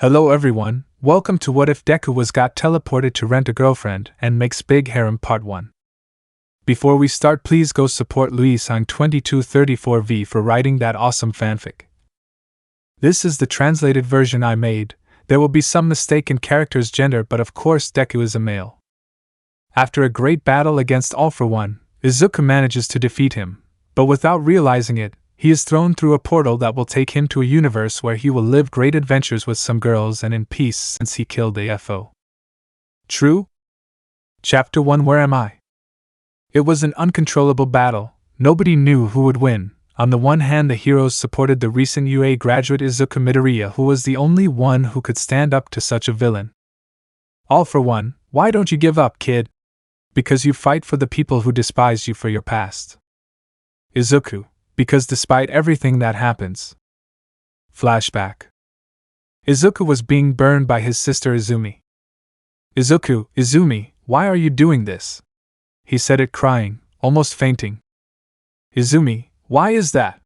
Hello everyone, welcome to What If Deku got teleported to rent a girlfriend and makes big harem part 1. Before we start, please go support Luis on 2234V for writing that awesome fanfic. This is the translated version I made. There will be some mistake in character's gender, but of course Deku is a male. After a great battle against All For One, Izuku manages to defeat him, but without realizing it, he is thrown through a portal that will take him to a universe where he will live great adventures with some girls and in peace since he killed the FO. True? Chapter 1. Where am I? It was an uncontrollable battle. Nobody knew who would win. On the one hand, the heroes supported the recent UA graduate Izuku Midoriya, who was the only one who could stand up to such a villain. All For One, why don't you give up, kid? Because you fight for the people who despise you for your past. Izuku, because despite everything that happens. Flashback. Izuku was being burned by his sister Izumi. Izuku, Izumi, why are you doing this? He said it crying, almost fainting. Izumi, why is that?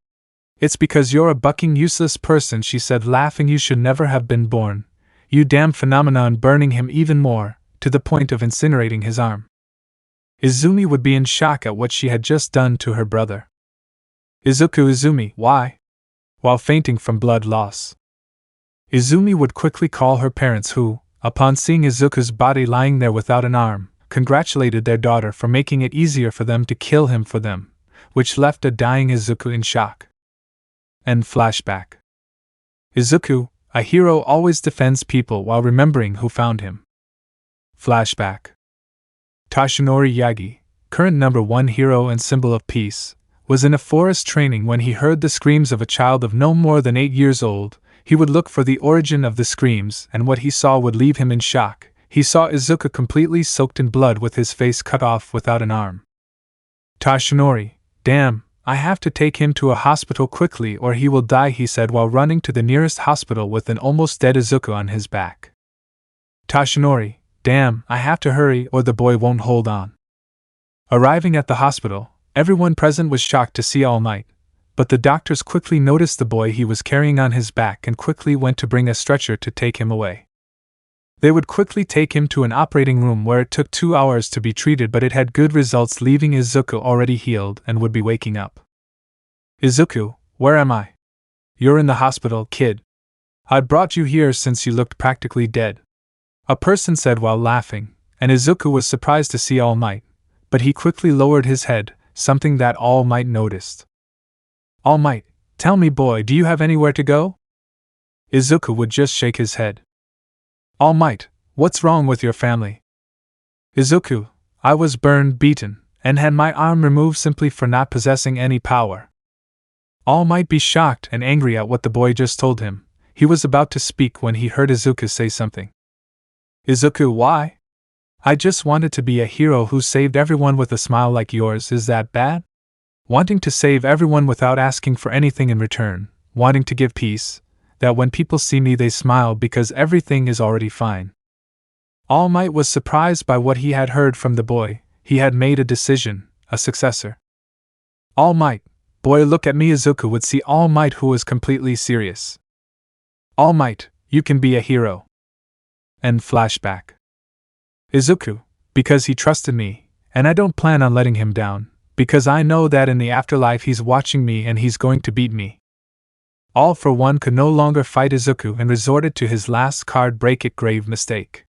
It's because you're a bucking useless person, she said, laughing. You should never have been born. You damn phenomenon, burning him even more, to the point of incinerating his arm. Izumi would be in shock at what she had just done to her brother. Izuku, Izumi, why? While fainting from blood loss. Izumi would quickly call her parents who, upon seeing Izuku's body lying there without an arm, congratulated their daughter for making it easier for them to kill him for them, which left a dying Izuku in shock. End flashback. Izuku, a hero, always defends people while remembering who found him. Flashback. Toshinori Yagi, current #1 hero and symbol of peace, was in a forest training when he heard the screams of a child of no more than 8 years old. He would look for the origin of the screams, and what he saw would leave him in shock. He saw Izuku completely soaked in blood with his face cut off without an arm. Toshinori, damn, I have to take him to a hospital quickly or he will die, he said while running to the nearest hospital with an almost dead Izuku on his back. Toshinori, damn, I have to hurry or the boy won't hold on. Arriving at the hospital, everyone present was shocked to see All Might, but the doctors quickly noticed the boy he was carrying on his back and quickly went to bring a stretcher to take him away. They would quickly take him to an operating room where it took 2 hours to be treated, but it had good results, leaving Izuku already healed and would be waking up. Izuku, where am I? You're in the hospital, kid. I brought you here since you looked practically dead. A person said while laughing, and Izuku was surprised to see All Might, but he quickly lowered his head, something that All Might noticed. All Might, tell me boy, do you have anywhere to go? Izuku would just shake his head. All Might, what's wrong with your family? Izuku, I was burned, beaten, and had my arm removed simply for not possessing any power. All Might be shocked and angry at what the boy just told him. He was about to speak when he heard Izuku say something. Izuku, why? I just wanted to be a hero who saved everyone with a smile like yours. Is that bad? Wanting to save everyone without asking for anything in return, wanting to give peace, that when people see me they smile because everything is already fine. All Might was surprised by what he had heard from the boy. He had made a decision, a successor. All Might, boy, look at me. Izuku would see All Might, who was completely serious. All Might, you can be a hero. End flashback. Izuku, because he trusted me, and I don't plan on letting him down, because I know that in the afterlife he's watching me and he's going to beat me. All For One could no longer fight Izuku and resorted to his last card break it, grave mistake.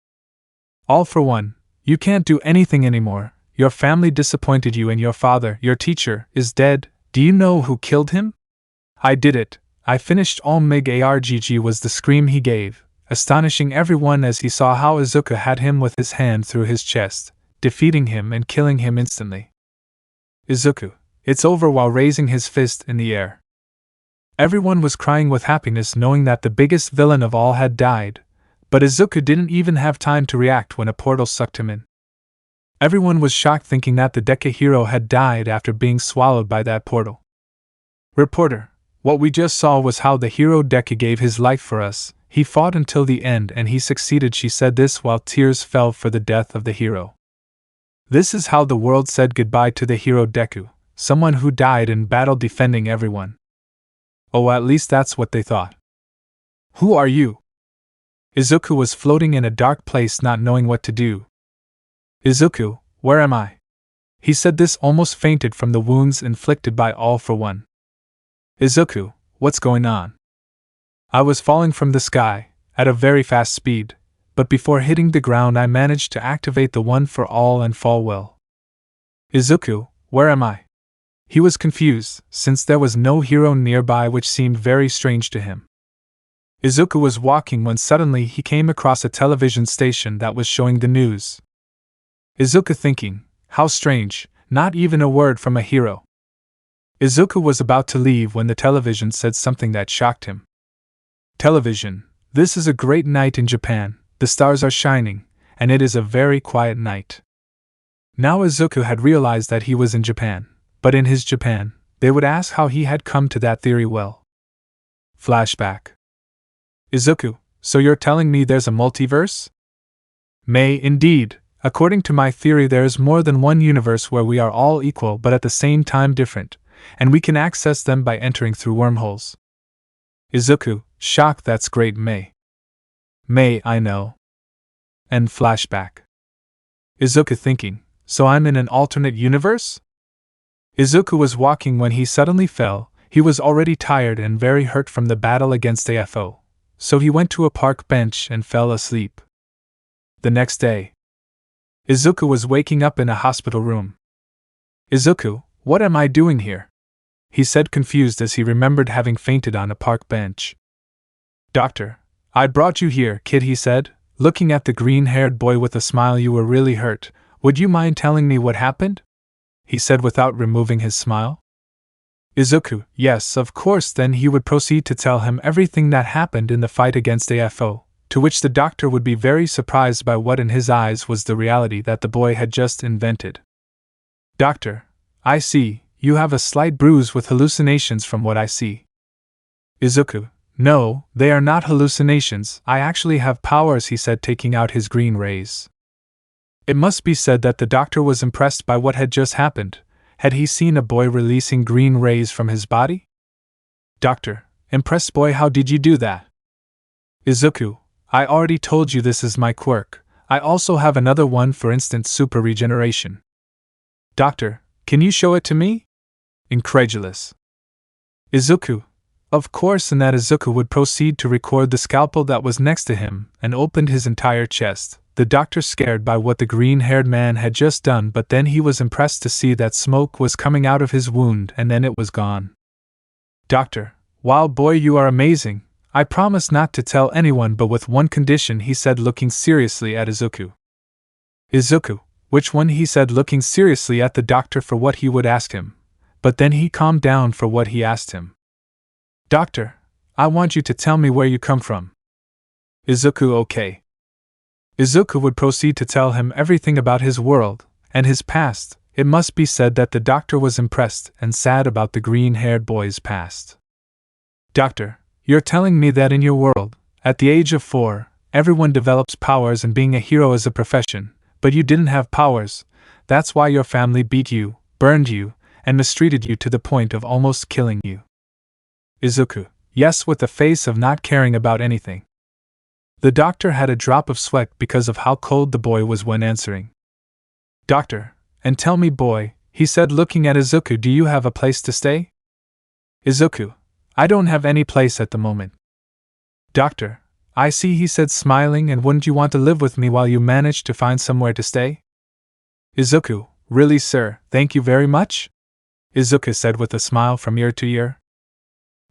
All For One, you can't do anything anymore. Your family disappointed you and your father, your teacher, is dead. Do you know who killed him? I did it. I finished all Mig Argg was the scream he gave, astonishing everyone as he saw how Izuku had him with his hand through his chest, defeating him and killing him instantly. Izuku, it's over, while raising his fist in the air. Everyone was crying with happiness knowing that the biggest villain of all had died, but Izuku didn't even have time to react when a portal sucked him in. Everyone was shocked, thinking that the Deku hero had died after being swallowed by that portal. Reporter, what we just saw was how the hero Deku gave his life for us. He fought until the end and he succeeded. She said this while tears fell for the death of the hero. This is how the world said goodbye to the hero Deku, someone who died in battle defending everyone. Oh, at least that's what they thought. Who are you? Izuku was floating in a dark place not knowing what to do. Izuku, where am I? He said this almost fainted from the wounds inflicted by All for One. Izuku, what's going on? I was falling from the sky, at a very fast speed, but before hitting the ground I managed to activate the One for All and fall well. Izuku, where am I? He was confused, since there was no hero nearby, which seemed very strange to him. Izuku was walking when suddenly he came across a television station that was showing the news. Izuku thinking, how strange, not even a word from a hero. Izuku was about to leave when the television said something that shocked him. Television, this is a great night in Japan, the stars are shining, and it is a very quiet night. Now Izuku had realized that he was in Japan, but in his Japan, they would ask how he had come to that theory. Well. Flashback. Izuku, so you're telling me there's a multiverse? May, indeed. According to my theory, there is more than one universe where we are all equal but at the same time different, and we can access them by entering through wormholes. Izuku, shocked. That's great, May. May, I know. End flashback. Izuku thinking, so I'm in an alternate universe? Izuku was walking when he suddenly fell. He was already tired and very hurt from the battle against AFO, so he went to a park bench and fell asleep. The next day, Izuku was waking up in a hospital room. Izuku, what am I doing here? He said, confused as he remembered having fainted on a park bench. Doctor, I brought you here, kid, he said, looking at the green-haired boy with a smile. You were really hurt. Would you mind telling me what happened? He said without removing his smile. Izuku, yes, of course. Then he would proceed to tell him everything that happened in the fight against AFO, to which the doctor would be very surprised by what in his eyes was the reality that the boy had just invented. Doctor, I see, you have a slight bruise with hallucinations from what I see. Izuku, no, they are not hallucinations, I actually have powers, he said, taking out his green rays. It must be said that the doctor was impressed by what had just happened. Had he seen a boy releasing green rays from his body? Doctor, impressed boy, how did you do that? Izuku, I already told you this is my quirk. I also have another one for instant super regeneration. Doctor, can you show it to me? Incredulous. Izuku, of course, and that Izuku would proceed to record the scalpel that was next to him and opened his entire chest. The doctor scared by what the green-haired man had just done, but then he was impressed to see that smoke was coming out of his wound and then it was gone. Doctor, wow boy, you are amazing. I promise not to tell anyone but with one condition, he said, looking seriously at Izuku. Izuku, which one? He said, looking seriously at the doctor for what he would ask him, but then he calmed down for what he asked him. Doctor, I want you to tell me where you come from. Izuku, okay. Izuku would proceed to tell him everything about his world and his past. It must be said that the doctor was impressed and sad about the green-haired boy's past. Doctor, you're telling me that in your world, at the age of 4, everyone develops powers and being a hero is a profession, but you didn't have powers. That's why your family beat you, burned you, and mistreated you to the point of almost killing you. Izuku, yes, with a face of not caring about anything. The doctor had a drop of sweat because of how cold the boy was when answering. Doctor, and tell me boy, he said, looking at Izuku, do you have a place to stay? Izuku, I don't have any place at the moment. Doctor, I see, he said, smiling, and wouldn't you want to live with me while you manage to find somewhere to stay? Izuku, really sir, thank you very much? Izuku said with a smile from ear to ear.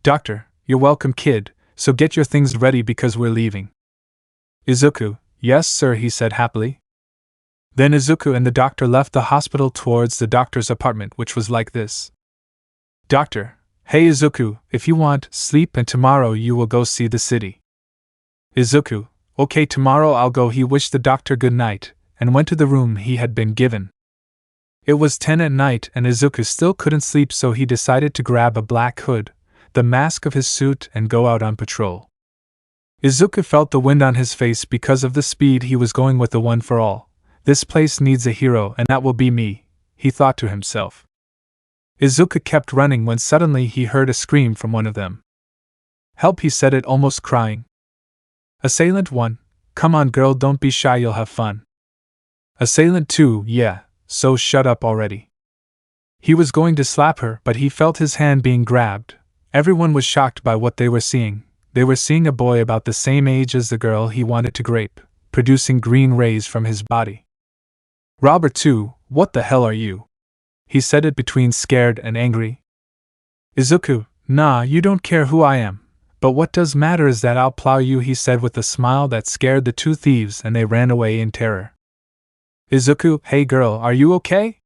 Doctor, you're welcome kid, so get your things ready because we're leaving. Izuku, yes sir, he said happily. Then Izuku and the doctor left the hospital towards the doctor's apartment, which was like this. Doctor, hey Izuku, if you want, sleep and tomorrow you will go see the city. Izuku, okay, tomorrow I'll go. He wished the doctor good night and went to the room he had been given. It was 10 at night and Izuku still couldn't sleep, so he decided to grab a black hood, the mask of his suit, and go out on patrol. Izuku felt the wind on his face because of the speed he was going with the One for All. This place needs a hero, and that will be me, he thought to himself. Izuku kept running when suddenly he heard a scream from one of them. Help, he said it, almost crying. Assailant 1, Come on girl, don't be shy, you'll have fun. Assailant 2, yeah, so shut up already. He was going to slap her, but he felt his hand being grabbed. Everyone was shocked by what they were seeing. They were seeing a boy about the same age as the girl he wanted to grape, producing green rays from his body. Robber 2, what the hell are you? He said it between scared and angry. Izuku, nah, you don't care who I am. But what does matter is that I'll plow you, he said with a smile that scared the two thieves and they ran away in terror. Izuku, hey girl, are you okay?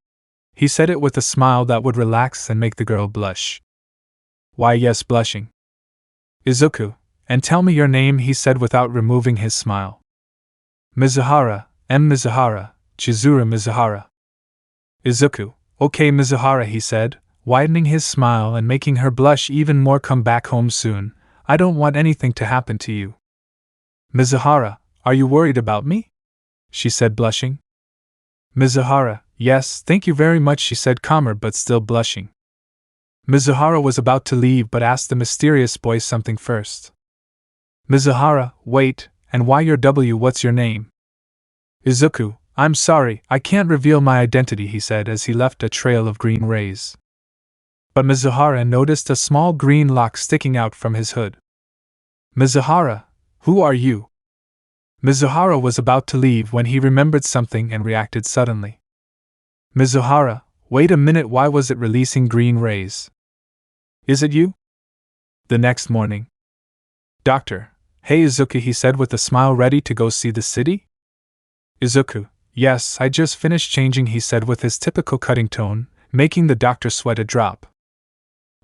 He said it with a smile that would relax and make the girl blush. Why yes, blushing. Izuku, and tell me your name, he said without removing his smile. Mizuhara, M. Mizuhara, Chizuru Mizuhara. Izuku, okay Mizuhara, he said, widening his smile and making her blush even more. Come back home soon. I don't want anything to happen to you. Mizuhara, are you worried about me? She said, blushing. Mizuhara, yes, thank you very much, she said, calmer but still blushing. Mizuhara was about to leave but asked the mysterious boy something first. Mizuhara, wait, and why your W? What's your name? Izuku, I'm sorry, I can't reveal my identity, he said as he left a trail of green rays. But Mizuhara noticed a small green lock sticking out from his hood. Mizuhara, who are you? Mizuhara was about to leave when he remembered something and reacted suddenly. Mizuhara, wait a minute, why was it releasing green rays? Is it you? The next morning. Doctor, hey Izuku, he said with a smile, ready to go see the city? Izuku, yes, I just finished changing, he said with his typical cutting tone, making the doctor sweat a drop.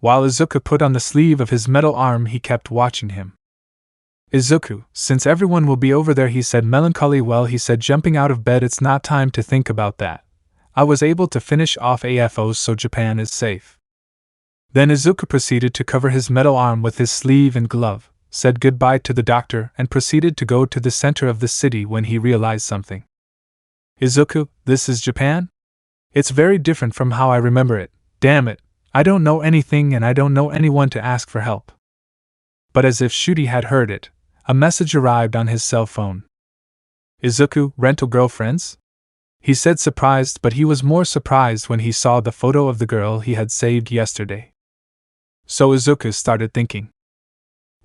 While Izuku put on the sleeve of his metal arm, he kept watching him. Izuku, since everyone will be over there, he said melancholy. Well, he said, jumping out of bed, it's not time to think about that. I was able to finish off AFOs, so Japan is safe. Then Izuku proceeded to cover his metal arm with his sleeve and glove, said goodbye to the doctor, and proceeded to go to the center of the city when he realized something. Izuku, this is Japan? It's very different from how I remember it. Damn it, I don't know anything and I don't know anyone to ask for help. But as if Shooty had heard it, a message arrived on his cell phone. Izuku, rental girlfriends? He said, surprised, but he was more surprised when he saw the photo of the girl he had saved yesterday. So Izuku started thinking.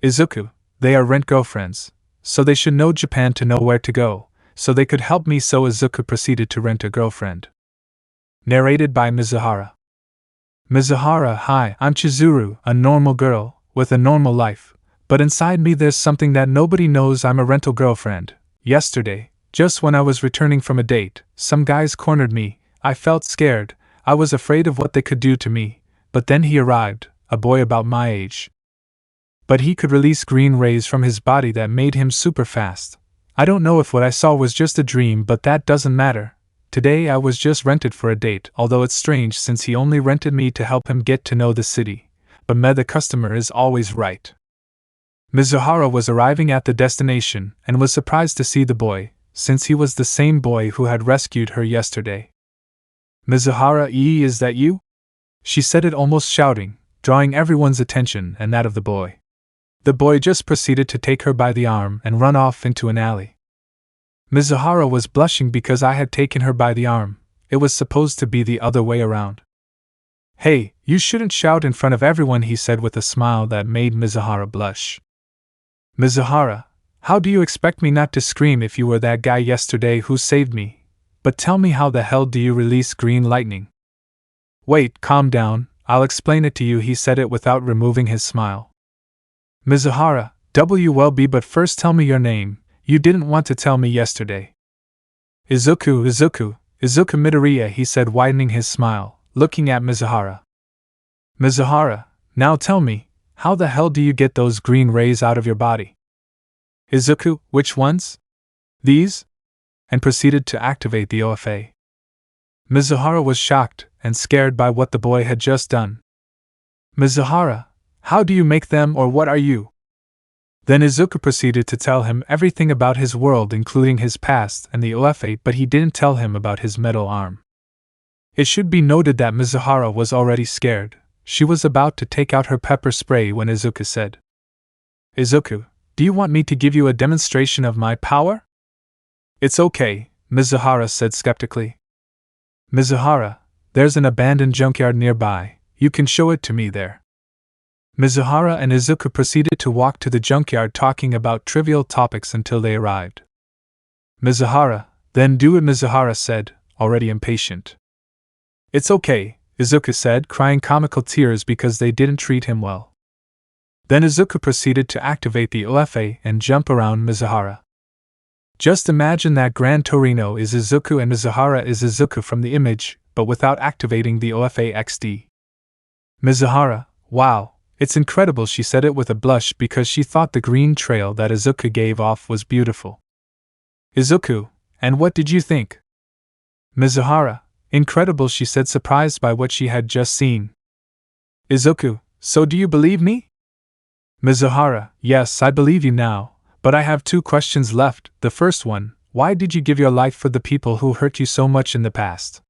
Izuku, they are rent girlfriends, so they should know Japan to know where to go, so they could help me. So Izuku proceeded to rent a girlfriend. Narrated by Mizuhara. Mizuhara, hi, I'm Chizuru, a normal girl, with a normal life, but inside me there's something that nobody knows. I'm a rental girlfriend. Yesterday, just when I was returning from a date, some guys cornered me. I felt scared, I was afraid of what they could do to me, but then he arrived, a boy about my age. But he could release green rays from his body that made him super fast. I don't know if what I saw was just a dream, but that doesn't matter. Today I was just rented for a date, although it's strange since he only rented me to help him get to know the city. But the customer is always right. Mizuhara was arriving at the destination and was surprised to see the boy, since he was the same boy who had rescued her yesterday. Mizuhara, is that you? She said it almost shouting, drawing everyone's attention and that of the boy. The boy just proceeded to take her by the arm and run off into an alley. Mizuhara was blushing because I had taken her by the arm. It was supposed to be the other way around. Hey, you shouldn't shout in front of everyone, he said with a smile that made Mizuhara blush. Mizuhara, how do you expect me not to scream if you were that guy yesterday who saved me? But tell me, how the hell do you release green lightning? Wait, calm down, I'll explain it to you, he said it without removing his smile. Mizuhara, WLB, but first tell me your name. You didn't want to tell me yesterday. Izuku Midoriya, he said, widening his smile, looking at Mizuhara. Mizuhara, now tell me, how the hell do you get those green rays out of your body? Izuku, which ones? These? And proceeded to activate the OFA. Mizuhara was shocked and scared by what the boy had just done. Mizuhara, how do you make them, or what are you? Then Izuku proceeded to tell him everything about his world, including his past and the OFA, but he didn't tell him about his metal arm. It should be noted that Mizuhara was already scared. She was about to take out her pepper spray when Izuku said, Izuku, do you want me to give you a demonstration of my power? It's okay, Mizuhara said skeptically. Mizuhara, there's an abandoned junkyard nearby, you can show it to me there. Mizuhara and Izuku proceeded to walk to the junkyard talking about trivial topics until they arrived. Mizuhara, then do it, Mizuhara said, already impatient. It's okay, Izuku said, crying comical tears because they didn't treat him well. Then Izuku proceeded to activate the OFA and jump around Mizuhara. Just imagine that Gran Torino is Izuku and Mizuhara is Izuku from the image, but without activating the OFA XD. Mizuhara, wow, it's incredible, she said it with a blush because she thought the green trail that Izuku gave off was beautiful. Izuku, and what did you think? Mizuhara, incredible, she said, surprised by what she had just seen. Izuku, so do you believe me? Mizuhara, yes, I believe you now, but I have 2 questions left. The first one, why did you give your life for the people who hurt you so much in the past?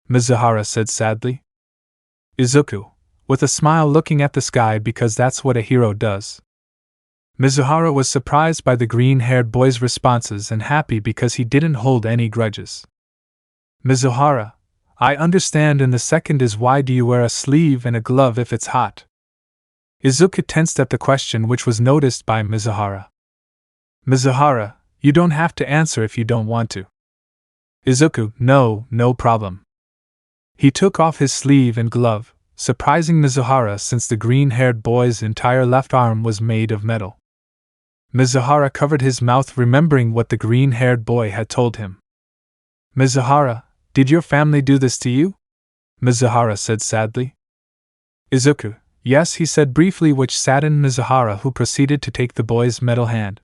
Mizuhara said sadly. Izuku, with a smile, looking at the sky because that's what a hero does. Mizuhara was surprised by the green-haired boy's responses and happy because he didn't hold any grudges. Mizuhara, I understand, and the second is why do you wear a sleeve and a glove if it's hot? Izuku tensed at the question, which was noticed by Mizuhara. Mizuhara, you don't have to answer if you don't want to. Izuku, no problem. He took off his sleeve and glove, surprising Mizuhara since the green-haired boy's entire left arm was made of metal. Mizuhara covered his mouth, remembering what the green-haired boy had told him. Mizuhara, did your family do this to you? Mizuhara said sadly. Izuku, yes, he said briefly, which saddened Mizuhara, who proceeded to take the boy's metal hand.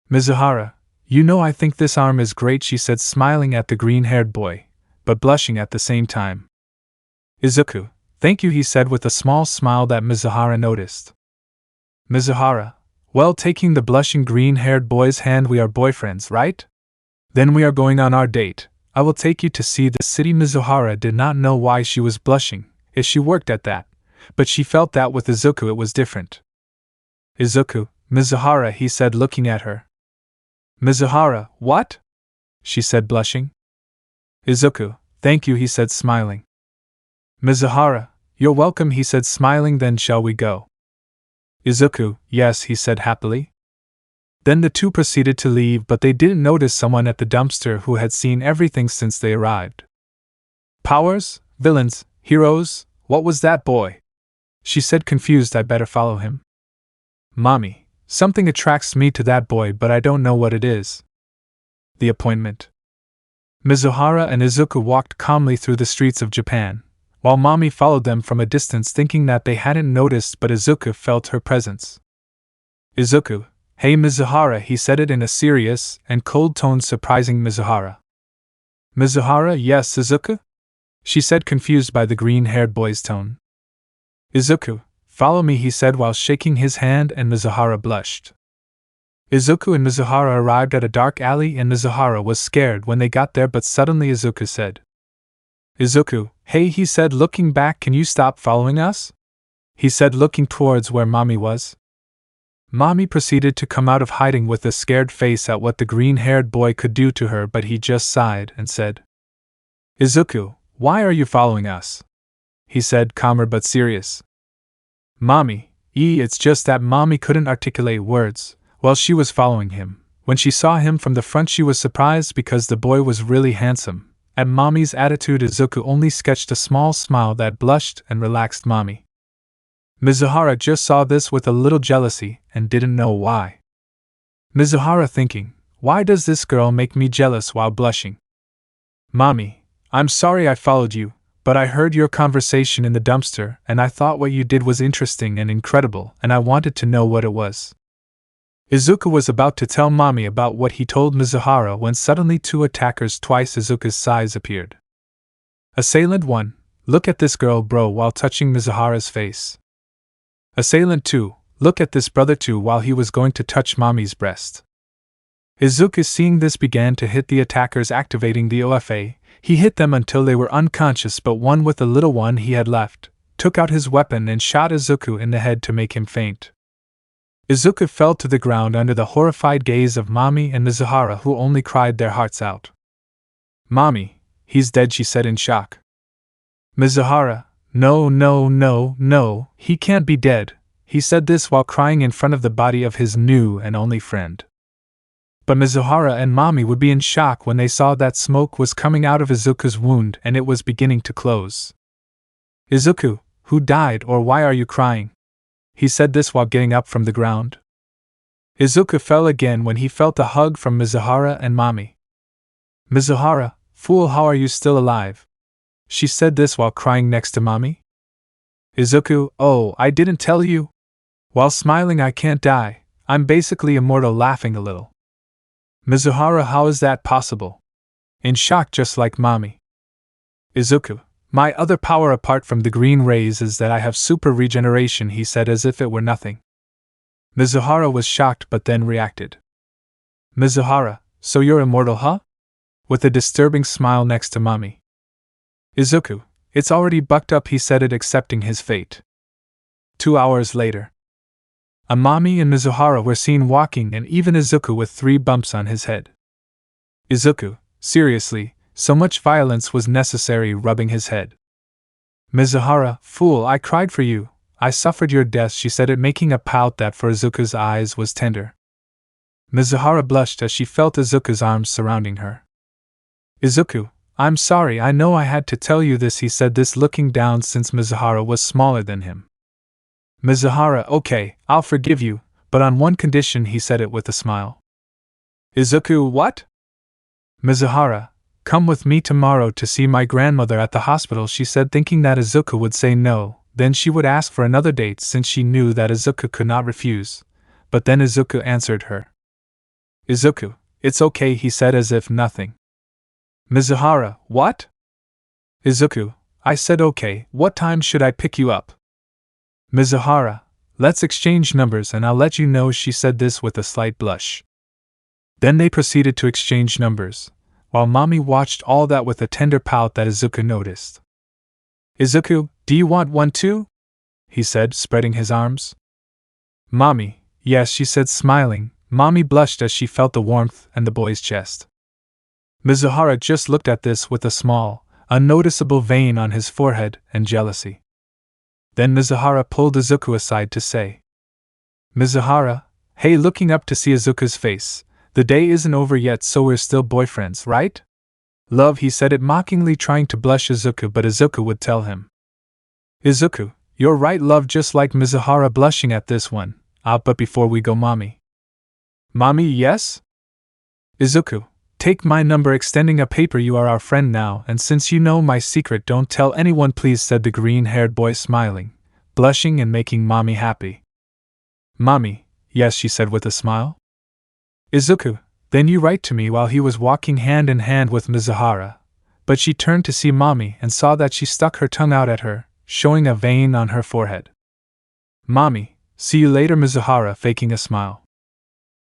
Mizuhara, you know I think this arm is great, she said, smiling at the green-haired boy, but blushing at the same time. Izuku, thank you, he said with a small smile that Mizuhara noticed. Mizuhara, well, taking the blushing green-haired boy's hand, we are boyfriends, right? Then we are going on our date. I will take you to see the city. Mizuhara did not know why she was blushing, if she worked at that, but she felt that with Izuku it was different. Izuku, Mizuhara, he said, looking at her. Mizuhara, what? She said, blushing. Izuku, thank you, he said, smiling. Mizuhara, you're welcome, he said, smiling. Then shall we go? Izuku, yes, he said happily. Then the two proceeded to leave, but they didn't notice someone at the dumpster who had seen everything since they arrived. Powers, villains, heroes, what was that boy? She said, confused. I better follow him. Mommy, something attracts me to that boy, but I don't know what it is. The appointment. Mizuhara and Izuku walked calmly through the streets of Japan, while Mommy followed them from a distance, thinking that they hadn't noticed, but Izuku felt her presence. Izuku, hey Mizuhara, he said it in a serious and cold tone, surprising Mizuhara. Mizuhara, yes, Izuku? She said, confused by the green-haired boy's tone. Izuku, follow me, he said while shaking his hand, and Mizuhara blushed. Izuku and Mizuhara arrived at a dark alley, and Mizuhara was scared when they got there, but suddenly Izuku said, Izuku, hey, he said, looking back, can you stop following us? He said, looking towards where Mommy was. Mommy proceeded to come out of hiding with a scared face at what the green-haired boy could do to her, but he just sighed and said, Izuku, why are you following us? He said, calmer but serious. Mommy, it's just that Mommy couldn't articulate words while she was following him. When she saw him from the front, she was surprised because the boy was really handsome. At Mommy's attitude, Izuku only sketched a small smile that blushed and relaxed Mommy. Mizuhara just saw this with a little jealousy and didn't know why. Mizuhara thinking, why does this girl make me jealous while blushing? Mommy, I'm sorry I followed you, but I heard your conversation in the dumpster and I thought what you did was interesting and incredible, and I wanted to know what it was. Izuku was about to tell Mommy about what he told Mizuhara when suddenly 2 attackers twice Izuku's size appeared. Assailant 1, look at this girl bro, while touching Mizuhara's face. Assailant 2, look at this brother too, while he was going to touch Mommy's breast. Izuku, seeing this, began to hit the attackers, activating the OFA. He hit them until they were unconscious, but one with the little one he had left took out his weapon and shot Izuku in the head to make him faint. Izuku fell to the ground under the horrified gaze of Mami and Mizuhara, who only cried their hearts out. "Mami, he's dead," she said in shock. Mizuhara, "No, no, no, no, he can't be dead." He said this while crying in front of the body of his new and only friend. But Mizuhara and Mami would be in shock when they saw that smoke was coming out of Izuku's wound and it was beginning to close. "Izuku, who died, or why are you crying?" He said this while getting up from the ground. Izuku fell again when he felt a hug from Mizuhara and Mami. "Mizuhara, fool, how are you still alive?" She said this while crying next to Mami. Izuku, "Oh, I didn't tell you?" While smiling, "I can't die, I'm basically immortal," laughing a little. Mizuhara, "How is that possible?" In shock, just like Mami. Izuku, "My other power apart from the green rays is that I have super regeneration," he said as if it were nothing. Mizuhara was shocked but then reacted. Mizuhara, "So you're immortal, huh?" With a disturbing smile next to Mami. Izuku, "It's already bucked up," he said it, accepting his fate. 2 hours later. Amami and Mizuhara were seen walking, and even Izuku with 3 bumps on his head. Izuku, "Seriously, so much violence was necessary," rubbing his head. Mizuhara, "Fool, I cried for you, I suffered your death," she said it, making a pout that for Izuku's eyes was tender. Mizuhara blushed as she felt Izuku's arms surrounding her. Izuku, "I'm sorry, I know I had to tell you this," he said this looking down since Mizuhara was smaller than him. Mizuhara, "Okay, I'll forgive you, but on one condition," he said it with a smile. Izuku, "What?" Mizuhara, "Come with me tomorrow to see my grandmother at the hospital," she said, thinking that Izuku would say no, then she would ask for another date since she knew that Izuku could not refuse. But then Izuku answered her. Izuku, "It's okay," he said as if nothing. Mizuhara, "What?" Izuku, "I said okay, what time should I pick you up?" Mizuhara, "Let's exchange numbers and I'll let you know," she said this with a slight blush. Then they proceeded to exchange numbers, while Mami watched all that with a tender pout that Izuku noticed. Izuku, "Do you want one too?" he said, spreading his arms. Mami, "Yes," she said, smiling. Mami blushed as she felt the warmth and the boy's chest. Mizuhara just looked at this with a small, unnoticeable vein on his forehead and jealousy. Then Mizuhara pulled Izuku aside to say, "Mizuhara, hey," looking up to see Izuku's face, "the day isn't over yet, so we're still boyfriends, right?" "Love," he said it mockingly, trying to blush Izuku, but Izuku would tell him. Izuku, "You're right, love," just like Mizuhara, blushing at this one. But before we go, Mami. Mami, yes? Izuku, "Take my number," extending a paper. "You are our friend now, and since you know my secret, don't tell anyone, please," said the green-haired boy, smiling, blushing and making Mami happy. Mami, "Yes," she said with a smile. Izuku, "Then you write to me," while he was walking hand in hand with Mizuhara, but she turned to see Mami and saw that she stuck her tongue out at her, showing a vein on her forehead. Mami, "See you later," Mizuhara, faking a smile.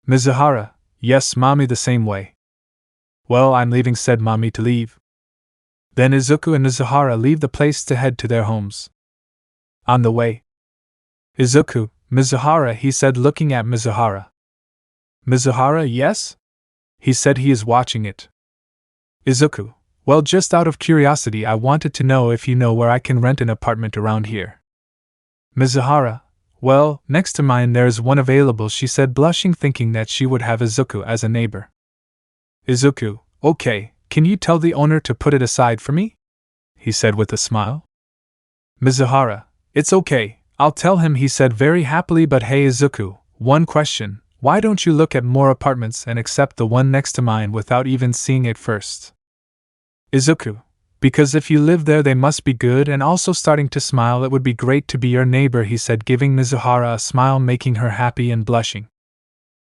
Mizuhara, "Yes, Mami, the same way." "Well, I'm leaving," said Mami to leave. Then Izuku and Mizuhara leave the place to head to their homes. On the way, Izuku, "Mizuhara," he said, looking at Mizuhara. Mizuhara, "Yes?" He said he is watching it. Izuku, "Well, just out of curiosity, I wanted to know if you know where I can rent an apartment around here." Mizuhara, "Well, next to mine there is one available," she said, blushing, thinking that she would have Izuku as a neighbor. Izuku, "Okay, can you tell the owner to put it aside for me?" he said with a smile. Mizuhara, "It's okay, I'll tell him," he said very happily. "But hey Izuku, one question, why don't you look at more apartments and accept the one next to mine without even seeing it first?" Izuku, "Because if you live there they must be good," and also starting to smile. "It would be great to be your neighbor," he said, giving Mizuhara a smile, making her happy and blushing.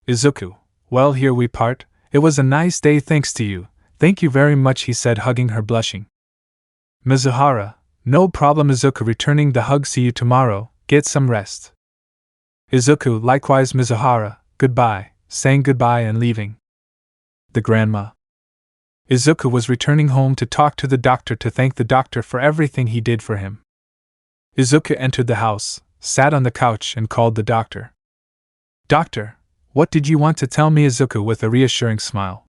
Izuku, "Well, here we part. It was a nice day thanks to you." "Thank you very much," he said, hugging her, blushing. Mizuhara, "No problem." Izuku, returning the hug. "See you tomorrow, get some rest." Izuku, "Likewise." Mizuhara, "Goodbye," saying goodbye and leaving. The grandma. Izuku was returning home to talk to the doctor to thank the doctor for everything he did for him. Izuku entered the house, sat on the couch and called the doctor. Doctor, what did you want to tell me? Izuku with a reassuring smile.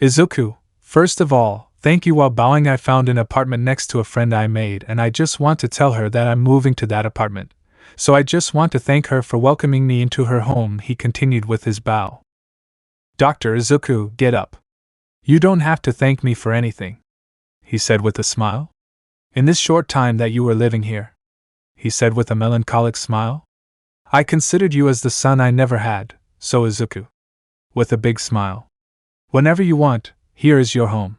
Izuku, first of all, thank you. While bowing, I found an apartment next to a friend I made, and I just want to tell her that I'm moving to that apartment. So I just want to thank her for welcoming me into her home, he continued with his bow. Dr. Izuku, get up. You don't have to thank me for anything, he said with a smile. In this short time that you were living here, he said with a melancholic smile, I considered you as the son I never had, so Izuku. With a big smile. Whenever you want, here is your home.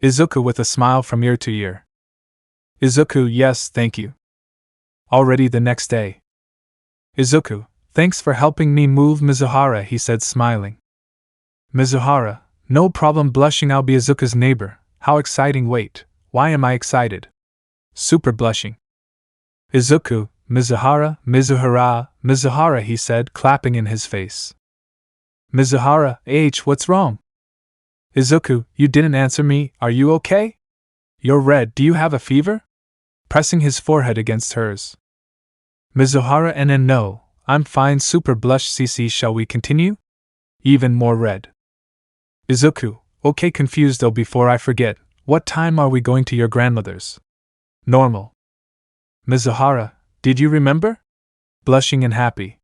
Izuku with a smile from ear to ear. Izuku, yes, thank you. Already the next day. Izuku, thanks for helping me move Mizuhara, he said smiling. Mizuhara, no problem. Blushing, I'll be Izuku's neighbor. How exciting. Wait, why am I excited? Super blushing. Izuku, Mizuhara, he said, clapping in his face. Mizuhara, what's wrong? Izuku, you didn't answer me, are you okay? You're red, do you have a fever? Pressing his forehead against hers. Mizuhara, no, I'm fine. Super blush. CC, shall we continue? Even more red. Izuku, okay. Confused though. Before I forget, what time are we going to your grandmother's? Normal. Mizuhara, did you remember? Blushing and happy.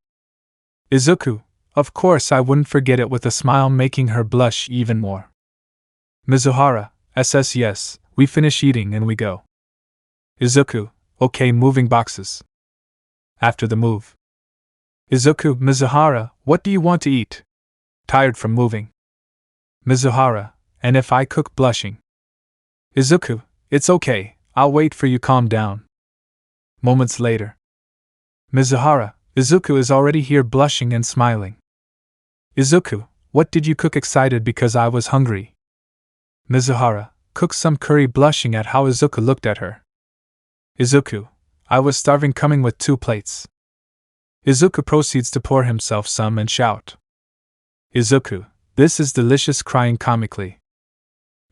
Izuku, of course I wouldn't forget it, with a smile making her blush even more. Mizuhara, yes, we finish eating and we go. Izuku, okay. Moving boxes. After the move. Izuku, Mizuhara, what do you want to eat? Tired from moving. Mizuhara, and if I cook? Blushing. Izuku, it's okay, I'll wait for you. Calm down. Moments later. Mizuhara, Izuku is already here. Blushing and smiling. Izuku, what did you cook? Excited because I was hungry. Mizuhara, cook some curry. Blushing at how Izuku looked at her. Izuku, I was starving. Coming with 2 plates. Izuku proceeds to pour himself some and shout. Izuku, this is delicious. Crying comically.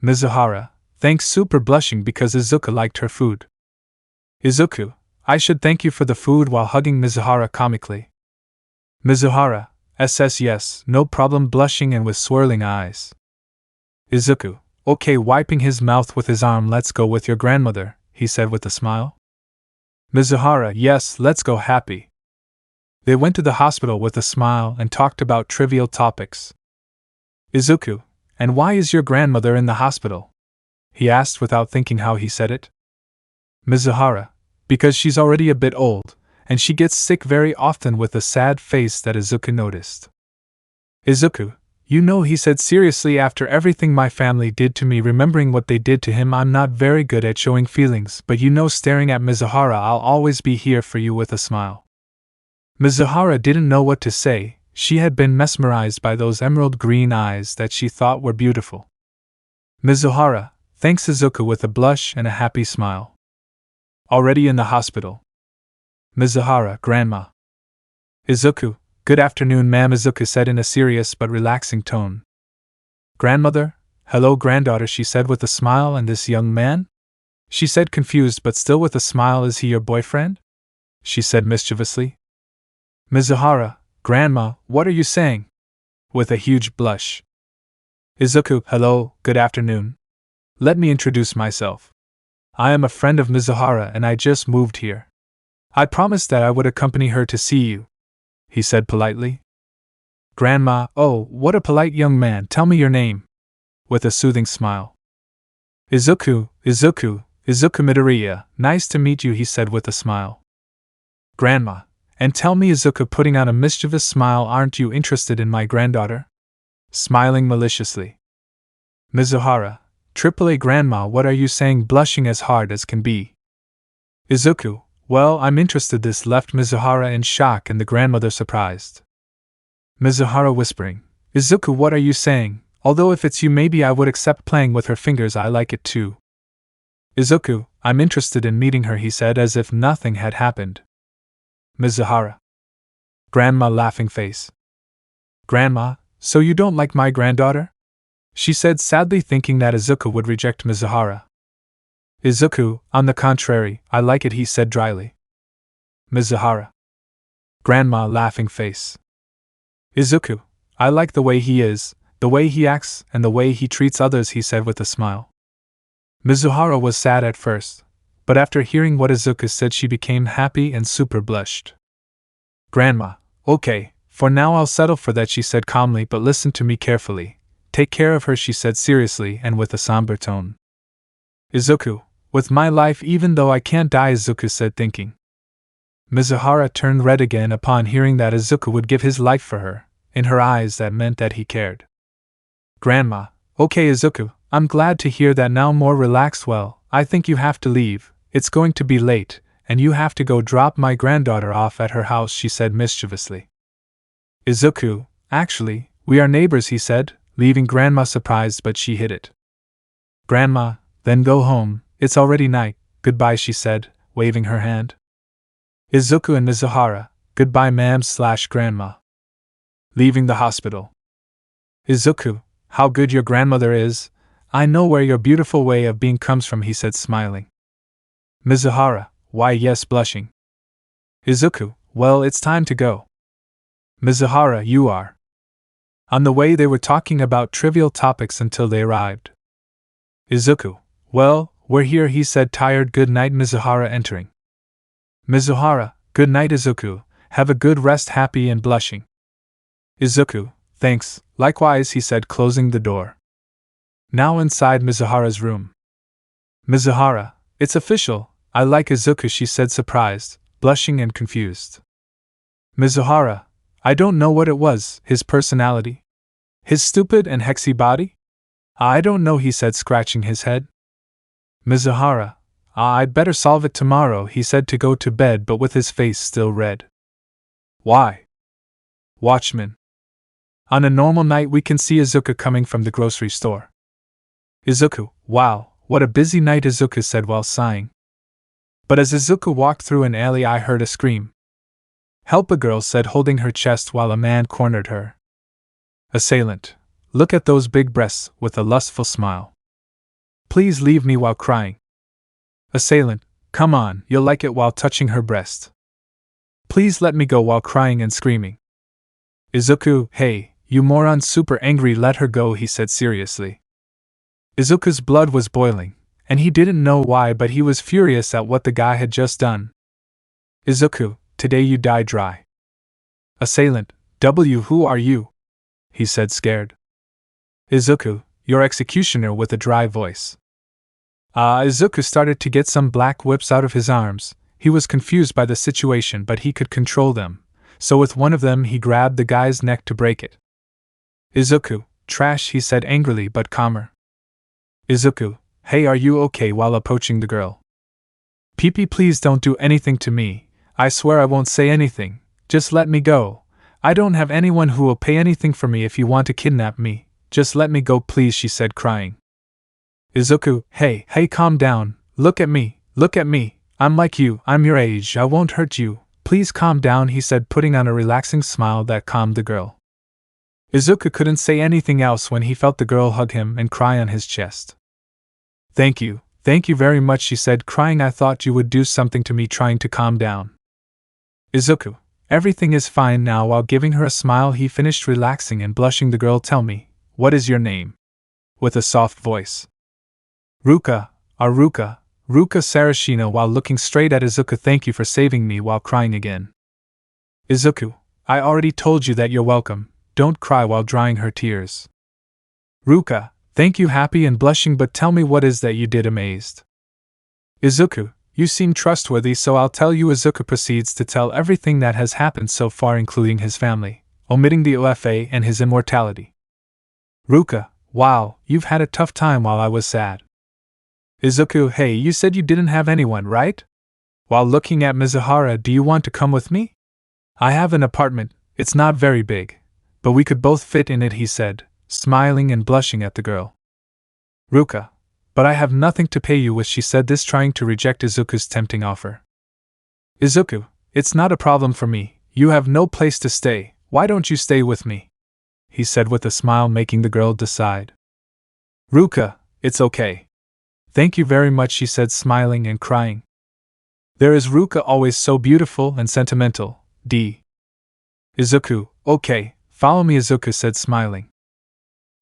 Mizuhara, thanks. Super blushing because Izuku liked her food. Izuku, I should thank you for the food, while hugging Mizuhara comically. Mizuhara, yes, no problem. Blushing and with swirling eyes. Izuku, okay. Wiping his mouth with his arm. Let's go with your grandmother, he said with a smile. Mizuhara, yes, let's go. Happy. They went to the hospital with a smile and talked about trivial topics. Izuku, and why is your grandmother in the hospital? He asked without thinking how he said it. Mizuhara, because she's already a bit old, and she gets sick very often, with a sad face that Izuku noticed. Izuku, you know, he said seriously, after everything my family did to me, remembering what they did to him, I'm not very good at showing feelings, but you know, staring at Mizuhara, I'll always be here for you, with a smile. Mizuhara didn't know what to say. She had been mesmerized by those emerald green eyes that she thought were beautiful. Mizuhara, thanks. Izuku with a blush and a happy smile. Already in the hospital. Mizuhara, Grandma. Izuku, good afternoon, ma'am, Izuku said in a serious but relaxing tone. Grandmother, hello granddaughter, she said with a smile. And this young man? She said, confused but still with a smile. Is he your boyfriend? She said mischievously. Mizuhara, Grandma, what are you saying? With a huge blush. Izuku, hello, good afternoon. Let me introduce myself. I am a friend of Mizuhara and I just moved here. I promised that I would accompany her to see you, he said politely. Grandma, oh, what a polite young man, tell me your name. With a soothing smile. Izuku Midoriya, nice to meet you, he said with a smile. Grandma, and tell me, Izuku putting on a mischievous smile, aren't you interested in my granddaughter? Smiling maliciously. Mizuhara, AAA Grandma, what are you saying? Blushing as hard as can be. Izuku, well, I'm interested. This left Mizuhara in shock and the grandmother surprised. Mizuhara whispering, Izuku, what are you saying? Although if it's you, maybe I would accept playing with her fingers, I like it too. Izuku, I'm interested in meeting her, he said as if nothing had happened. Mizuhara. Grandma laughing face. Grandma, so you don't like my granddaughter? She said sadly, thinking that Izuku would reject Mizuhara. Izuku, on the contrary, I like it, he said dryly. Mizuhara. Grandma laughing face. Izuku, I like the way he is, the way he acts, and the way he treats others, he said with a smile. Mizuhara was sad at first, but after hearing what Izuku said she became happy and super blushed. Grandma, okay, for now I'll settle for that, she said calmly, but listen to me carefully. Take care of her, she said seriously and with a somber tone. Izuku, with my life even though I can't die, Izuku said thinking. Mizuhara turned red again upon hearing that Izuku would give his life for her. In her eyes that meant that he cared. Grandma, okay Izuku, I'm glad to hear that now, more relaxed. Well, I think you have to leave, it's going to be late, and you have to go drop my granddaughter off at her house, she said mischievously. Izuku, actually, we are neighbors, he said, leaving Grandma surprised, but she hid it. Grandma, then go home, it's already night, goodbye, she said, waving her hand. Izuku and Mizuhara, goodbye ma'am/grandma. Leaving the hospital. Izuku, how good your grandmother is. I know where your beautiful way of being comes from, he said smiling. Mizuhara, why yes, blushing. Izuku, well, it's time to go. Mizuhara, you are. On the way they were talking about trivial topics until they arrived. Izuku, well, we're here, he said tired. Good night, Mizuhara entering. Mizuhara, good night Izuku, have a good rest, happy and blushing. Izuku, thanks, likewise, he said closing the door. Now inside Mizuhara's room. Mizuhara, it's official, I like Izuku, she said surprised, blushing and confused. Mizuhara, I don't know what it was, his personality? His stupid and hexy body? I don't know, he said scratching his head. Mizuhara, I'd better solve it tomorrow, he said to go to bed but with his face still red. Why? Watchman. On a normal night we can see Izuku coming from the grocery store. Izuku, wow, what a busy night, Izuku said while sighing. But as Izuku walked through an alley I heard a scream. Help, a girl said holding her chest while a man cornered her. Assailant, look at those big breasts, with a lustful smile. Please leave me while crying. Assailant, come on, you'll like it while touching her breast. Please let me go while crying and screaming. Izuku, hey, you moron, super angry, let her go, he said seriously. Izuku's blood was boiling, and he didn't know why, but he was furious at what the guy had just done. Izuku, today you die dry. Assailant, who are you? He said scared. Izuku, your executioner, with a dry voice. Izuku started to get some black whips out of his arms. He was confused by the situation, but he could control them, so with one of them he grabbed the guy's neck to break it. Izuku, trash, he said angrily but calmer. Izuku, hey, are you okay, while approaching the girl. Pee-pee, please don't do anything to me, I swear I won't say anything, just let me go. I don't have anyone who will pay anything for me if you want to kidnap me, just let me go please, she said crying. Izuku, hey, calm down, look at me, I'm like you, I'm your age, I won't hurt you, please calm down, he said putting on a relaxing smile that calmed the girl. Izuku couldn't say anything else when he felt the girl hug him and cry on his chest. Thank you very much, she said crying, I thought you would do something to me, trying to calm down. Izuku, everything is fine now, while giving her a smile he finished relaxing and blushing. The girl, tell me, what is your name? With a soft voice. Ruka, Ruka Sarashina, while looking straight at Izuku. Thank you for saving me, while crying again. Izuku, I already told you that you're welcome, don't cry, while drying her tears. Ruka, thank you, happy and blushing, but tell me what is that you did, amazed. Izuku, you seem trustworthy, so I'll tell you. Izuku proceeds to tell everything that has happened so far, including his family, omitting the OFA and his immortality. Ruka, wow, you've had a tough time while I was sad. Izuku, hey, you said you didn't have anyone, right? While looking at Mizuhara, do you want to come with me? I have an apartment, it's not very big, but we could both fit in it, he said, smiling and blushing at the girl. Ruka, but I have nothing to pay you with, she said, this trying to reject Izuku's tempting offer. Izuku, it's not a problem for me, you have no place to stay, why don't you stay with me? He said with a smile, making the girl decide. Ruka, it's okay. Thank you very much, she said smiling and crying. There is Ruka, always so beautiful and sentimental, D. Izuku, okay, Follow me, Izuku said, smiling.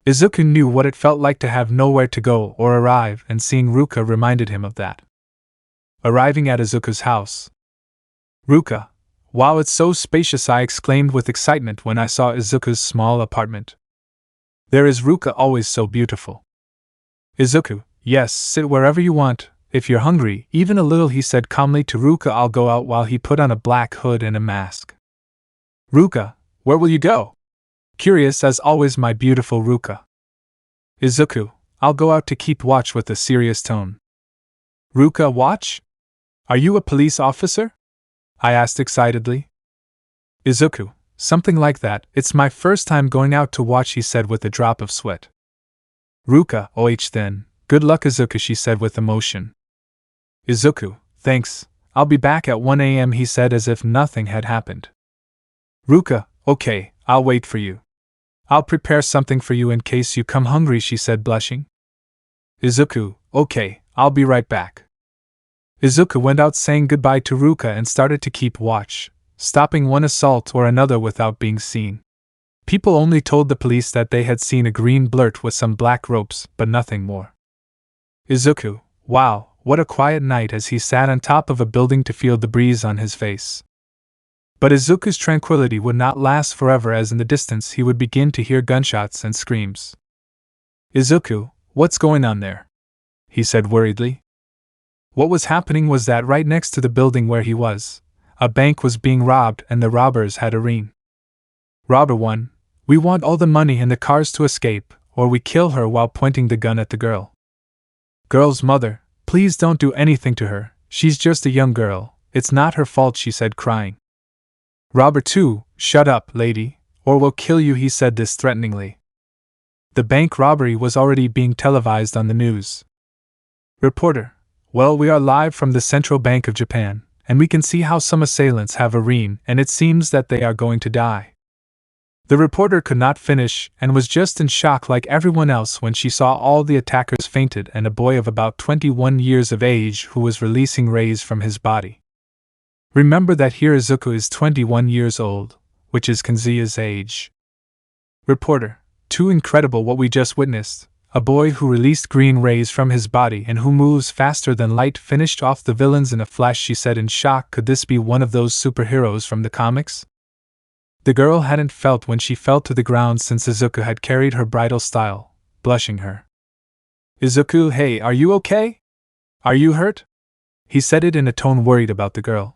Izuku knew what it felt like to have nowhere to go or arrive, and seeing Ruka reminded him of that. Arriving at Izuku's house. Ruka, wow, it's so spacious, I exclaimed with excitement when I saw Izuku's small apartment. There is Ruka, always so beautiful. Izuku, yes, sit wherever you want, if you're hungry, even a little, he said calmly to Ruka. I'll go out, while he put on a black hood and a mask. Ruka, where will you go? Curious as always, my beautiful Ruka. Izuku, I'll go out to keep watch, with a serious tone. Ruka, watch? Are you a police officer? I asked excitedly. Izuku, something like that. It's my first time going out to watch, he said with a drop of sweat. Ruka, then, good luck, Izuku, she said with emotion. Izuku, thanks, I'll be back at 1 a.m., he said as if nothing had happened. Ruka, okay, I'll wait for you. I'll prepare something for you in case you come hungry, she said, blushing. Izuku, okay, I'll be right back. Izuku went out saying goodbye to Ruka and started to keep watch, stopping one assault or another without being seen. People only told the police that they had seen a green blurt with some black ropes, but nothing more. Izuku, wow, what a quiet night, as he sat on top of a building to feel the breeze on his face. But Izuku's tranquility would not last forever, as in the distance he would begin to hear gunshots and screams. Izuku, what's going on there? He said worriedly. What was happening was that right next to the building where he was, a bank was being robbed and the robbers had a ring. Robber 1, we want all the money and the cars to escape, or we kill her, while pointing the gun at the girl. Girl's mother, please don't do anything to her, she's just a young girl, it's not her fault, she said, crying. Robber 2, shut up, lady, or we'll kill you, he said this threateningly. The bank robbery was already being televised on the news. Reporter, well, we are live from the Central Bank of Japan, and we can see how some assailants have a ring, and it seems that they are going to die. The reporter could not finish and was just in shock like everyone else when she saw all the attackers fainted and a boy of about 21 years of age who was releasing rays from his body. Remember that here Izuku is 21 years old, which is Kanzuya's age. Reporter, too incredible what we just witnessed. A boy who released green rays from his body and who moves faster than light finished off the villains in a flash, she said in shock. Could this be one of those superheroes from the comics? The girl hadn't felt when she fell to the ground since Izuku had carried her bridal style, blushing her. Izuku, hey, are you okay? Are you hurt? He said it in a tone worried about the girl.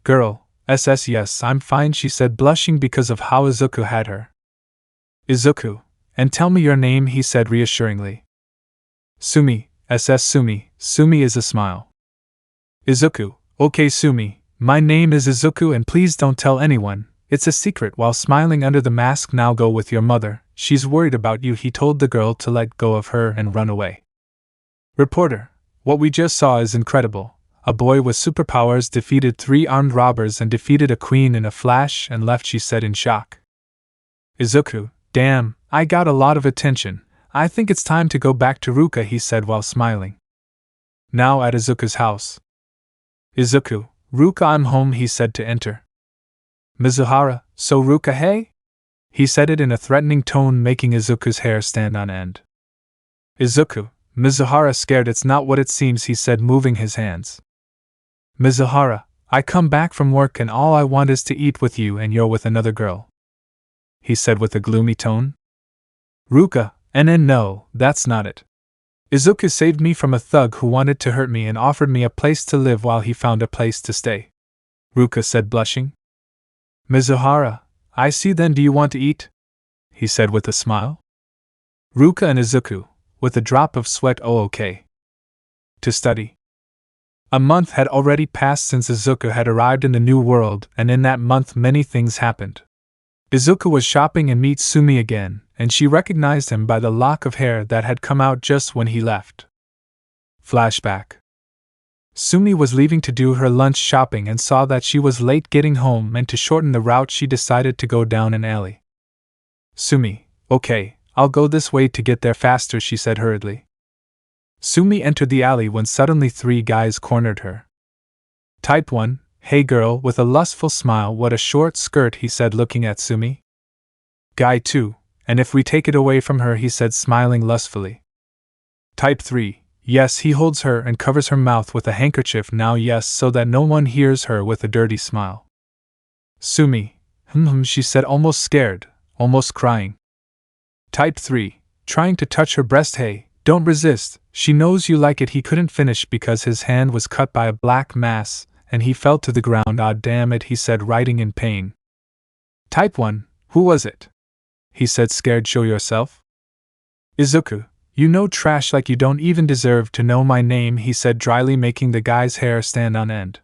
Girl, yes, I'm fine, she said, blushing because of how Izuku had her. Izuku, and tell me your name, he said reassuringly. Sumi, Sumi. Sumi is a smile. Izuku, okay Sumi, my name is Izuku and please don't tell anyone, it's a secret, while smiling under the mask. Now go with your mother, she's worried about you, he told the girl to let go of her and run away. Reporter, what we just saw is incredible. A boy with superpowers defeated 3 armed robbers and defeated a queen in a flash and left, she said in shock. Izuku, damn, I got a lot of attention. I think it's time to go back to Ruka, he said while smiling. Now at Izuku's house. Izuku, Ruka, I'm home, he said to enter. Mizuhara, so Ruka, hey? He said it in a threatening tone, making Izuku's hair stand on end. Izuku, Mizuhara scared, it's not what it seems, he said, moving his hands. Mizuhara, I come back from work and all I want is to eat with you and you're with another girl. He said with a gloomy tone. Ruka, no, that's not it. Izuku saved me from a thug who wanted to hurt me and offered me a place to live while he found a place to stay. Ruka said, blushing. Mizuhara, I see, then do you want to eat? He said with a smile. Ruka and Izuku, with a drop of sweat, oh okay. To study. A month had already passed since Izuku had arrived in the new world, and in that month many things happened. Izuku was shopping and meet Sumi again, and she recognized him by the lock of hair that had come out just when he left. Flashback. Sumi was leaving to do her lunch shopping and saw that she was late getting home, and to shorten the route she decided to go down an alley. Sumi, okay, I'll go this way to get there faster, she said hurriedly. Sumi entered the alley when suddenly 3 guys cornered her. Type 1, hey girl, with a lustful smile, what a short skirt, he said looking at Sumi. Guy 2, and if we take it away from her, he said, smiling lustfully. Type 3, yes, he holds her and covers her mouth with a handkerchief now, yes, so that no one hears her with a dirty smile. Sumi, she said, almost scared, almost crying. Type 3, trying to touch her breast, hey, don't resist, she knows you like it. He couldn't finish because his hand was cut by a black mass, and he fell to the ground. Ah, damn it, he said, writhing in pain. Type 1, who was it? He said, scared. Show yourself. Izuku, you know trash like you don't even deserve to know my name, he said dryly, making the guy's hair stand on end.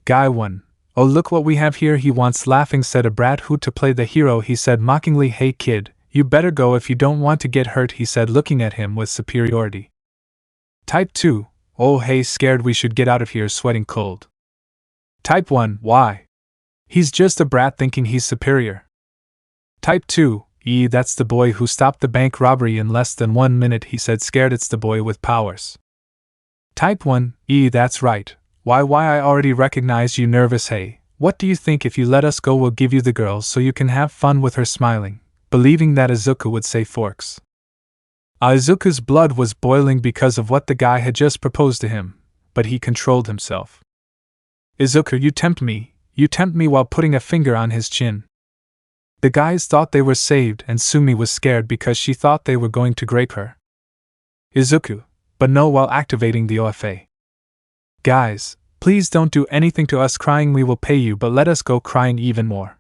Guy 1, oh look what we have here, he wants laughing, said a brat who to play the hero, he said mockingly. Hey kid, you better go if you don't want to get hurt, he said, looking at him with superiority. Type 2, oh hey, scared, we should get out of here, sweating cold. Type 1, why? He's just a brat thinking he's superior. Type 2, that's the boy who stopped the bank robbery in less than 1 minute, he said, scared. It's the boy with powers. Type 1, that's right. Why I already recognize you, nervous. Hey, what do you think if you let us go, we'll give you the girl so you can have fun with her, smiling, believing that Izuku would say forks. Izuku's blood was boiling because of what the guy had just proposed to him, but he controlled himself. Izuku, you tempt me while putting a finger on his chin. The guys thought they were saved, and Sumi was scared because she thought they were going to grape her. Izuku, but no, while activating the OFA. Guys, please don't do anything to us, crying, we will pay you, but let us go, crying even more.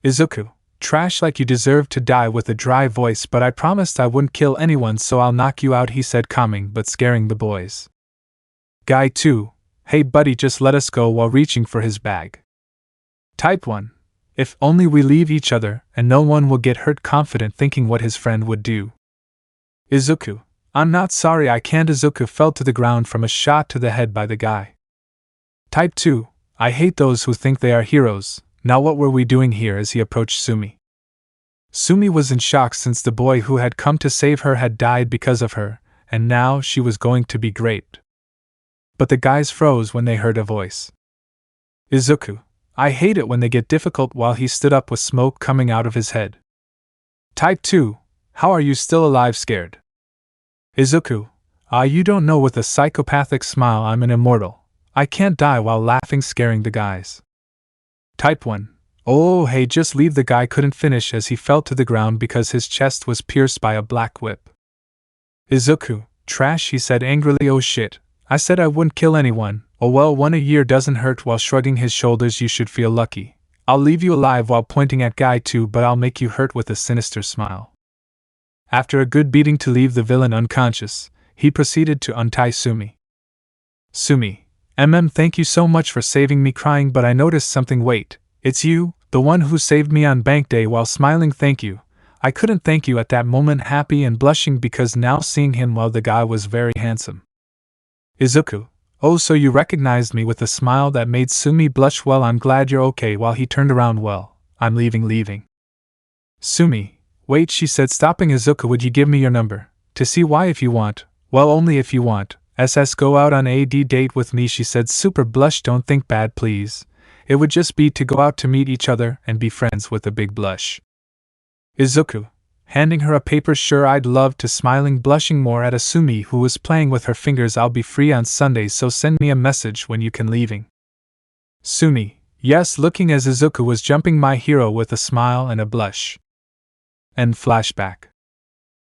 Izuku, trash like you deserve to die, with a dry voice, but I promised I wouldn't kill anyone, so I'll knock you out, he said, calming but scaring the boys. Guy 2, hey buddy, just let us go, while reaching for his bag. Type 1, if only we leave each other and no one will get hurt, confident, thinking what his friend would do. Izuku, I'm not sorry, I can't. Izuku fell to the ground from a shot to the head by the guy. Type 2, I hate those who think they are heroes. Now what were we doing here? As he approached Sumi. Sumi was in shock since the boy who had come to save her had died because of her, and now she was going to be great. But the guys froze when they heard a voice. Izuku, I hate it when they get difficult, while he stood up with smoke coming out of his head. Type 2, how are you still alive, scared? Izuku, you don't know, with a psychopathic smile, I'm an immortal. I can't die, while laughing, scaring the guys. Type 1, oh hey, just leave. The guy couldn't finish as he fell to the ground because his chest was pierced by a black whip. Izuku, trash, he said angrily. Oh shit, I said I wouldn't kill anyone. Oh well, 1 a year doesn't hurt, while shrugging his shoulders. You should feel lucky. I'll leave you alive, while pointing at Guy 2, but I'll make you hurt, with a sinister smile. After a good beating to leave the villain unconscious, he proceeded to untie Sumi. Sumi, thank you so much for saving me, crying, but I noticed something. Wait, it's you, the one who saved me on bank day, while smiling. Thank you. I couldn't thank you at that moment, happy and blushing because now seeing him, well, the guy was very handsome. Izuku, oh, so you recognized me, with a smile that made Sumi blush. Well, I'm glad you're okay, while he turned around. Well, I'm leaving. Sumi, wait, she said, stopping Izuku, would you give me your number? To see why? If you want. Well, only if you want. Go out on a date with me, she said, super blush. Don't think bad, please. It would just be to go out to meet each other and be friends, with a big blush. Izuku, handing her a paper, sure, I'd love to, smiling, blushing more at Sumi, who was playing with her fingers. I'll be free on Sundays, so send me a message when you can, leaving. Sumi, yes, looking as Izuku was jumping, my hero, with a smile and a blush. End flashback.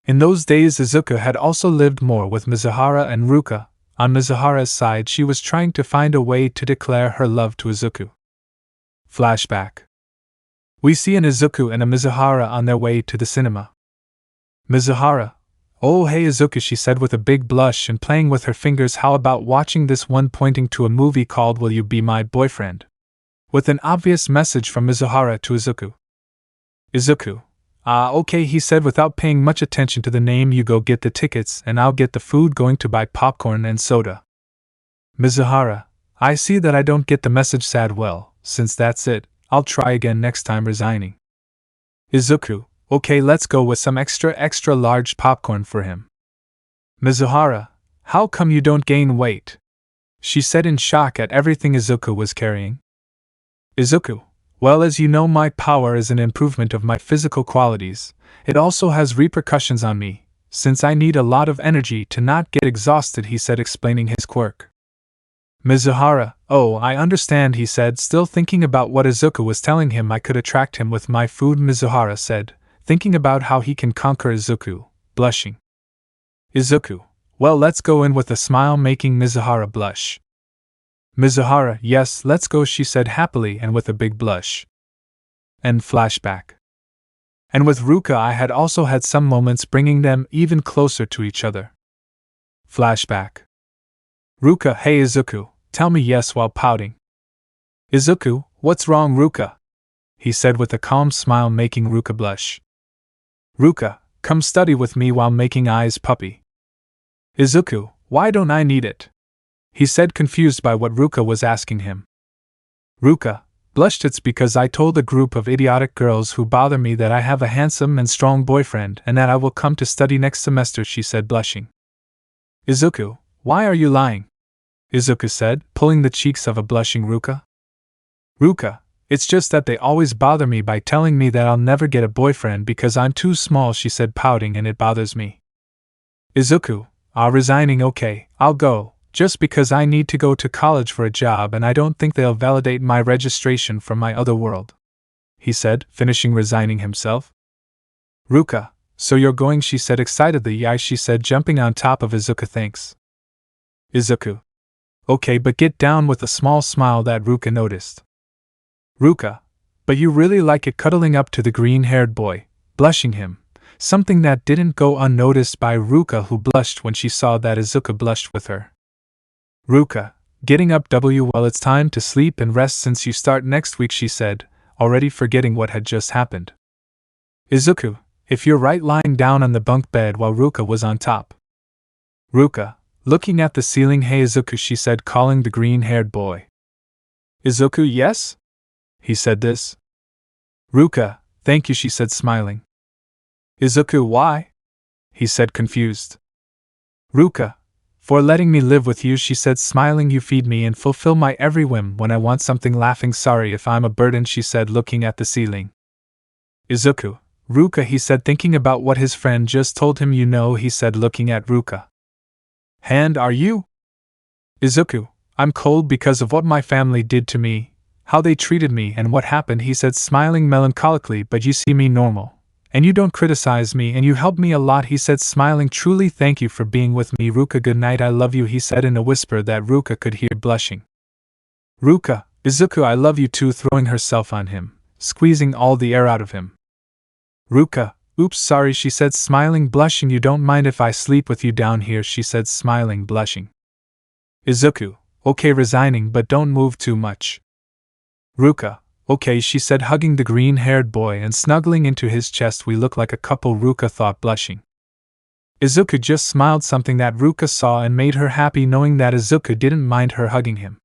In those days, Izuku had also lived more with Mizuhara and Ruka. On Mizuhara's side, she was trying to find a way to declare her love to Izuku. Flashback. We see an Izuku and a Mizuhara on their way to the cinema. Mizuhara, oh hey Izuku, she said with a big blush and playing with her fingers, how about watching this one, pointing to a movie called Will You Be My Boyfriend? With an obvious message from Mizuhara to Izuku. Izuku, okay, he said without paying much attention to the name. You go get the tickets and I'll get the food, going to buy popcorn and soda. Mizuhara, I see that I don't get the message, sad. Well, since that's it, I'll try again next time, resigning. Izuku, okay, let's go with some extra large popcorn for him. Mizuhara, how come you don't gain weight? She said in shock at everything Izuku was carrying. Izuku, Well, as you know, my power is an improvement of my physical qualities. It also has repercussions on me, since I need a lot of energy to not get exhausted, he said, explaining his quirk. Mizuhara, oh, I understand, he said, still thinking about what Izuku was telling him I could attract him with my food. Mizuhara said, thinking about how he can conquer Izuku, blushing. Izuku, well, let's go in with a smile, making Mizuhara blush. Mizuhara, yes, let's go, she said happily and with a big blush. And flashback. And with Ruka I had also had some moments bringing them even closer to each other. Flashback. Ruka, hey Izuku, tell me yes while pouting. Izuku, what's wrong, Ruka? He said with a calm smile, making Ruka blush. Ruka, come study with me while making eyes puppy. Izuku, why don't I need it? He said, confused by what Ruka was asking him. Ruka blushed. It's because I told a group of idiotic girls who bother me that I have a handsome and strong boyfriend and that I will come to study next semester, she said, blushing. Izuku, why are you lying? Izuku said, pulling the cheeks of a blushing Ruka. Ruka, it's just that they always bother me by telling me that I'll never get a boyfriend because I'm too small, she said, pouting, and it bothers me. Izuku, resigning. Okay, I'll go, just because I need to go to college for a job and I don't think they'll validate my registration from my other world, he said, finishing resigning himself. Ruka, so you're going, she said excitedly. Yeah, she said, jumping on top of Izuku. Thanks. Izuku. Okay, but get down, with a small smile that Ruka noticed. Ruka, but you really like it, cuddling up to the green-haired boy, blushing him, something that didn't go unnoticed by Ruka, who blushed when she saw that Izuku blushed with her. Ruka, getting up. Well, it's time to sleep and rest since you start next week, she said, already forgetting what had just happened. Izuku, if you're right, lying down on the bunk bed while Ruka was on top. Ruka, looking at the ceiling. Hey Izuku, she said, calling the green-haired boy. Izuku, yes? He said this. Ruka, thank you, she said, smiling. Izuku, why? He said, confused. Ruka, for letting me live with you, she said, smiling. You feed me and fulfill my every whim when I want something, laughing. Sorry if I'm a burden, she said, looking at the ceiling. Izuku, Ruka, he said, thinking about what his friend just told him. You know, he said, looking at Ruka. Hand, are you? Izuku, I'm cold because of what my family did to me, how they treated me and what happened, he said, smiling melancholically, but you see me normal. And you don't criticize me and you help me a lot, he said, smiling. Truly thank you for being with me, Ruka. Good night, I love you, he said in a whisper that Ruka could hear, blushing. Ruka, Izuku, I love you too, throwing herself on him, squeezing all the air out of him. Ruka, oops, sorry, she said, smiling, blushing. You don't mind if I sleep with you down here, she said, smiling, blushing. Izuku, okay, resigning, but don't move too much. Ruka, okay, she said, hugging the green-haired boy and snuggling into his chest. We look like a couple, Ruka thought, blushing. Izuku just smiled, something that Ruka saw and made her happy, knowing that Izuku didn't mind her hugging him.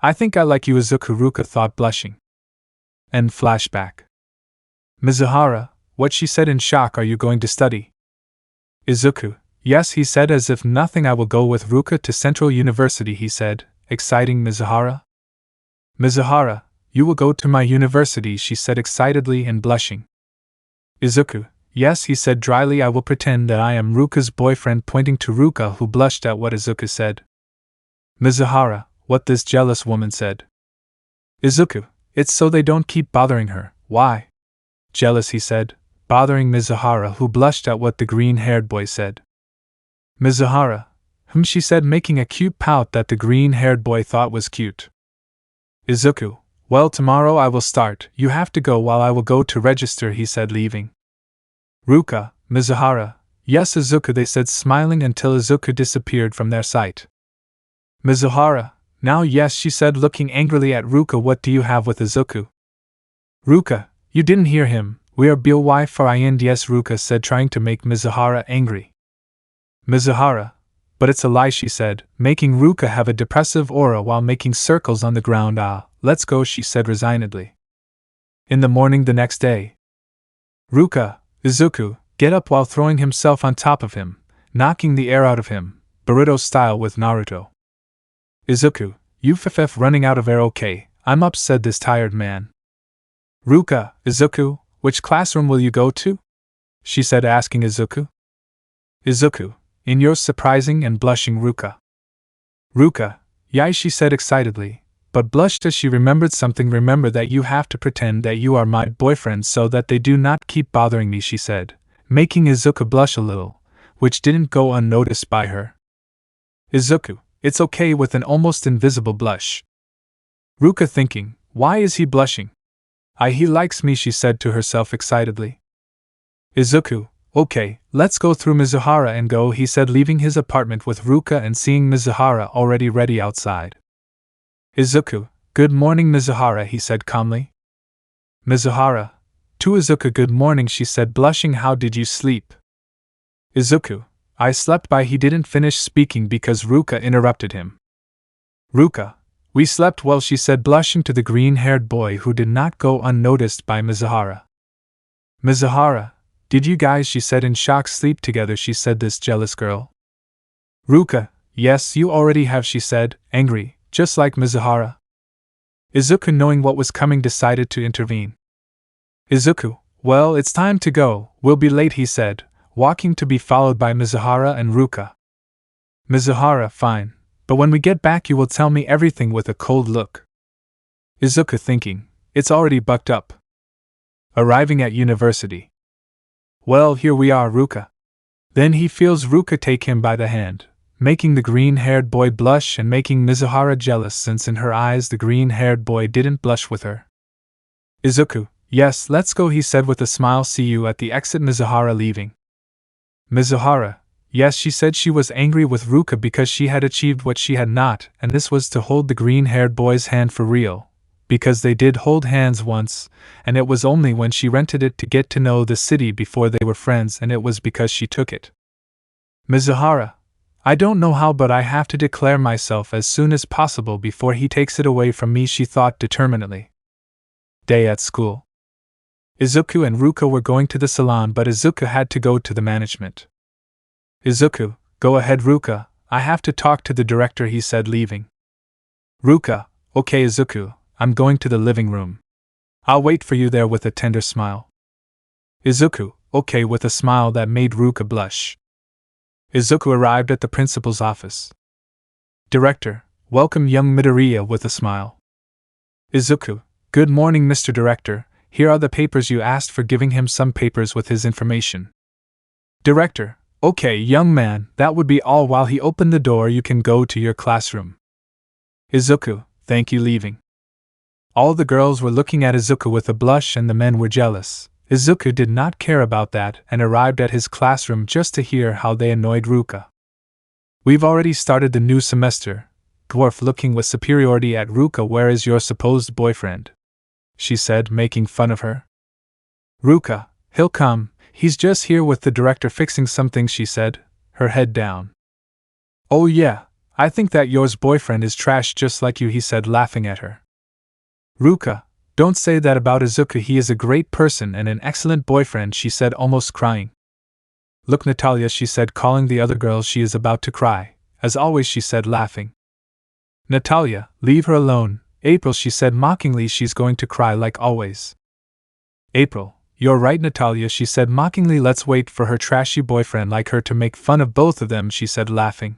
I think I like you, Izuku, Ruka thought, blushing. And flashback. Mizuhara, what, she said in shock, are you going to study? Izuku, yes, he said, as if nothing. I will go with Ruka to Central University, he said, exciting Mizuhara. Mizuhara, you will go to my university, she said excitedly and blushing. Izuku, yes, he said dryly, I will pretend that I am Ruka's boyfriend, pointing to Ruka, who blushed at what Izuku said. Mizuhara, what this jealous woman said. Izuku, it's so they don't keep bothering her. Why? Jealous, he said, bothering Mizuhara, who blushed at what the green-haired boy said. Mizuhara, she said, making a cute pout that the green-haired boy thought was cute. Izuku, well, tomorrow I will start. You have to go while I will go to register, he said, leaving. Ruka, Mizuhara, yes, Izuku, they said, smiling until Izuku disappeared from their sight. Mizuhara, now yes, she said, looking angrily at Ruka. What do you have with Izuku? Ruka, you didn't hear him. We are BOY for IND, yes, Ruka said, trying to make Mizuhara angry. Mizuhara, but it's a lie, she said, making Ruka have a depressive aura while making circles on the ground. Let's go, she said resignedly. In the morning the next day. Ruka, Izuku, get up, while throwing himself on top of him, knocking the air out of him, Boruto style with Naruto. Izuku, you ff running out of air. Okay, I'm up, said this tired man. Ruka, Izuku, which classroom will you go to? She said, asking Izuku. Izuku, in yours, surprising and blushing Ruka. Ruka, yai, she said excitedly, but blushed as she remembered something. Remember that you have to pretend that you are my boyfriend so that they do not keep bothering me, she said, making Izuku blush a little, which didn't go unnoticed by her. Izuku, it's okay, with an almost invisible blush. Ruka thinking, why is he blushing? He likes me, she said to herself excitedly. Izuku, okay, let's go through Mizuhara and go, he said, leaving his apartment with Ruka and seeing Mizuhara already ready outside. Izuku, good morning Mizuhara, he said calmly. Mizuhara, to Izuku, good morning, she said, blushing. How did you sleep? Izuku, I slept by. He didn't finish speaking because Ruka interrupted him. Ruka, we slept well, she said, blushing to the green-haired boy who did not go unnoticed by Mizuhara. Mizuhara, did you guys, she said in shock, sleep together, she said, this jealous girl. Ruka, yes, you already have, she said, angry, just like Mizuhara. Izuku, knowing what was coming, decided to intervene. Izuku, well, it's time to go, we'll be late, he said, walking to be followed by Mizuhara and Ruka. Mizuhara, fine, but when we get back you will tell me everything, with a cold look. Izuku thinking, it's already bucked up. Arriving at university. Well, here we are, Ruka. Then he feels Ruka take him by the hand, making the green-haired boy blush and making Mizuhara jealous, since in her eyes the green-haired boy didn't blush with her. Izuku, yes, let's go, he said with a smile, see you at the exit. Mizuhara leaving. Mizuhara, yes, she said. She was angry with Ruka because she had achieved what she had not, and this was to hold the green-haired boy's hand for real, because they did hold hands once, and it was only when she rented it to get to know the city before they were friends, and it was because she took it. Mizuhara, I don't know how, but I have to declare myself as soon as possible before he takes it away from me, she thought determinedly. Day at school. Izuku and Ruka were going to the salon, but Izuku had to go to the management. Izuku, go ahead Ruka, I have to talk to the director, he said, leaving. Ruka, okay Izuku, I'm going to the living room. I'll wait for you there, with a tender smile. Izuku, okay, with a smile that made Ruka blush. Izuku arrived at the principal's office. Director, welcome young Midoriya, with a smile. Izuku, good morning Mr. Director, here are the papers you asked for, giving him some papers with his information. Director, okay young man, that would be all. While he opened the door, you can go to your classroom. Izuku, thank you, leaving. All the girls were looking at Izuku with a blush and the men were jealous. Izuku did not care about that and arrived at his classroom just to hear how they annoyed Ruka. We've already started the new semester. Dwarf, looking with superiority at Ruka, where is your supposed boyfriend? She said, making fun of her. Ruka, he'll come, he's just here with the director fixing something, she said, her head down. Oh yeah, I think that yours boyfriend is trash just like you, he said, laughing at her. Ruka, don't say that about Izuku, he is a great person and an excellent boyfriend, she said, almost crying. Look Natalia, she said, calling the other girls, she is about to cry, as always, she said, laughing. Natalia, leave her alone. April, she said mockingly, she's going to cry like always. April, you're right Natalia, she said mockingly, let's wait for her trashy boyfriend like her to make fun of both of them, she said, laughing.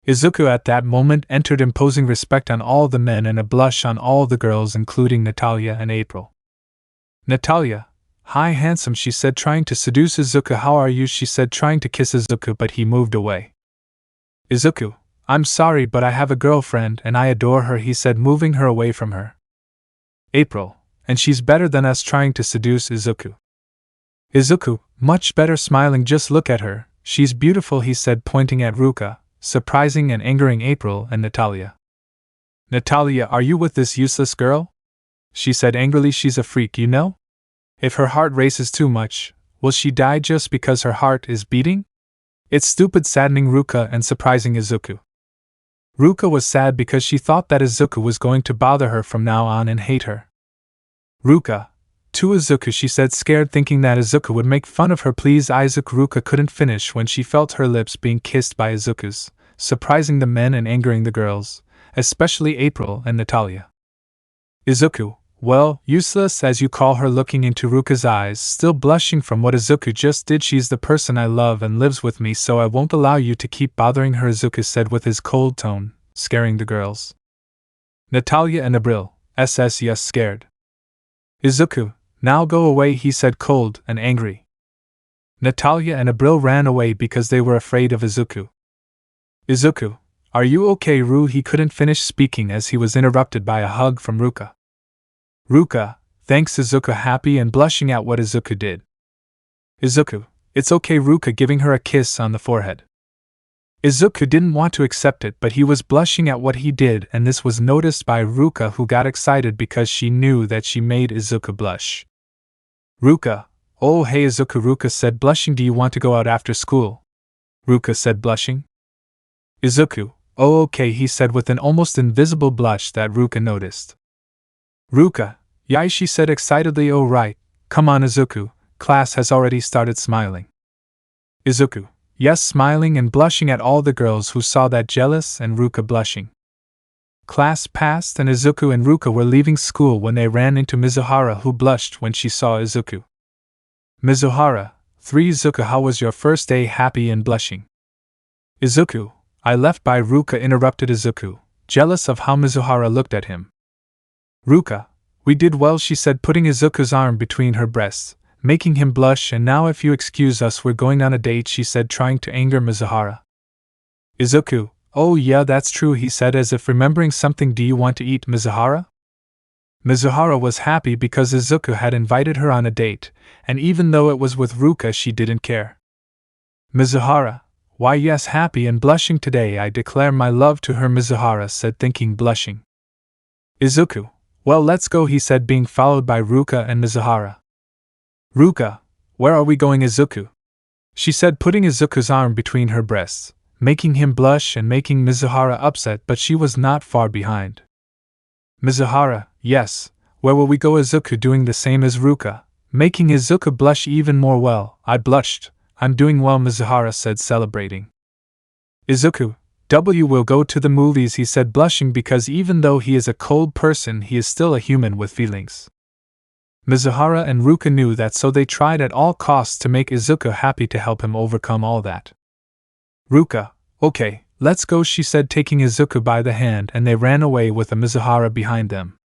Izuku at that moment entered, imposing respect on all the men and a blush on all the girls, including Natalia and April. Natalia, hi handsome, she said, trying to seduce Izuku. How are you, she said, trying to kiss Izuku, but he moved away. Izuku, I'm sorry, but I have a girlfriend and I adore her, he said, moving her away from her. April, and she's better than us, trying to seduce Izuku. Izuku, much better, smiling, just look at her, she's beautiful, he said, pointing at Ruka, surprising and angering April and Natalia. Natalia, are you with this useless girl? She said angrily, she's a freak, you know? If her heart races too much, will she die just because her heart is beating? It's stupid, saddening Ruka and surprising Izuku. Ruka was sad because she thought that Izuku was going to bother her from now on and hate her. Ruka, to Izuku, she said, scared, thinking that Izuku would make fun of her. Please Izuku. Ruka couldn't finish when she felt her lips being kissed by Izuku's, surprising the men and angering the girls, especially April and Natalia. Izuku, Well, useless as you call her, looking into Ruka's eyes, still blushing from what Izuku just did. She's the person I love and lives with me, so I won't allow you to keep bothering her, Izuku said with his cold tone, scaring the girls. Natalia and Abril, yes, scared. Izuku, now go away, he said, cold and angry. Natalia and Abril ran away because they were afraid of Izuku. Izuku, are you okay, Ru? He couldn't finish speaking as he was interrupted by a hug from Ruka. Ruka, thanks, Izuku, happy and blushing at what Izuku did. Izuku, it's okay, Ruka, giving her a kiss on the forehead. Izuku didn't want to accept it, but he was blushing at what he did, and this was noticed by Ruka, who got excited because she knew that she made Izuku blush. Ruka, oh hey Izuku, Ruka said, blushing, do you want to go out after school? Ruka said, blushing. Izuku, oh okay, he said with an almost invisible blush that Ruka noticed. Ruka, yai, she said excitedly, oh right, come on Izuku, class has already started, smiling. Izuku, yes, smiling and blushing at all the girls who saw that, jealous and Ruka blushing. Class passed and Izuku and Ruka were leaving school when they ran into Mizuhara, who blushed when she saw Izuku. Mizuhara, 3 Izuku, how was your first day? Happy and blushing. Izuku, I left by Ruka interrupted Izuku, jealous of how Mizuhara looked at him. Ruka, we did well, she said, putting Izuku's arm between her breasts, making him blush, and now if you excuse us we're going on a date, she said, trying to anger Mizuhara. Izuku, oh yeah, that's true, he said as if remembering something, do you want to eat, Mizuhara? Mizuhara was happy because Izuku had invited her on a date, and even though it was with Ruka she didn't care. Mizuhara, why yes, happy and blushing, today I declare my love to her, Mizuhara said, thinking, blushing. Izuku, well let's go, he said, being followed by Ruka and Mizuhara. Ruka, where are we going, Izuku? She said, putting Izuku's arm between her breasts, making him blush and making Mizuhara upset, but she was not far behind. Mizuhara, yes, where will we go, Izuku, doing the same as Ruka, making Izuku blush even more. Well, I blushed, I'm doing well, Mizuhara said, celebrating. Izuku, will go to the movies, he said, blushing because even though he is a cold person he is still a human with feelings. Mizuhara and Ruka knew that, so they tried at all costs to make Izuku happy to help him overcome all that. Ruka, okay, let's go, she said, taking Izuku by the hand, and they ran away with a Mizuhara behind them.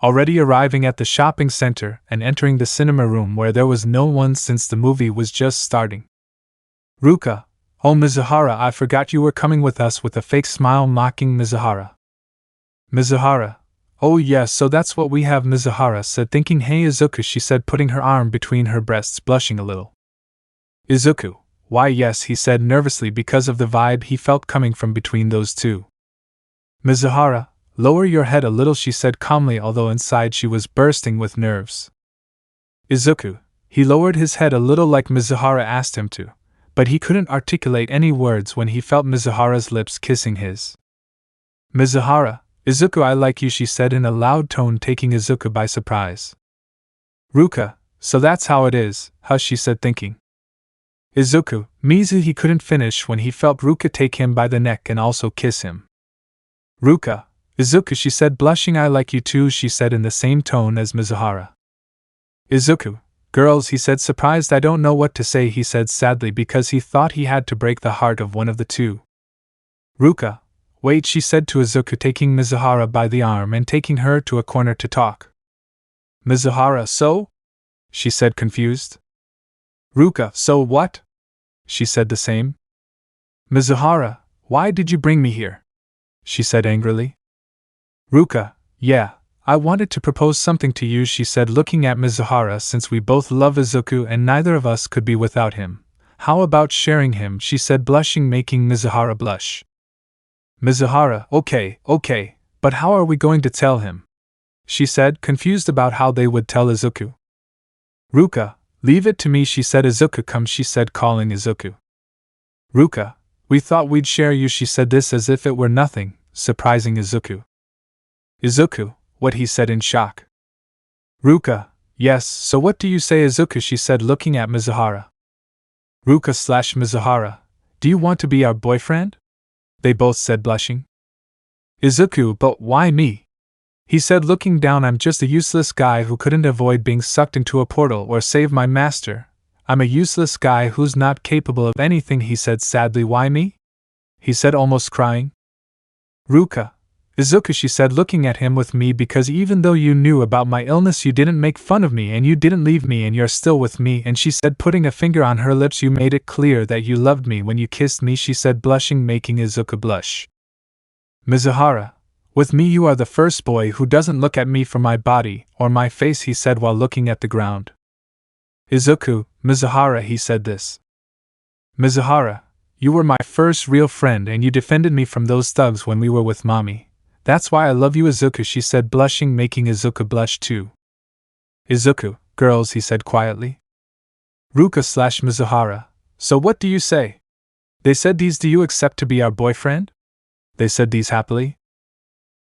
Already arriving at the shopping center and entering the cinema room where there was no one since the movie was just starting. Ruka, oh Mizuhara, I forgot you were coming with us, with a fake smile mocking Mizuhara. Mizuhara, oh yes, so that's what we have, Mizuhara said, thinking, hey Izuku, she said, putting her arm between her breasts, blushing a little. Izuku, why yes, he said nervously because of the vibe he felt coming from between those two. Mizuhara, lower your head a little, she said calmly, although inside she was bursting with nerves. Izuku, he lowered his head a little like Mizuhara asked him to, but he couldn't articulate any words when he felt Mizuhara's lips kissing his. Mizuhara, Izuku, I like you, she said in a loud tone, taking Izuku by surprise. Ruka, so that's how it is, hush, she said, thinking. Izuku, Mizu, he couldn't finish when he felt Ruka take him by the neck and also kiss him. Ruka, Izuku, she said, blushing, I like you too, she said in the same tone as Mizuhara. Izuku, girls, he said, surprised, I don't know what to say, he said sadly because he thought he had to break the heart of one of the two. Ruka, wait, she said to Izuku, taking Mizuhara by the arm and taking her to a corner to talk. Mizuhara, so? She said, confused. Ruka, so what? She said the same. Mizuhara, why did you bring me here? She said angrily. Ruka, yeah, I wanted to propose something to you, she said, looking at Mizuhara, since we both love Izuku and neither of us could be without him. How about sharing him, she said, blushing, making Mizuhara blush. Mizuhara, okay, but how are we going to tell him? She said, confused about how they would tell Izuku. Ruka, leave it to me, she said. Izuku, come, she said, calling Izuku. Ruka, we thought we'd share you, she said, this as if it were nothing, surprising Izuku. Izuku, what, he said in shock. Ruka, yes, so what do you say, Izuku, she said, looking at Mizuhara. Ruka/Mizuhara, do you want to be our boyfriend? They both said, blushing. Izuku, but why me? He said, looking down. I'm just a useless guy who couldn't avoid being sucked into a portal or save my master. I'm a useless guy who's not capable of anything, he said sadly. Why me? He said, almost crying. Ruka. Izuku, she said, looking at him, with me, because even though you knew about my illness, you didn't make fun of me and you didn't leave me and you're still with me. And she said, putting a finger on her lips, you made it clear that you loved me when you kissed me, she said, blushing, making Izuku blush. Mizuhara. With me you are the first boy who doesn't look at me for my body or my face, he said while looking at the ground. Izuku, Mizuhara, he said this. Mizuhara, you were my first real friend and you defended me from those thugs when we were with mommy. That's why I love you, Izuku, she said, blushing, making Izuku blush too. Izuku, girls, he said quietly. Ruka/Mizuhara, so what do you say? They said these, do you accept to be our boyfriend? They said these happily.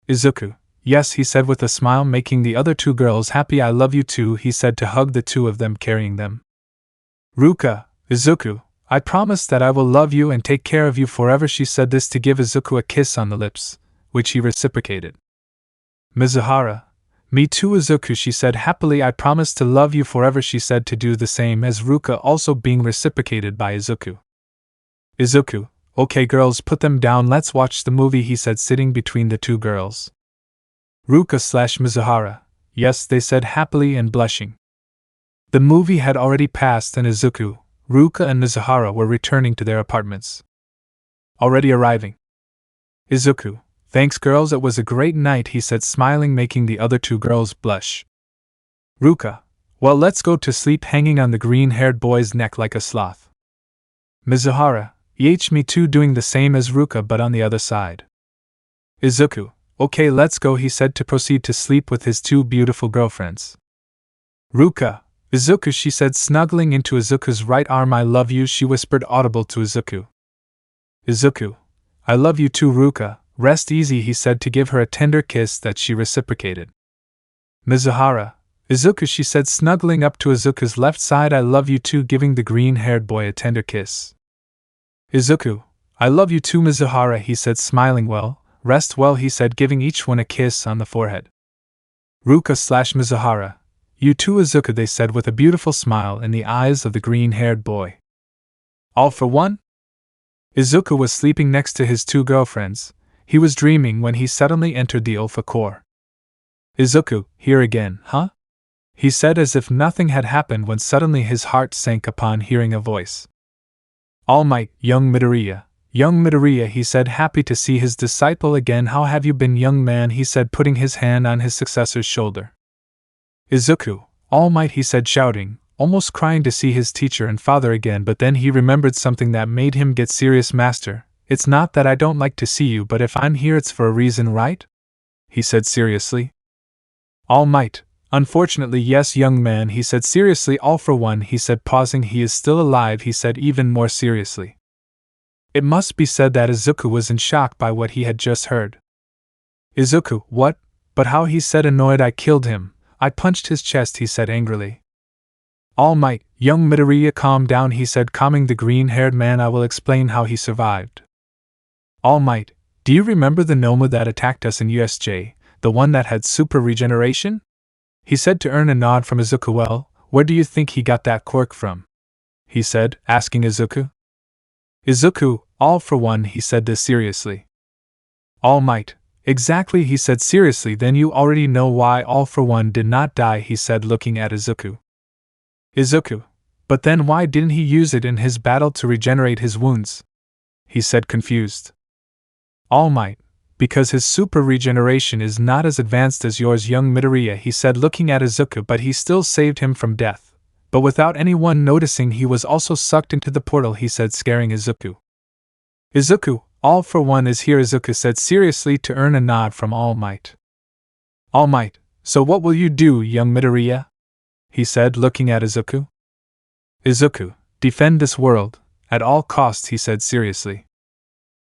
Izuku, yes, he said with a smile, making the other two girls happy. I love you too, he said to hug the two of them, carrying them. Ruka, Izuku, I promise that I will love you and take care of you forever, she said this to give Izuku a kiss on the lips, which he reciprocated. Mizuhara, me too, Izuku, she said happily. I promise to love you forever, she said to do the same as Ruka, also being reciprocated by Izuku. Izuku, okay girls, put them down, let's watch the movie, he said, sitting between the two girls. Ruka/Mizuhara, yes, they said happily and blushing. The movie had already passed and Izuku, Ruka and Mizuhara were returning to their apartments. Already arriving. Izuku, thanks girls, it was a great night, he said, smiling, making the other two girls blush. Ruka, well, let's go to sleep, hanging on the green-haired boy's neck like a sloth. Mizuhara, me too, doing the same as Ruka but on the other side. Izuku, okay, let's go, he said to proceed to sleep with his two beautiful girlfriends. Ruka, Izuku, she said, snuggling into Izuku's right arm. I love you, she whispered audible to Izuku. Izuku, I love you too, Ruka, rest easy, he said to give her a tender kiss that she reciprocated. Mizuhara, Izuku, she said, snuggling up to Izuku's left side. I love you too, giving the green-haired boy a tender kiss. Izuku, I love you too, Mizuhara, he said, smiling. Well, rest well, he said, giving each one a kiss on the forehead. Ruka/Mizuhara, you too, Izuku, they said with a beautiful smile in the eyes of the green-haired boy. All for one? Izuku was sleeping next to his two girlfriends. He was dreaming when he suddenly entered the Alpha Core. Izuku, here again, huh? He said as if nothing had happened, when suddenly his heart sank upon hearing a voice. All Might, young Midoriya, he said, happy to see his disciple again. How have you been, young man, he said, putting his hand on his successor's shoulder. Izuku, All Might, he said, shouting, almost crying to see his teacher and father again, but then he remembered something that made him get serious. Master, it's not that I don't like to see you, but if I'm here it's for a reason, right? He said seriously. All Might, unfortunately yes, young man, he said seriously. All for one, he said, pausing. He is still alive, he said even more seriously. It must be said that Izuku was in shock by what he had just heard. Izuku, what? But how? He said, annoyed. I killed him. I punched his chest, he said angrily. All Might, young Midoriya, calm down, he said, calming the green-haired man. I will explain how he survived. All Might, do you remember the Noma that attacked us in USJ, the one that had super regeneration? He said to earn a nod from Izuku. Well, where do you think he got that quirk from? He said, asking Izuku. Izuku, all for one, he said this seriously. All Might, exactly, he said seriously. Then you already know why All for One did not die, he said, looking at Izuku. Izuku, but then why didn't he use it in his battle to regenerate his wounds? He said, confused. All Might, because his super regeneration is not as advanced as yours, young Midoriya, he said, looking at Izuku, but he still saved him from death. But without anyone noticing, he was also sucked into the portal, he said, scaring Izuku. Izuku, All for One is here, Izuku said seriously to earn a nod from All Might. All Might, so what will you do, young Midoriya? He said, looking at Izuku. Izuku, defend this world, at all costs, he said seriously.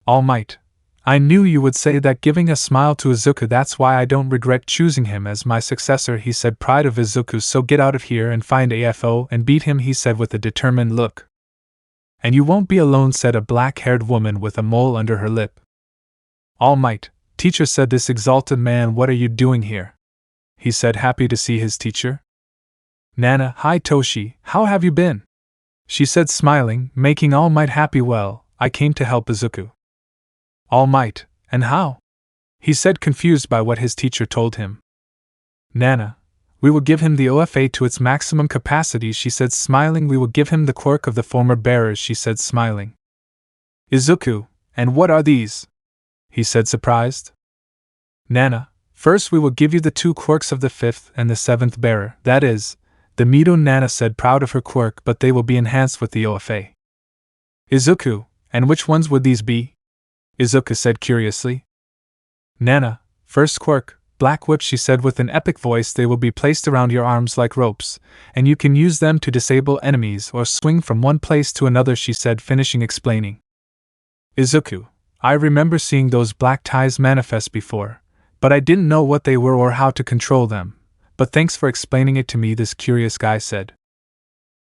All Might, I knew you would say that, giving a smile to Izuku. That's why I don't regret choosing him as my successor, he said, pride of Izuku. So get out of here and find AFO and beat him, he said with a determined look. And you won't be alone, said a black-haired woman with a mole under her lip. All Might, Teacher said. This exalted man, what are you doing here? He said, happy to see his teacher. Nana, hi Toshi, how have you been? She said, smiling, making All Might happy. Well, I came to help Izuku. All Might, and how? He said, confused by what his teacher told him. Nana, we will give him the OFA to its maximum capacity, she said, smiling. We will give him the quirk of the former bearers, she said, smiling. Izuku, and what are these? He said, surprised. Nana, first we will give you the 2 quirks of the 5th and the 7th bearer, that is, the Mido. Nana said, proud of her quirk, but they will be enhanced with the OFA. Izuku, and which ones would these be? Izuku said curiously. Nana, first quirk, Black Whip, she said with an epic voice. They will be placed around your arms like ropes, and you can use them to disable enemies or swing from one place to another, she said, finishing explaining. Izuku, I remember seeing those black ties manifest before, but I didn't know what they were or how to control them, but thanks for explaining it to me, this curious guy said.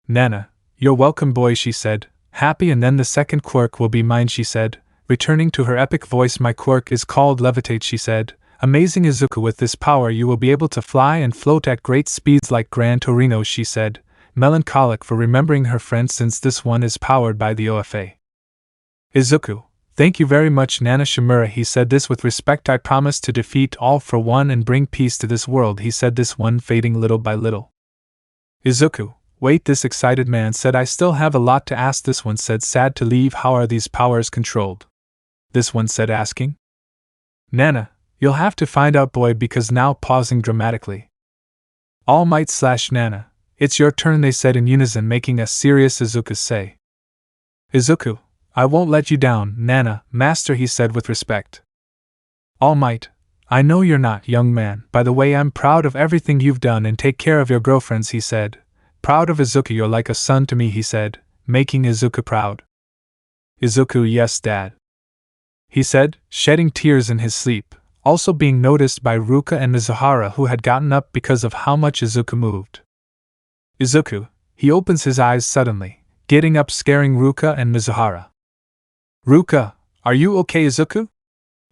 Nana, you're welcome, boy, she said, happy. And then the second quirk will be mine, she said, returning to her epic voice. My quirk is called Levitate, she said. Amazing, Izuku, with this power you will be able to fly and float at great speeds like Gran Torino, she said, melancholic for remembering her friend since this one is powered by the OFA. Izuku, thank you very much, Nana Shimura, he said this with respect. I promise to defeat All for One and bring peace to this world, he said, this one fading little by little. Izuku, wait, this excited man said, I still have a lot to ask. This one said, sad to leave. How are these powers controlled? This one said, asking. Nana, you'll have to find out, boy, because now, pausing dramatically. All Might / Nana, it's your turn, they said in unison, making a serious Izuku say. Izuku, I won't let you down, Nana, master, he said with respect. All Might, I know you're not, young man. By the way, I'm proud of everything you've done and take care of your girlfriends, he said. Proud of Izuku, you're like a son to me, he said, making Izuku proud. Izuku, yes, Dad, he said, shedding tears in his sleep, also being noticed by Ruka and Mizuhara, who had gotten up because of how much Izuku moved. Izuku, he opens his eyes suddenly, getting up, scaring Ruka and Mizuhara. Ruka, are you okay, Izuku?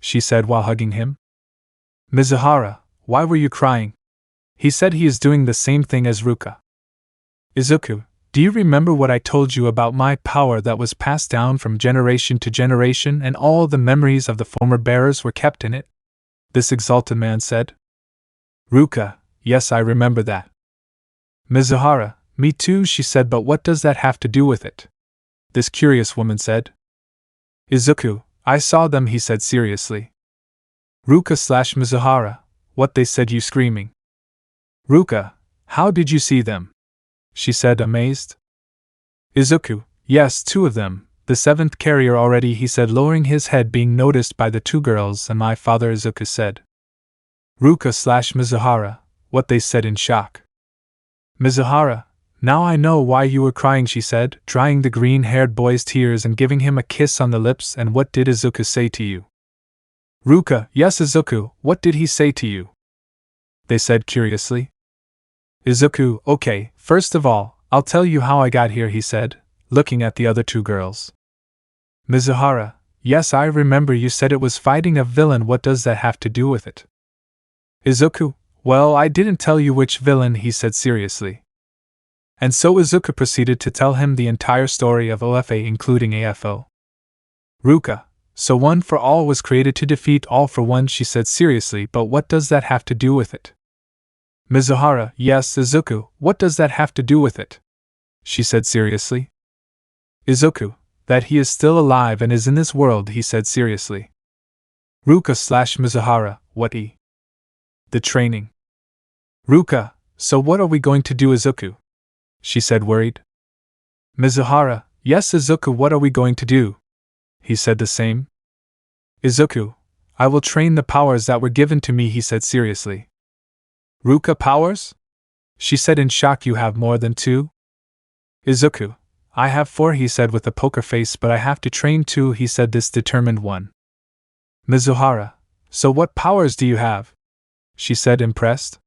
She said while hugging him. Mizuhara, why were you crying? He said. He is doing the same thing as Ruka. Izuku, do you remember what I told you about my power that was passed down from generation to generation and all the memories of the former bearers were kept in it? This exalted man said. Ruka, yes, I remember that. Mizuhara, me too, she said, but what does that have to do with it? This curious woman said. Izuku, I saw them, he said seriously. Ruka / Mizuhara, what they said, you screaming. Ruka, how did you see them? She said, amazed. Izuku, yes, 2 of them, the 7th carrier already, he said, lowering his head, being noticed by the 2 girls and my father, Izuku said. Ruka / Mizuhara, what they said in shock. Mizuhara, now I know why you were crying, she said, drying the green-haired boy's tears and giving him a kiss on the lips. And what did Izuku say to you? Ruka, yes, Izuku, what did he say to you? They said curiously. Izuku, okay, first of all, I'll tell you how I got here, he said, looking at the other 2 girls. Mizuhara, yes, I remember you said it was fighting a villain. What does that have to do with it? Izuku, well, I didn't tell you which villain, he said seriously. And so Izuku proceeded to tell him the entire story of OFA, including AFO. Ruka, so One for All was created to defeat All for One, she said seriously, but what does that have to do with it? Mizuhara, yes, Izuku, what does that have to do with it? She said seriously. Izuku, that he is still alive and is in this world, he said seriously. Ruka / Mizuhara, what he? The training. Ruka, so what are we going to do, Izuku? She said worried. Mizuhara, yes, Izuku, what are we going to do? He said the same. Izuku, I will train the powers that were given to me, he said seriously. Ruka, powers? She said in shock. You have more than 2? Izuku, I have 4, he said with a poker face, but I have to train 2, he said, this determined one. Mizuhara, so what powers do you have? She said impressed.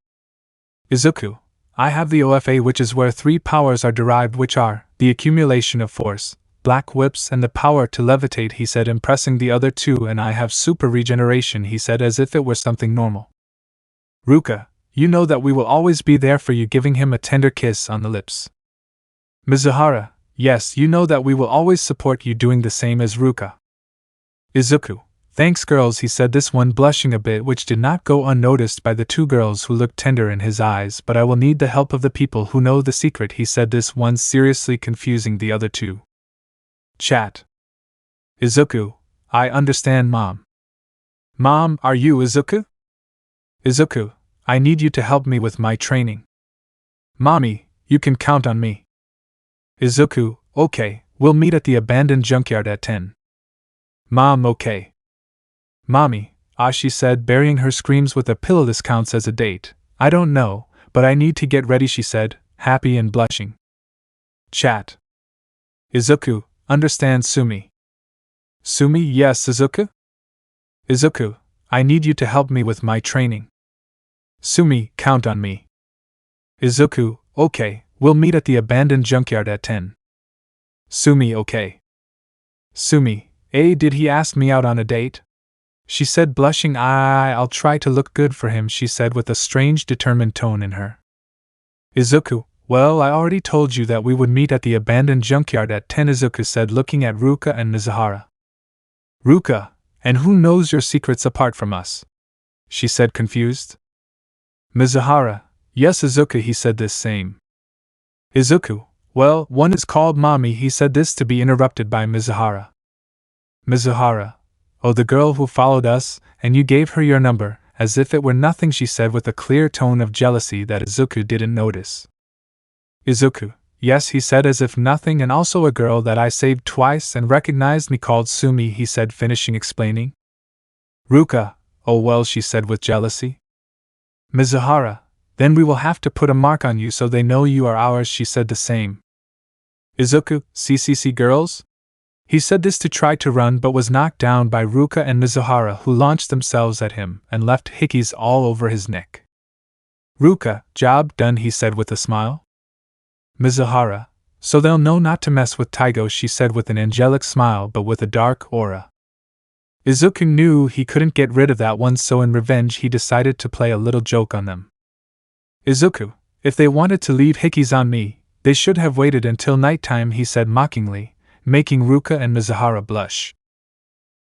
Izuku, I have the OFA, which is where 3 powers are derived, which are the accumulation of force, black whips and the power to levitate, he said, impressing the other two, and I have super regeneration, he said, as if it were something normal. Ruka, you know that we will always be there for you, giving him a tender kiss on the lips. Mizuhara, yes, you know that we will always support you, doing the same as Ruka. Izuku, thanks girls, he said, this one blushing a bit, which did not go unnoticed by the two girls who looked tender in his eyes, but I will need the help of the people who know the secret, he said, this one seriously confusing the other two. Chat. Izuku, I understand, Mom. Mom, are you Izuku? Izuku, I need you to help me with my training. Mommy, you can count on me. Izuku, okay, we'll meet at the abandoned junkyard at 10. Mom, okay. Mommy, she said, burying her screams with a pillow. This counts as a date. I don't know, but I need to get ready, she said, happy and blushing. Chat. Izuku, understand Sumi. Sumi, yes, Izuku? Izuku, I need you to help me with my training. Sumi, count on me. Izuku, okay, we'll meet at the abandoned junkyard at 10. Sumi, okay. Sumi, did he ask me out on a date? She said, blushing. I'll try to look good for him, she said with a strange determined tone in her. Izuku, well, I already told you that we would meet at the abandoned junkyard at 10, Izuku said, looking at Ruka and Mizuhara. Ruka, and who knows your secrets apart from us? She said, confused. Mizuhara, yes, Izuku, he said, this same. Izuku, well, one is called Mommy, he said, this to be interrupted by Mizuhara. Mizuhara, oh, the girl who followed us, and you gave her your number, as if it were nothing, she said with a clear tone of jealousy that Izuku didn't notice. Izuku, yes, he said, as if nothing, and also a girl that I saved twice and recognized me called Sumi, he said, finishing explaining. Ruka, oh well, she said with jealousy. Mizuhara, then we will have to put a mark on you so they know you are ours, she said the same. Izuku, CCC girls? He said this to try to run but was knocked down by Ruka and Mizuhara, who launched themselves at him and left hickeys all over his neck. Ruka, job done, he said with a smile. Mizuhara, so they'll know not to mess with Taigo, she said with an angelic smile but with a dark aura. Izuku knew he couldn't get rid of that one, so in revenge he decided to play a little joke on them. Izuku, if they wanted to leave hickeys on me, they should have waited until nighttime, he said mockingly, making Ruka and Mizuhara blush.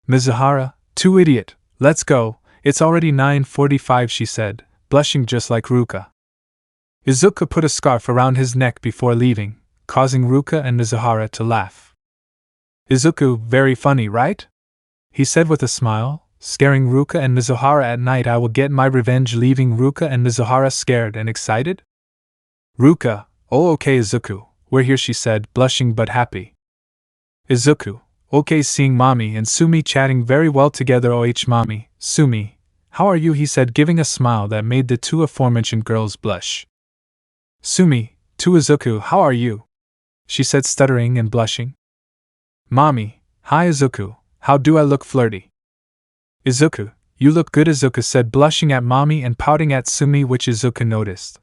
Mizuhara, too idiot, let's go, it's already 9:45, she said, blushing just like Ruka. Izuku put a scarf around his neck before leaving, causing Ruka and Mizuhara to laugh. Izuku, very funny, right? He said with a smile, scaring Ruka and Mizuhara. At night I will get my revenge, leaving Ruka and Mizuhara scared and excited. Ruka, oh okay Izuku, we're here, she said, blushing but happy. Izuku, okay, seeing Mommy and Sumi chatting very well together. Mommy, Sumi, how are you, he said, giving a smile that made the two aforementioned girls blush. Sumi, to Izuku, how are you? She said, stuttering and blushing. Mommy, hi Izuku, how do I look, flirty? Izuku, you look good, Izuku said, blushing at Mommy and pouting at Sumi, which Izuku noticed.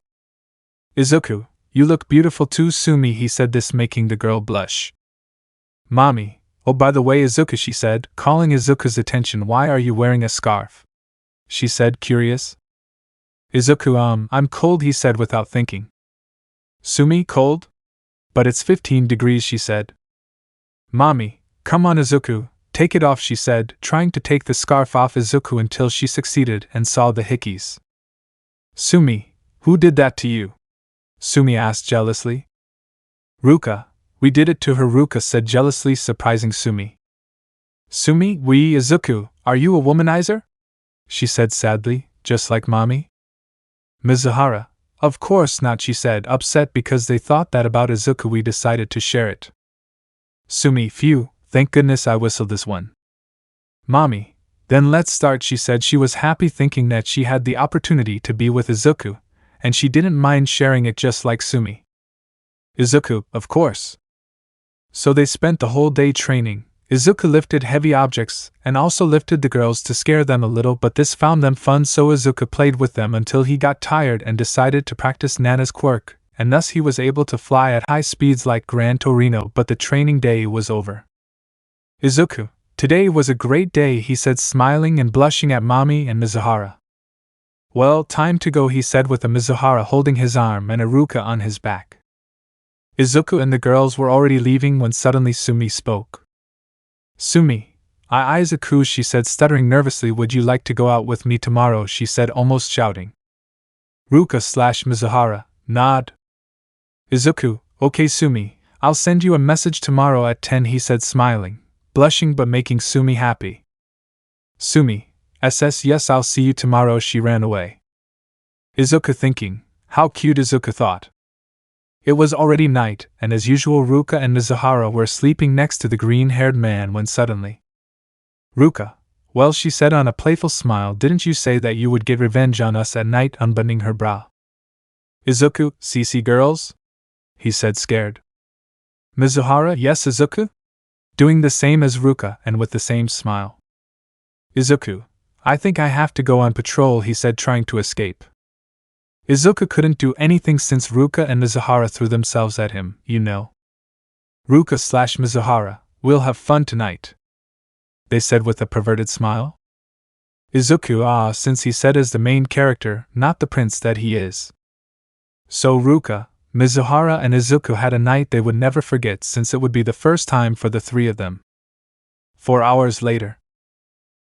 Izuku, you look beautiful too, Sumi, he said, this making the girl blush. Mommy, oh by the way Izuku, she said, calling Izuku's attention, why are you wearing a scarf? She said, curious. Izuku, I'm cold, he said without thinking. Sumi, cold? But it's 15 degrees, she said. Mommy, come on Izuku, take it off, she said, trying to take the scarf off Izuku until she succeeded and saw the hickeys. Sumi, who did that to you? Sumi asked jealously. Ruka, we did it to her, Ruka said jealously, surprising Sumi. Sumi, Izuku, are you a womanizer? She said sadly, just like Mommy. Mizuhara, of course not, she said, upset because they thought that about Izuku. We decided to share it. Sumi, phew, thank goodness I whistled this one. Mommy, then let's start, she said. She was happy thinking that she had the opportunity to be with Izuku, and she didn't mind sharing it just like Sumi. Izuku, of course. So they spent the whole day training. Izuku lifted heavy objects and also lifted the girls to scare them a little, but this found them fun, so Izuku played with them until he got tired and decided to practice Nana's quirk and thus he was able to fly at high speeds like Gran Torino, but the training day was over. Izuku, today was a great day, he said, smiling and blushing at Mami and Mizuhara. Well, time to go, he said, with a Mizuhara holding his arm and Iruka on his back. Izuku and the girls were already leaving when suddenly Sumi spoke. Sumi, Izuku, she said, stuttering nervously, would you like to go out with me tomorrow, she said, almost shouting. Ruka/Mizuhara, nod. Izuku, okay Sumi, I'll send you a message tomorrow at 10, he said, smiling, blushing but making Sumi happy. Sumi, yes, I'll see you tomorrow, she ran away. Izuku thinking, how cute, Izuku thought. It was already night, and as usual Ruka and Mizuhara were sleeping next to the green-haired man when suddenly. Ruka, well, she said on a playful smile, didn't you say that you would get revenge on us at night, unbuttoning her brow? Izuku, CC girls? He said, scared. Mizuhara, yes Izuku? Doing the same as Ruka and with the same smile. Izuku, I think I have to go on patrol, he said, trying to escape. Izuku couldn't do anything since Ruka and Mizuhara threw themselves at him, you know. Ruka/Mizuhara, we'll have fun tonight, they said with a perverted smile. Izuku, since he said as the main character, not the prince that he is. So Ruka, Mizuhara and Izuku had a night they would never forget, since it would be the first time for the three of them. 4 hours later.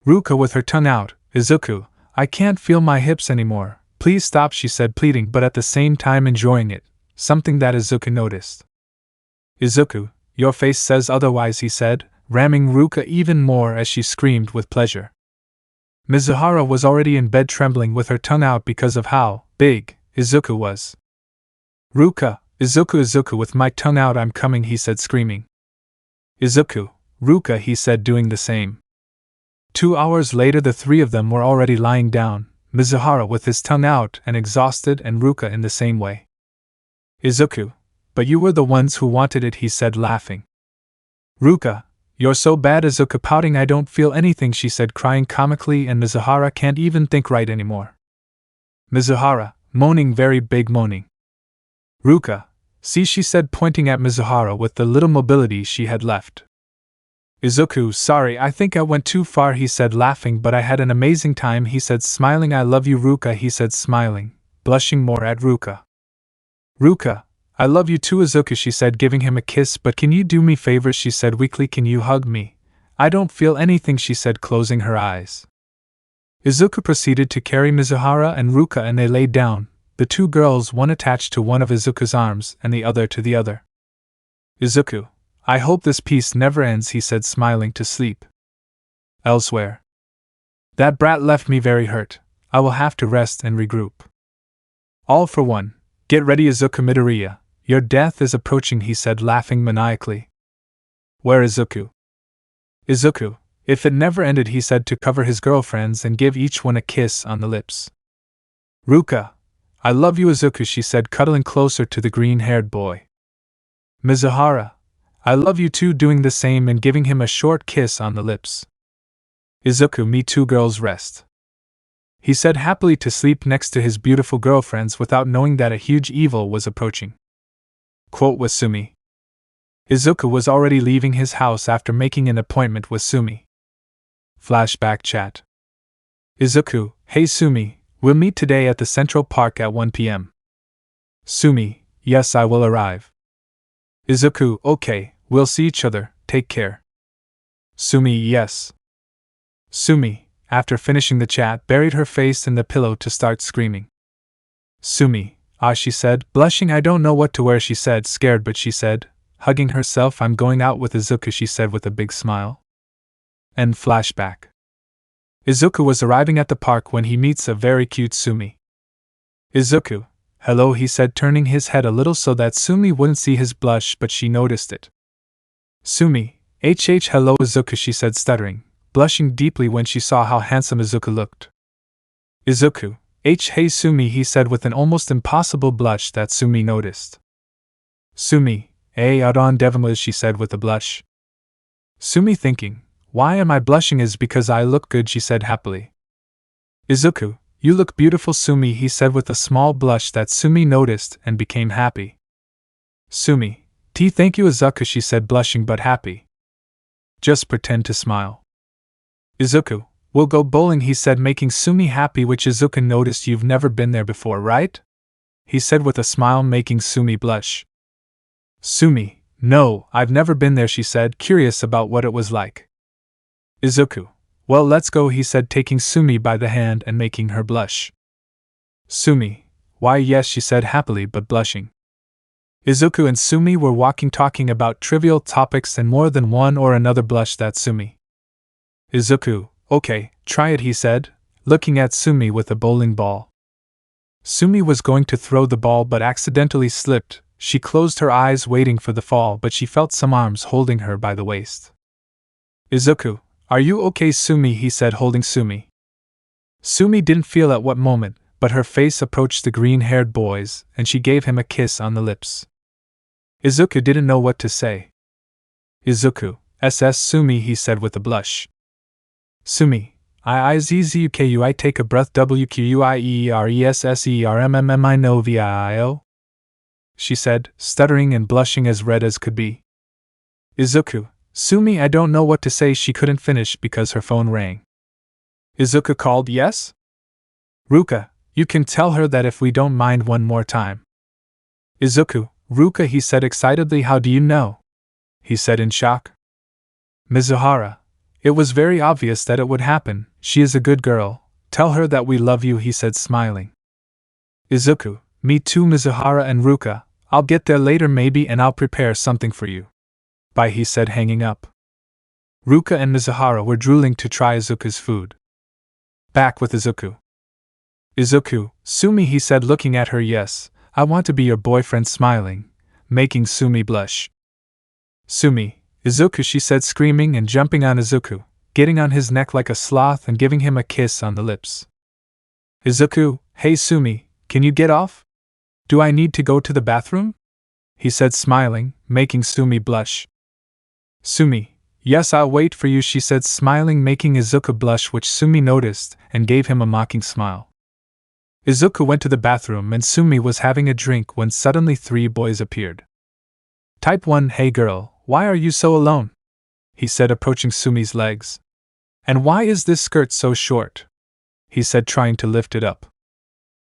Ruka with her tongue out, Izuku, I can't feel my hips anymore, please stop, she said, pleading but at the same time enjoying it, something that Izuku noticed. Izuku, your face says otherwise, he said, ramming Ruka even more as she screamed with pleasure. Mizuhara was already in bed trembling with her tongue out because of how big Izuku was. Ruka, Izuku, with my tongue out I'm coming, he said, screaming. Izuku, Ruka, he said, doing the same. 2 hours later the three of them were already lying down, Mizuhara with his tongue out and exhausted, and Ruka in the same way. Izuku, but you were the ones who wanted it, he said, laughing. Ruka, you're so bad, Izuku pouting, I don't feel anything, she said, crying comically, and Mizuhara can't even think right anymore. Mizuhara, moaning, very big moaning. Ruka, see, she said, pointing at Mizuhara with the little mobility she had left. Izuku, sorry, I think I went too far, he said, laughing, but I had an amazing time, he said, smiling. I love you, Ruka, he said, smiling, blushing more at Ruka. Ruka, I love you too, Izuku, she said, giving him a kiss, but can you do me favors, she said weakly, can you hug me? I don't feel anything, she said, closing her eyes. Izuku proceeded to carry Mizuhara and Ruka, and they lay down, the two girls, one attached to one of Izuku's arms and the other to the other. Izuku, I hope this peace never ends, he said, smiling, to sleep. Elsewhere. That brat left me very hurt. I will have to rest and regroup. All for one. Get ready, Izuku Midoriya. Your death is approaching, he said, laughing maniacally. Where is Izuku? Izuku, if it never ended, he said, to cover his girlfriends and give each one a kiss on the lips. Ruka, I love you, Izuku, she said, cuddling closer to the green-haired boy. Mizuhara, I love you too, doing the same and giving him a short kiss on the lips. Izuku, me too, girls, rest. He said happily to sleep next to his beautiful girlfriends without knowing that a huge evil was approaching. Quote with Sumi. Izuku was already leaving his house after making an appointment with Sumi. Flashback chat. Izuku, hey Sumi, we'll meet today at the Central Park at 1 p.m. Sumi, yes, I will arrive. Izuku, okay, we'll see each other, take care. Sumi, yes. Sumi, after finishing the chat, buried her face in the pillow to start screaming. Sumi, she said, blushing, I don't know what to wear, she said, scared, but she said, hugging herself, I'm going out with Izuku, she said with a big smile. End flashback. Izuku was arriving at the park when he meets a very cute Sumi. Izuku, hello, he said, turning his head a little so that Sumi wouldn't see his blush, but she noticed it. Sumi, hello Izuku, she said, stuttering, blushing deeply when she saw how handsome Izuku looked. Izuku, hey Sumi, he said with an almost impossible blush that Sumi noticed. Sumi, aron devimliz, she said with a blush. Sumi thinking, why am I blushing is because I look good, she said happily. Izuku, You look beautiful, Sumi, he said with a small blush that Sumi noticed and became happy. Sumi, thank you, Izuku, she said, blushing but happy. Just pretend to smile. Izuku, we'll go bowling, he said, making Sumi happy, which Izuku noticed. You've never been there before, right? He said with a smile, making Sumi blush. Sumi, no, I've never been there, she said, curious about what it was like. Izuku, well, let's go, he said, taking Sumi by the hand and making her blush. Sumi, why yes, she said happily but blushing. Izuku and Sumi were walking, talking about trivial topics, and more than one or another blushed at Sumi. Izuku, okay, try it, he said, looking at Sumi with a bowling ball. Sumi was going to throw the ball but accidentally slipped. She closed her eyes waiting for the fall, but she felt some arms holding her by the waist. Izuku, are you okay, Sumi, he said, holding Sumi. Sumi didn't feel at what moment, but her face approached the green-haired boy's, and she gave him a kiss on the lips. Izuku didn't know what to say. Izuku, Sumi, he said with a blush. Sumi, I take a breath, WQUIERESSERMMMI no VIO? She said, stuttering and blushing as red as could be. Izuku, Sumi, I don't know what to say, she couldn't finish because her phone rang. Izuku called, yes? Ruka, you can tell her that if we don't mind one more time. Izuku, Ruka, he said excitedly, how do you know? He said in shock. Mizuhara, it was very obvious that it would happen, she is a good girl, tell her that we love you, he said smiling. Izuku, me too, Mizuhara and Ruka, I'll get there later maybe and I'll prepare something for you. Bye, he said, hanging up. Ruka and Mizuhara were drooling to try Izuku's food. Back with Izuku. Izuku, Sumi, he said, looking at her, yes, I want to be your boyfriend, smiling, making Sumi blush. Sumi, Izuku, she said, screaming and jumping on Izuku, getting on his neck like a sloth and giving him a kiss on the lips. Izuku, hey Sumi, can you get off? Do I need to go to the bathroom? He said, smiling, making Sumi blush. Sumi, yes, I'll wait for you, she said, smiling, making Izuku blush, which Sumi noticed and gave him a mocking smile. Izuku went to the bathroom and Sumi was having a drink when suddenly 3 boys appeared. Type 1, hey girl, why are you so alone? He said, approaching Sumi's legs. And why is this skirt so short? He said, trying to lift it up.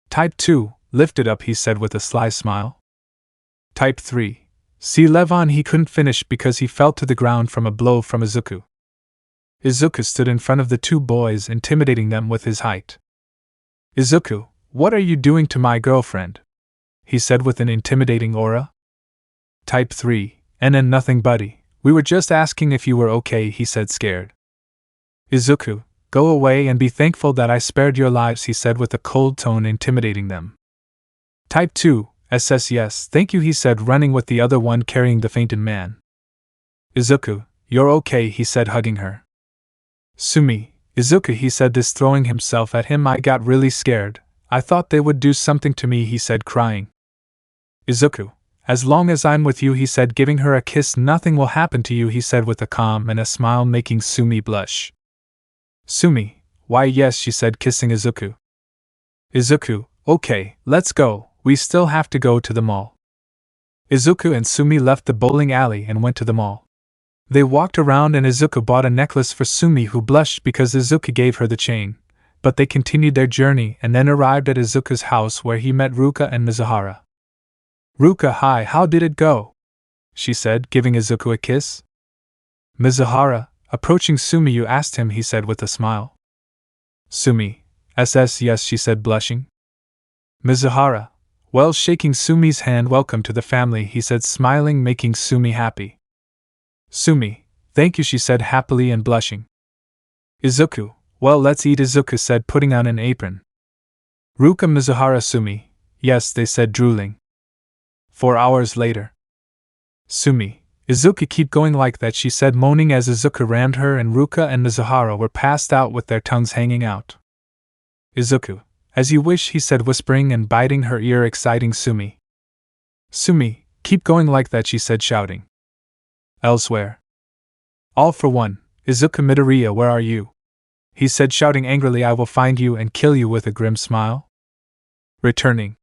Type 2, lift it up, he said with a sly smile. Type 3, see Levon, he couldn't finish because he fell to the ground from a blow from Izuku. Izuku stood in front of the 2 boys, intimidating them with his height. Izuku, what are you doing to my girlfriend? He said with an intimidating aura. Type 3, and nothing buddy, we were just asking if you were okay, he said, scared. Izuku, go away and be thankful that I spared your lives, he said with a cold tone, intimidating them. Type 2, yes, thank you, he said, running with the other one carrying the fainted man. Izuku, you're okay, he said, hugging her. Sumi, Izuku, he said, this throwing himself at him, I got really scared, I thought they would do something to me, he said, crying. Izuku, as long as I'm with you, he said, giving her a kiss, nothing will happen to you, he said with a calm and a smile, making Sumi blush. Sumi, why yes, she said, kissing Izuku. Izuku, okay, let's go, we still have to go to the mall. Izuku and Sumi left the bowling alley and went to the mall. They walked around and Izuku bought a necklace for Sumi, who blushed because Izuku gave her the chain, but they continued their journey and then arrived at Izuku's house where he met Ruka and Mizuhara. Ruka, hi, how did it go? She said, giving Izuku a kiss. Mizuhara, approaching Sumi, you asked him, he said with a smile. Sumi, yes, she said, blushing. Mizuhara, well, shaking Sumi's hand, welcome to the family, he said, smiling, making Sumi happy. Sumi, thank you, she said happily and blushing. Izuku, well, let's eat, Izuku said, putting on an apron. Ruka, Mizuhara, Sumi, yes, they said, drooling. 4 hours later. Sumi, Izuku, keep going like that, she said, moaning as Izuku rammed her, and Ruka and Mizuhara were passed out with their tongues hanging out. Izuku, as you wish, he said, whispering and biting her ear, exciting Sumi. Sumi, keep going like that, she said, shouting. Elsewhere. All for one, Izuku, Midoriya, where are you? he said, shouting angrily, I will find you and kill you, with a grim smile. Returning.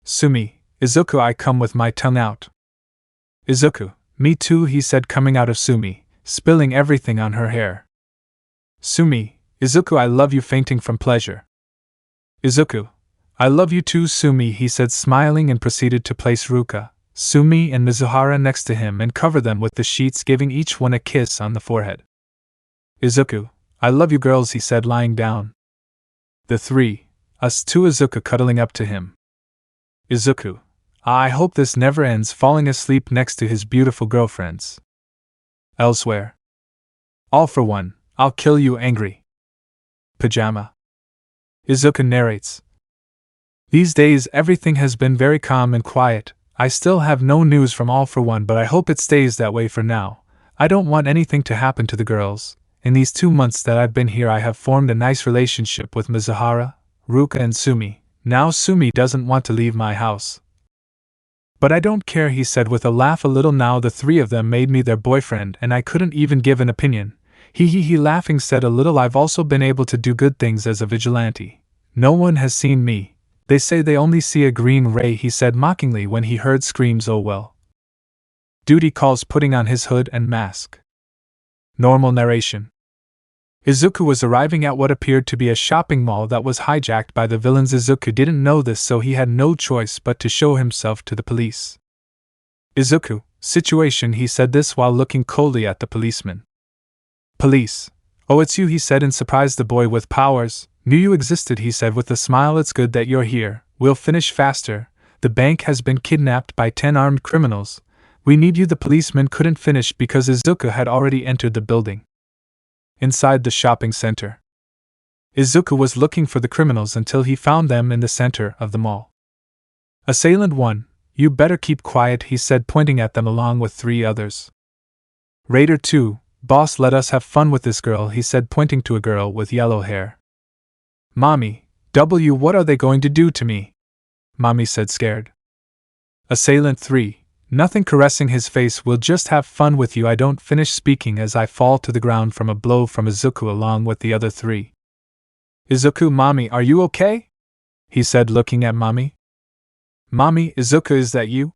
Sumi, Izuku, I come with my tongue out. Izuku, me too, he said, coming out of Sumi, spilling everything on her hair. Sumi, Izuku, I love you, fainting from pleasure. Izuku, I love you too, Sumi, he said, smiling, and proceeded to place Ruka, Sumi, and Mizuhara next to him and cover them with the sheets, giving each one a kiss on the forehead. Izuku, I love you girls, he said, lying down. The three, us too, Izuku cuddling up to him. Izuku, I hope this never ends, falling asleep next to his beautiful girlfriends. Elsewhere. All for one, I'll kill you, angry. Pajama. Izuku narrates. These days everything has been very calm and quiet. I still have no news from All for One, but I hope it stays that way for now. I don't want anything to happen to the girls. In these 2 months that I've been here, I have formed a nice relationship with Mizuhara, Ruka, and Sumi. Now Sumi doesn't want to leave my house. But I don't care, he said with a laugh. A little now the three of them made me their boyfriend, and I couldn't even give an opinion. He laughing said a little. I've also been able to do good things as a vigilante. No one has seen me. They say they only see a green ray, he said mockingly when he heard screams. Oh well. Duty calls, putting on his hood and mask. Normal narration. Izuku was arriving at what appeared to be a shopping mall that was hijacked by the villains. Izuku didn't know this, so he had no choice but to show himself to the police. Izuku, situation, he said this while looking coldly at the policeman. Police. Oh, it's you, he said in surprise. The boy with powers. Knew you existed, he said with a smile. It's good that you're here. We'll finish faster. The bank has been kidnapped by 10 armed criminals. We need you. The policeman couldn't finish because Izuku had already entered the building. Inside the shopping center. Izuku was looking for the criminals until he found them in the center of the mall. Assailant 1, you better keep quiet, he said, pointing at them along with 3 others. Raider 2, boss, let us have fun with this girl, he said, pointing to a girl with yellow hair. Mommy, what are they going to do to me? Mommy said, scared. Assailant 3, nothing, caressing his face, we'll just have fun with you. I don't finish speaking as I fall to the ground from a blow from Izuku along with the other 3. Izuku, Mommy, are you okay? He said, looking at Mommy. Mommy, Izuku, is that you?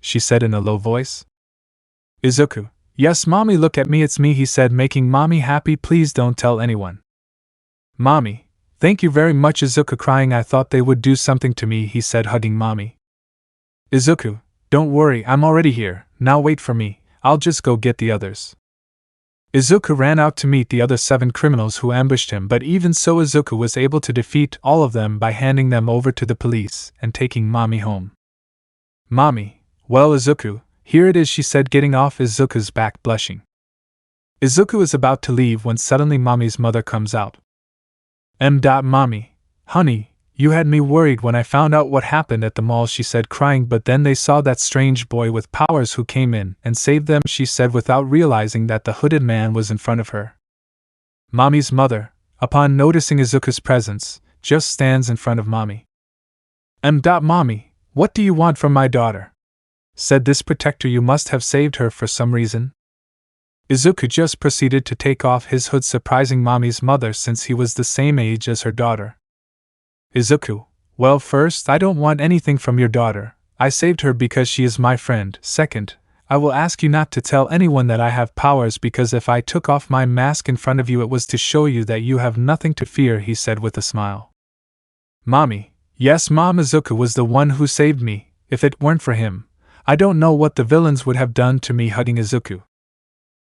She said in a low voice. Izuku, yes, Mommy, look at me, it's me, he said, making Mommy happy. Please don't tell anyone. Mommy, thank you very much. Izuku crying, I thought they would do something to me, he said, hugging Mommy. Izuku, don't worry, I'm already here. Now wait for me, I'll just go get the others. Izuku ran out to meet the other 7 criminals who ambushed him, but even so Izuku was able to defeat all of them by handing them over to the police and taking Mommy home. Mommy, well Izuku, here it is, she said, getting off Izuku's back, blushing. Izuku is about to leave when suddenly Mommy's mother comes out. Mommy, honey, you had me worried when I found out what happened at the mall, she said, crying, but then they saw that strange boy with powers who came in and saved them, she said, without realizing that the hooded man was in front of her. Mommy's mother, upon noticing Izuku's presence, just stands in front of Mommy. Mommy, what do you want from my daughter? Said this protector, you must have saved her for some reason. Izuku just proceeded to take off his hood, surprising Mommy's mother since he was the same age as her daughter. Izuku, well, first, I don't want anything from your daughter. I saved her because she is my friend. Second, I will ask you not to tell anyone that I have powers, because if I took off my mask in front of you, it was to show you that you have nothing to fear, he said with a smile. Mommy, yes, Mom, Izuku was the one who saved me. If it weren't for him, I don't know what the villains would have done to me, hugging Izuku.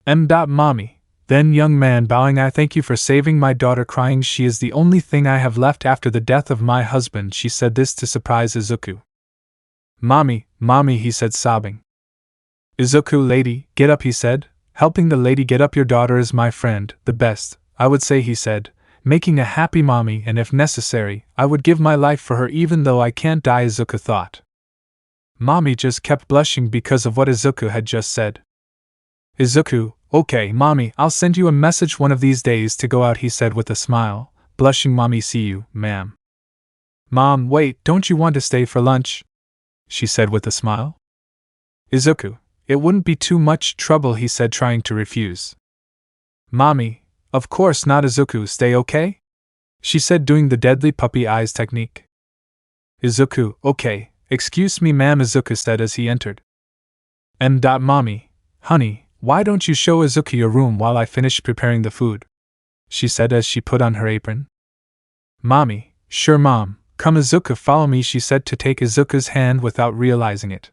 Mommy. Then young man bowing, I thank you for saving my daughter, crying, she is the only thing I have left after the death of my husband, she said this to surprise Izuku. Mommy, he said, sobbing. Izuku, lady, get up, he said, helping the lady get up. Your daughter is my friend, the best, I would say, he said, making a happy Mommy, and if necessary, I would give my life for her even though I can't die, Izuku thought. Mommy just kept blushing because of what Izuku had just said. Izuku, okay, Mommy, I'll send you a message one of these days to go out, he said with a smile, blushing. Mommy, see you, ma'am. Mom, wait, don't you want to stay for lunch? She said with a smile. Izuku, it wouldn't be too much trouble, he said, trying to refuse. Mommy, Of course not, Izuku, stay okay? She said, doing the deadly puppy eyes technique. Izuku, okay, excuse me ma'am, Izuku said as he entered. Mommy, honey, why don't you show Izuku your room while I finish preparing the food? She said as she put on her apron. Mommy, sure mom, come Izuku, follow me, she said to take Izuku's hand without realizing it.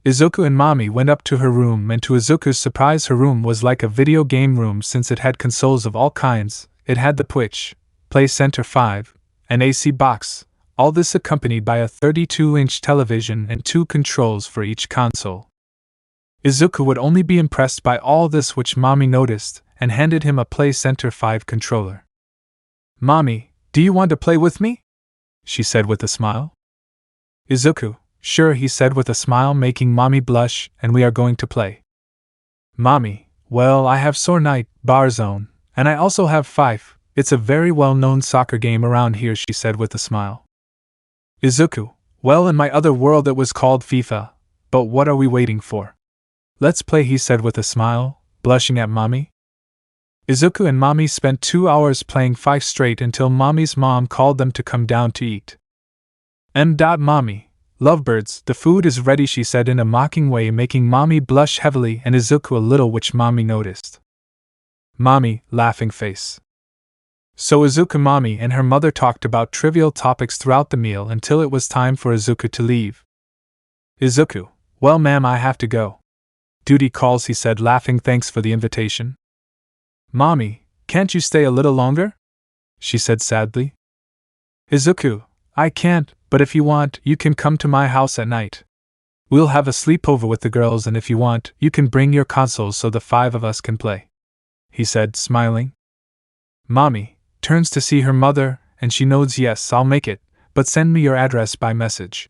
Izuku and Mommy went up to her room, and to Izuku's surprise her room was like a video game room since it had consoles of all kinds. It had the Twitch, Play Center 5, an AC box, all this accompanied by a 32-inch television and 2 controls for each console. Izuku would only be impressed by all this, which Mommy noticed, and handed him a Play Center 5 controller. Mommy, do you want to play with me? She said with a smile. Izuku, sure, he said with a smile, making Mommy blush, and we are going to play. Mommy, well, I have Sore Night, Barzone, and I also have Fife. It's a very well-known soccer game around here, she said with a smile. Izuku, well, in my other world it was called FIFA, but what are we waiting for? Let's play, he said with a smile, blushing at Mommy. Izuku and Mommy spent 2 hours playing Fife straight until Mommy's mom called them to come down to eat. Mommy, lovebirds, the food is ready, she said in a mocking way, making Mommy blush heavily and Izuku a little, which Mommy noticed. Mommy, laughing face. So Izuku, Mommy, and her mother talked about trivial topics throughout the meal until it was time for Izuku to leave. Izuku, well ma'am, I have to go. Duty calls, he said, laughing. Thanks for the invitation. Mommy, can't you stay a little longer? She said sadly. Izuku, I can't, but if you want, you can come to my house at night. We'll have a sleepover with the girls, and if you want, you can bring your consoles so the 5 of us can play, he said, smiling. Mommy turns to see her mother, and she nods. Yes, I'll make it, but send me your address by message.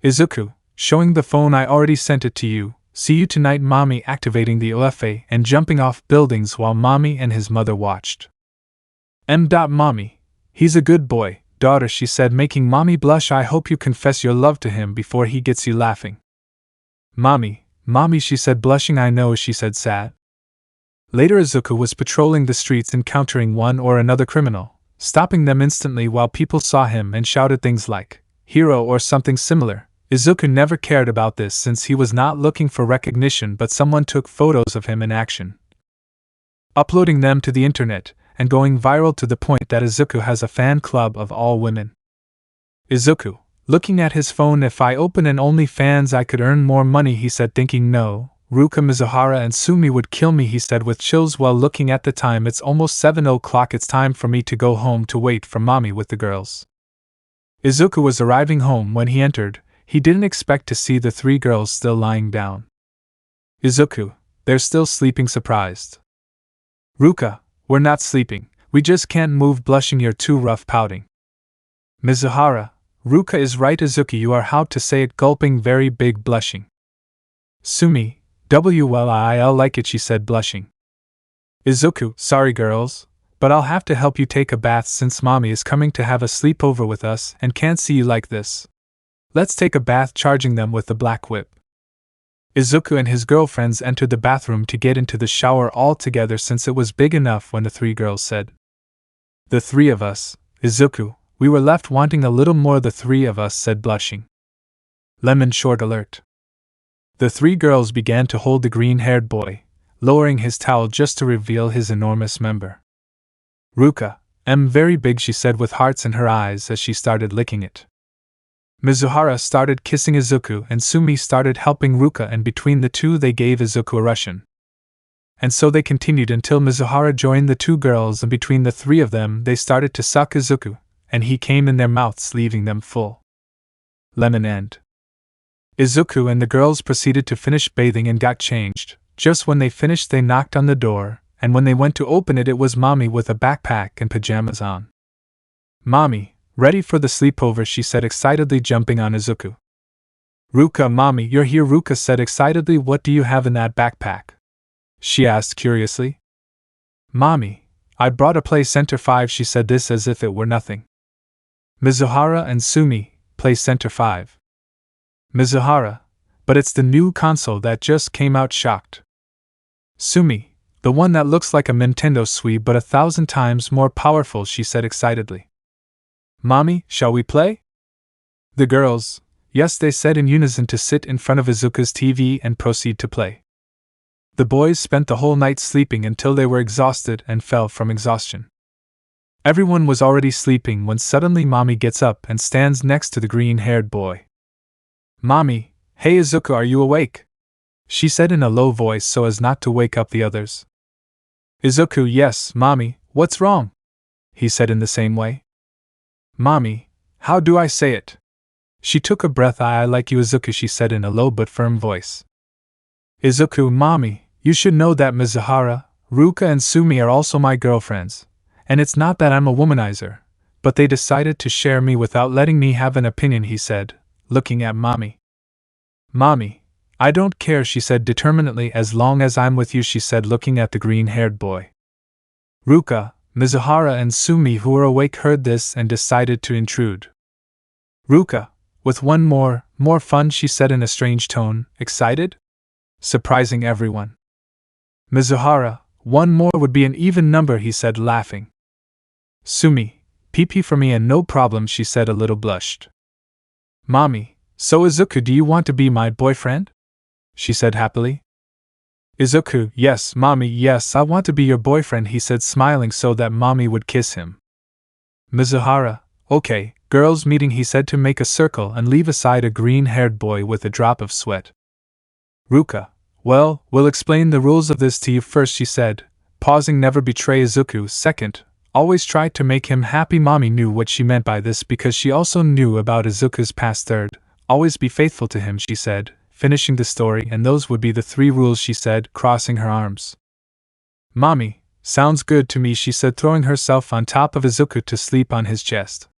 Izuku, showing the phone, I already sent it to you. See you tonight, Mommy, activating the OFA and jumping off buildings while Mommy and his mother watched. Mommy, he's a good boy, daughter, she said, making Mommy blush. I hope you confess your love to him before he gets you laughing. Mommy, she said, blushing. I know, she said, sad. Later, Izuku was patrolling the streets, encountering one or another criminal, stopping them instantly while people saw him and shouted things like, hero or something similar. Izuku never cared about this since he was not looking for recognition, but someone took photos of him in action, uploading them to the internet and going viral to the point that Izuku has a fan club of all women. Izuku, looking at his phone, if I open an OnlyFans I could earn more money, he said, thinking no, Ruka, Mizuhara and Sumi would kill me, he said with chills while looking at the time. It's almost 7 o'clock, it's time for me to go home to wait for Mommy with the girls. Izuku was arriving home when he entered. He didn't expect to see the 3 girls still lying down. Izuku, they're still sleeping, surprised. Ruka, we're not sleeping, we just can't move, blushing. You're too rough, pouting. Mizuhara, Ruka is right, Izuku, you are how to say it, gulping, very big, blushing. Sumi, well, I'll like it, she said, blushing. Izuku, sorry girls, but I'll have to help you take a bath since Mommy is coming to have a sleepover with us and can't see you like this. Let's take a bath, charging them with the black whip. Izuku and his girlfriends entered the bathroom to get into the shower all together since it was big enough when the 3 girls said, the 3 of us, Izuku, we were left wanting a little more. The 3 of us said, blushing. Lemon short alert. The 3 girls began to hold the green-haired boy, lowering his towel just to reveal his enormous member. Ruka, very big, she said with hearts in her eyes as she started licking it. Mizuhara started kissing Izuku and Sumi started helping Ruka, and between the 2 they gave Izuku a Russian. And so they continued until Mizuhara joined the 2 girls, and between the 3 of them they started to suck Izuku, and he came in their mouths, leaving them full. Lemon end. Izuku and the girls proceeded to finish bathing and got changed. Just when they finished they knocked on the door, and when they went to open it was Mommy with a backpack and pajamas on. Mommy, ready for the sleepover, she said excitedly, jumping on Izuku. Ruka, Mommy, you're here, Ruka said excitedly. What do you have in that backpack? She asked curiously. Mommy, I brought a Play Center 5, she said, this as if it were nothing. Mizuhara and Sumi, Play Center 5. Mizuhara, but it's the new console that just came out, shocked. Sumi, The one that looks like a Nintendo Switch but 1,000 times more powerful, she said excitedly. Mommy, shall we play? The girls, yes, they said in unison to sit in front of Izuku's TV and proceed to play. The boys spent the whole night sleeping until they were exhausted and fell from exhaustion. Everyone was already sleeping when suddenly Mommy gets up and stands next to the green-haired boy. Mommy, hey Izuku, are you awake? She said in a low voice so as not to wake up the others. Izuku, yes, Mommy, what's wrong? He said in the same way. Mommy, how do I say it? She took a breath. I like you Izuku, she said in a low but firm voice. Izuku, Mommy, you should know that Mizuhara, Ruka and Sumi are also my girlfriends, and it's not that I'm a womanizer, but they decided to share me without letting me have an opinion, he said, looking at Mommy. Mommy, I don't care, she said determinedly, as long as I'm with you, she said looking at the green-haired boy. Ruka, Mizuhara and Sumi, who were awake, heard this and decided to intrude. Ruka, with one more fun, she said in a strange tone, excited? Surprising everyone. Mizuhara, one more would be an even number, he said laughing. Sumi, pee-pee for me and no problem, she said a little blushed. Mommy, so Izuku, do you want to be my boyfriend? She said happily. Izuku, yes, Mommy, yes, I want to be your boyfriend, he said smiling so that Mommy would kiss him. Mizuhara, okay, girls meeting, he said to make a circle and leave aside a green-haired boy with a drop of sweat. Ruka, well, we'll explain the rules of this to you first, she said, pausing. Never betray Izuku. Second, always try to make him happy. Mommy knew what she meant by this because she also knew about Izuku's past. Third, always be faithful to him, she said, finishing the story, and those would be the 3 rules, she said, crossing her arms. Mommy, sounds good to me, she said, throwing herself on top of Izuku to sleep on his chest.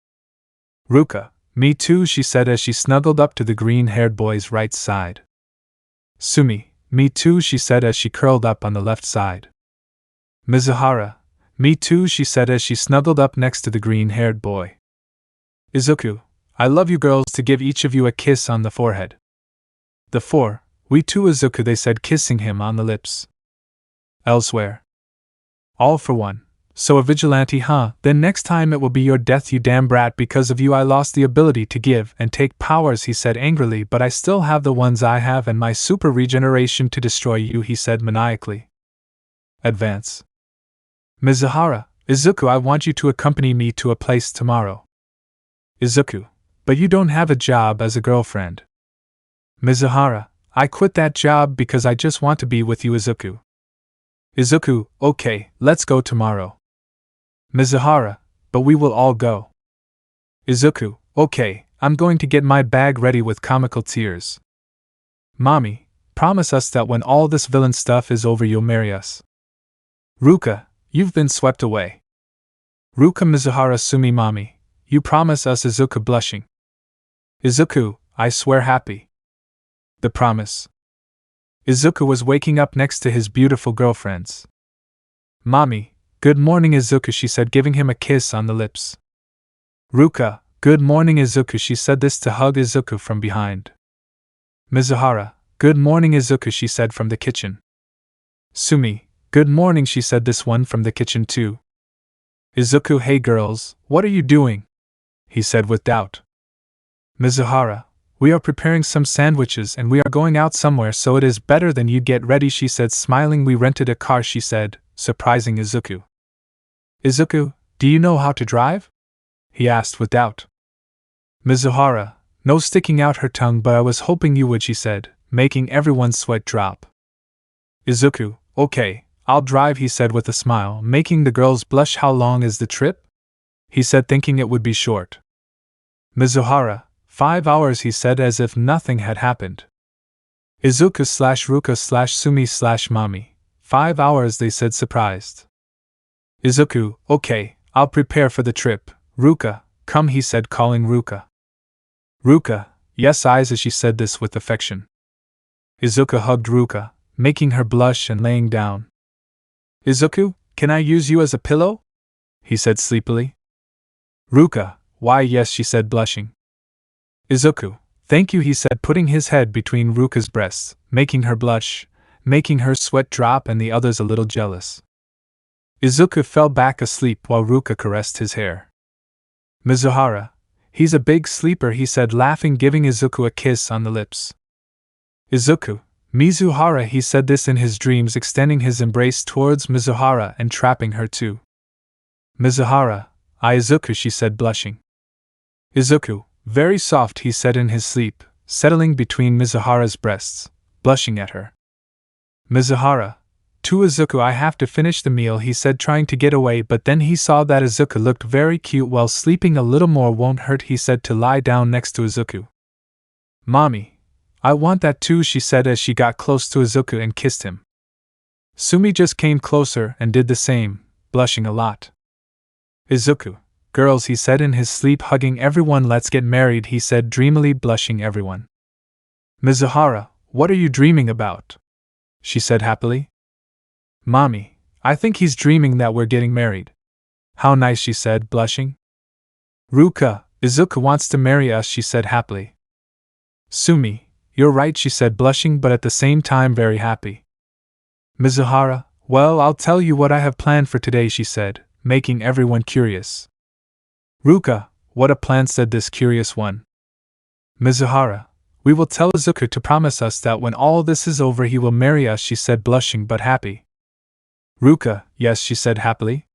Ruka, me too, she said as she snuggled up to the green-haired boy's right side. Sumi, me too, she said as she curled up on the left side. Mizuhara, me too, she said as she snuggled up next to the green-haired boy. Izuku, I love you girls, to give each of you a kiss on the forehead. The 4, we too Izuku, they said, kissing him on the lips. Elsewhere. All for one. So a vigilante, huh? Then next time it will be your death, you damn brat. Because of you I lost the ability to give and take powers, he said angrily, but I still have the ones I have and my super regeneration to destroy you, he said maniacally. Advance. Mizuhara, Izuku, I want you to accompany me to a place tomorrow. Izuku, but you don't have a job as a girlfriend. Mizuhara, I quit that job because I just want to be with you. Izuku. Izuku, okay, let's go tomorrow. Mizuhara, but we will all go. Izuku, okay, I'm going to get my bag ready with comical tears. Mommy, promise us that when all this villain stuff is over you'll marry us. Ruka, you've been swept away. Ruka, Mizuhara, Sumi, Mommy, you promise us. Izuku, blushing. Izuku, I swear. Happy. The promise. Izuku was waking up next to his beautiful girlfriends. Mommy, good morning Izuku, she said, giving him a kiss on the lips. Ruka, good morning Izuku, she said this to hug Izuku from behind. Mizuhara, good morning Izuku, she said from the kitchen. Sumi, good morning, she said this one from the kitchen too. Izuku, hey girls, what are you doing? He said with doubt. Mizuhara, we are preparing some sandwiches and we are going out somewhere, so it is better than you get ready, she said smiling. We rented a car, she said, surprising Izuku. Izuku, do you know how to drive? He asked with doubt. Mizuhara, no, sticking out her tongue, but I was hoping you would, she said, making everyone's sweat drop. Izuku, okay, I'll drive, he said with a smile, making the girls blush. How long is the trip? He said, thinking it would be short. Mizuhara, 5 hours, he said as if nothing had happened. Izuku / Ruka / Sumi / Mommy, 5 hours, they said surprised. Izuku, okay, I'll prepare for the trip. Ruka, come, he said, calling Ruka. Ruka, yes, Aiza, she said this with affection. Izuku hugged Ruka, making her blush and laying down. Izuku, can I use you as a pillow? He said sleepily. Ruka, why yes, she said blushing. Izuku, thank you, he said, putting his head between Ruka's breasts, making her blush, making her sweat drop and the others a little jealous. Izuku fell back asleep while Ruka caressed his hair. Mizuhara, he's a big sleeper, he said, laughing, giving Izuku a kiss on the lips. Izuku, Mizuhara, he said this in his dreams, extending his embrace towards Mizuhara and trapping her too. Mizuhara, Izuku, she said, blushing. Izuku, very soft, he said in his sleep, settling between Mizuhara's breasts, blushing at her. Mizuhara, to Izuku, I have to finish the meal, he said, trying to get away, but then he saw that Izuku looked very cute. While sleeping a little more won't hurt, he said, to lie down next to Izuku. Mommy, I want that too, she said as she got close to Izuku and kissed him. Sumi just came closer and did the same, blushing a lot. Izuku, girls, he said in his sleep, hugging everyone. Let's get married, he said dreamily, blushing everyone. Mizuhara, what are you dreaming about? She said happily. Mommy, I think he's dreaming that we're getting married. How nice, she said, blushing. Ruka, Izuku wants to marry us, she said happily. Sumi, you're right, she said, blushing but at the same time very happy. Mizuhara, well, I'll tell you what I have planned for today, she said, making everyone curious. Ruka, what a plan, said this curious one. Mizuhara, we will tell Izuku to promise us that when all this is over he will marry us, she said, blushing but happy. Ruka, yes, she said happily.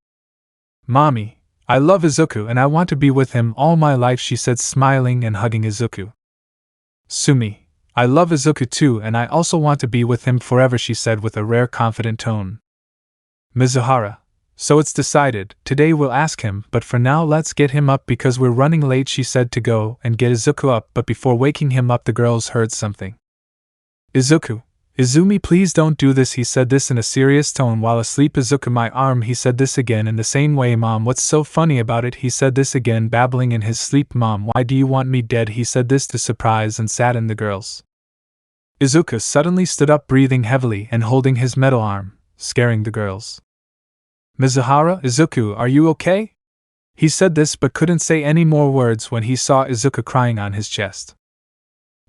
Mommy, I love Izuku and I want to be with him all my life, she said, smiling and hugging Izuku. Sumi, I love Izuku too and I also want to be with him forever, she said with a rare confident tone. Mizuhara, so it's decided, today we'll ask him, but for now let's get him up because we're running late, she said to go and get Izuku up, but before waking him up the girls heard something. Izuku, Izumi, please don't do this, he said this in a serious tone while asleep. Izuku, my arm, he said this again in the same way. Mom, what's so funny about it, he said this again, babbling in his sleep. Mom, why do you want me dead, he said this to surprise and sadden the girls. Izuku suddenly stood up, breathing heavily and holding his metal arm, scaring the girls. Mizuhara, Izuku, are you okay? He said this but couldn't say any more words when he saw Izuku crying on his chest.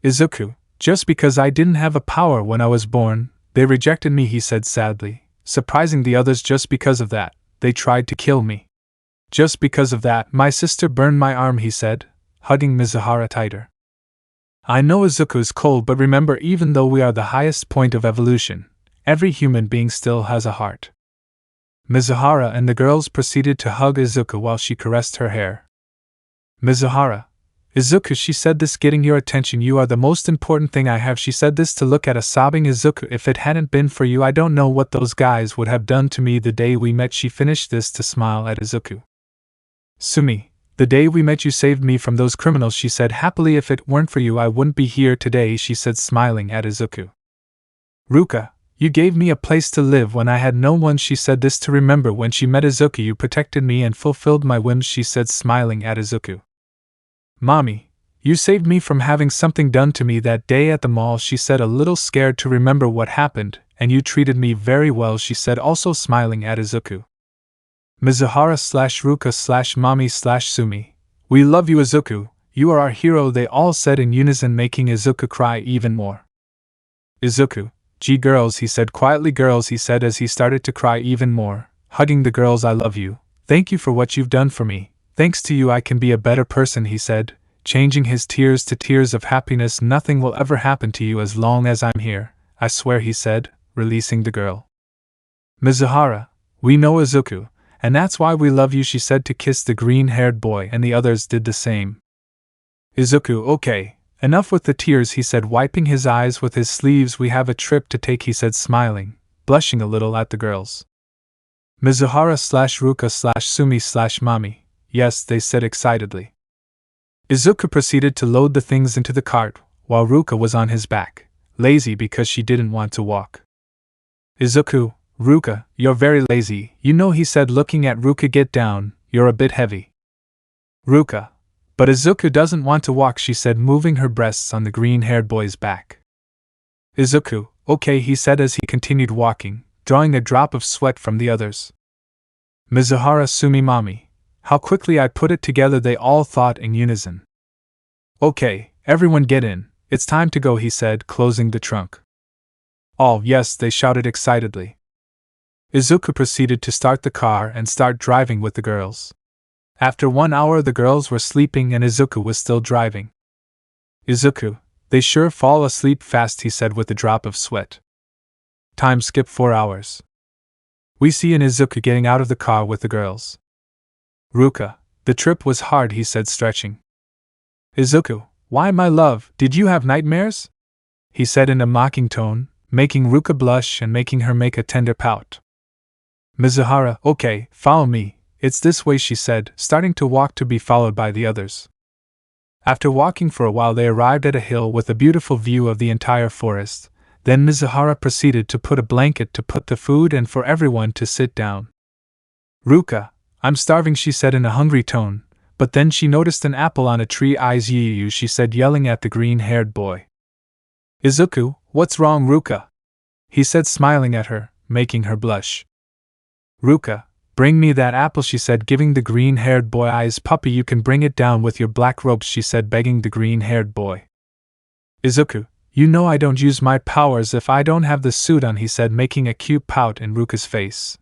Izuku, just because I didn't have a power when I was born, they rejected me, he said sadly, surprising the others. Just because of that, they tried to kill me. Just because of that, my sister burned my arm, he said, hugging Mizuhara tighter. I know Izuku is cold, but remember, even though we are the highest point of evolution, every human being still has a heart. Mizuhara and the girls proceeded to hug Izuku while she caressed her hair. Mizuhara, Izuku, she said this, getting your attention. You are the most important thing I have, she said this to look at a sobbing Izuku. If it hadn't been for you, I don't know what those guys would have done to me the day we met. She finished this to smile at Izuku. Sumi, the day we met you saved me from those criminals, she said happily. If it weren't for you I wouldn't be here today, she said, smiling at Izuku. Ruka, you gave me a place to live when I had no one, she said this to remember when she met Izuku. You protected me and fulfilled my whims, she said, smiling at Izuku. Mommy, you saved me from having something done to me that day at the mall, she said, a little scared to remember what happened, and you treated me very well, she said, also smiling at Izuku. Mizuhara/Ruka/Mommy/Sumi, we love you, Izuku, you are our hero, they all said in unison, making Izuku cry even more. Izuku, gee girls, he said quietly. Girls, he said as he started to cry even more, hugging the girls, I love you, thank you for what you've done for me. Thanks to you I can be a better person, he said, changing his tears to tears of happiness. Nothing will ever happen to you as long as I'm here, I swear, he said, releasing the girl. Mizuhara, we know, Izuku, and that's why we love you, she said to kiss the green-haired boy, and the others did the same. Izuku, okay, enough with the tears, he said, wiping his eyes with his sleeves. We have a trip to take, he said, smiling, blushing a little at the girls. Mizuhara/Ruka/Sumi/Mommy, yes, they said excitedly. Izuku proceeded to load the things into the cart, while Ruka was on his back, lazy because she didn't want to walk. Izuku, Ruka, you're very lazy, you know, he said, looking at Ruka. Get down, you're a bit heavy. Ruka, but Izuku doesn't want to walk, she said, moving her breasts on the green-haired boy's back. Izuku, okay, he said as he continued walking, drawing a drop of sweat from the others. Mizuhara/Sumi, Mommy, how quickly I put it together, they all thought in unison. Okay, everyone get in, it's time to go, he said, closing the trunk. All yes, they shouted excitedly. Izuku proceeded to start the car and start driving with the girls. After 1 hour the girls were sleeping and Izuku was still driving. Izuku, they sure fall asleep fast, he said with a drop of sweat. Time skip 4 hours. We see in Izuku getting out of the car with the girls. Ruka, the trip was hard, he said stretching. Izuku, why my love, did you have nightmares? He said in a mocking tone, making Ruka blush and making her make a tender pout. Mizuhara, okay, follow me, it's this way, she said, starting to walk to be followed by the others. After walking for a while they arrived at a hill with a beautiful view of the entire forest. Then Mizuhara proceeded to put a blanket to put the food and for everyone to sit down. Ruka, I'm starving, she said in a hungry tone, but then she noticed an apple on a tree. Aizawa, she said, yelling at the green-haired boy. Izuku, what's wrong, Ruka? He said, smiling at her, making her blush. Ruka, bring me that apple, she said, giving the green-haired boy eyes. Puppy, you can bring it down with your black robes, she said, begging the green-haired boy. Izuku, you know I don't use my powers if I don't have the suit on, he said, making a cute pout in Ruka's face.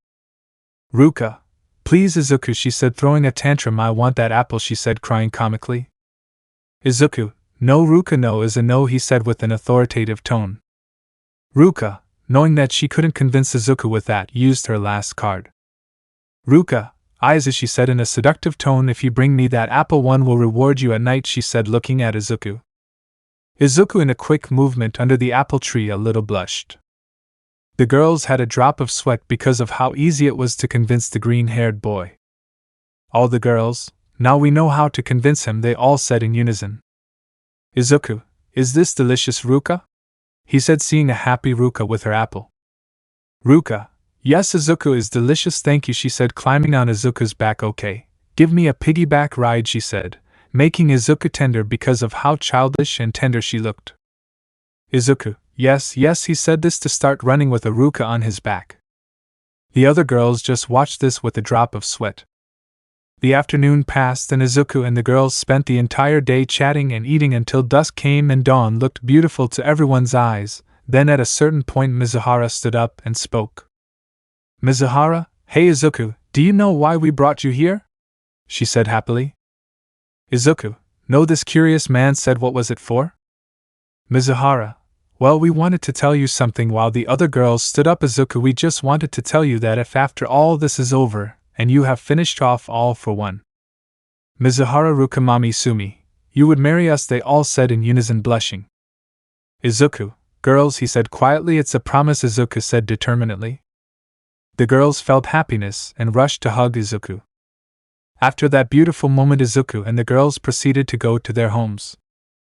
Ruka, please Izuku, she said, throwing a tantrum. I want that apple, she said, crying comically. Izuku, no Ruka, no is a no, he said with an authoritative tone. Ruka, knowing that she couldn't convince Izuku with that, used her last card. Ruka, Aizawa, she said in a seductive tone, if you bring me that apple one will reward you at night, she said, looking at Izuku. Izuku in a quick movement under the apple tree a little blushed. The girls had a drop of sweat because of how easy it was to convince the green-haired boy. All the girls, now we know how to convince him, they all said in unison. Izuku, is this delicious, Ruka? He said, seeing a happy Ruka with her apple. Ruka, yes Izuku is delicious, thank you, she said, climbing on Izuku's back. Okay, give me a piggyback ride, she said, making Izuku tender because of how childish and tender she looked. Izuku, yes, yes, he said this to start running with a Ruka on his back. The other girls just watched this with a drop of sweat. The afternoon passed and Izuku and the girls spent the entire day chatting and eating until dusk came and dawn looked beautiful to everyone's eyes. Then at a certain point Mizuhara stood up and spoke. Mizuhara, hey Izuku, do you know why we brought you here? She said happily. Izuku, no, this curious man said, what was it for? Mizuhara, well, we wanted to tell you something. While the other girls stood up. Izuku, we just wanted to tell you that if after all this is over, and you have finished off all for one. Mizuhara, Ruka, Mami Sumi, you would marry us, they all said in unison, blushing. Izuku, girls, he said quietly, it's a promise, Izuku said determinedly. The girls felt happiness and rushed to hug Izuku. After that beautiful moment, Izuku and the girls proceeded to go to their homes.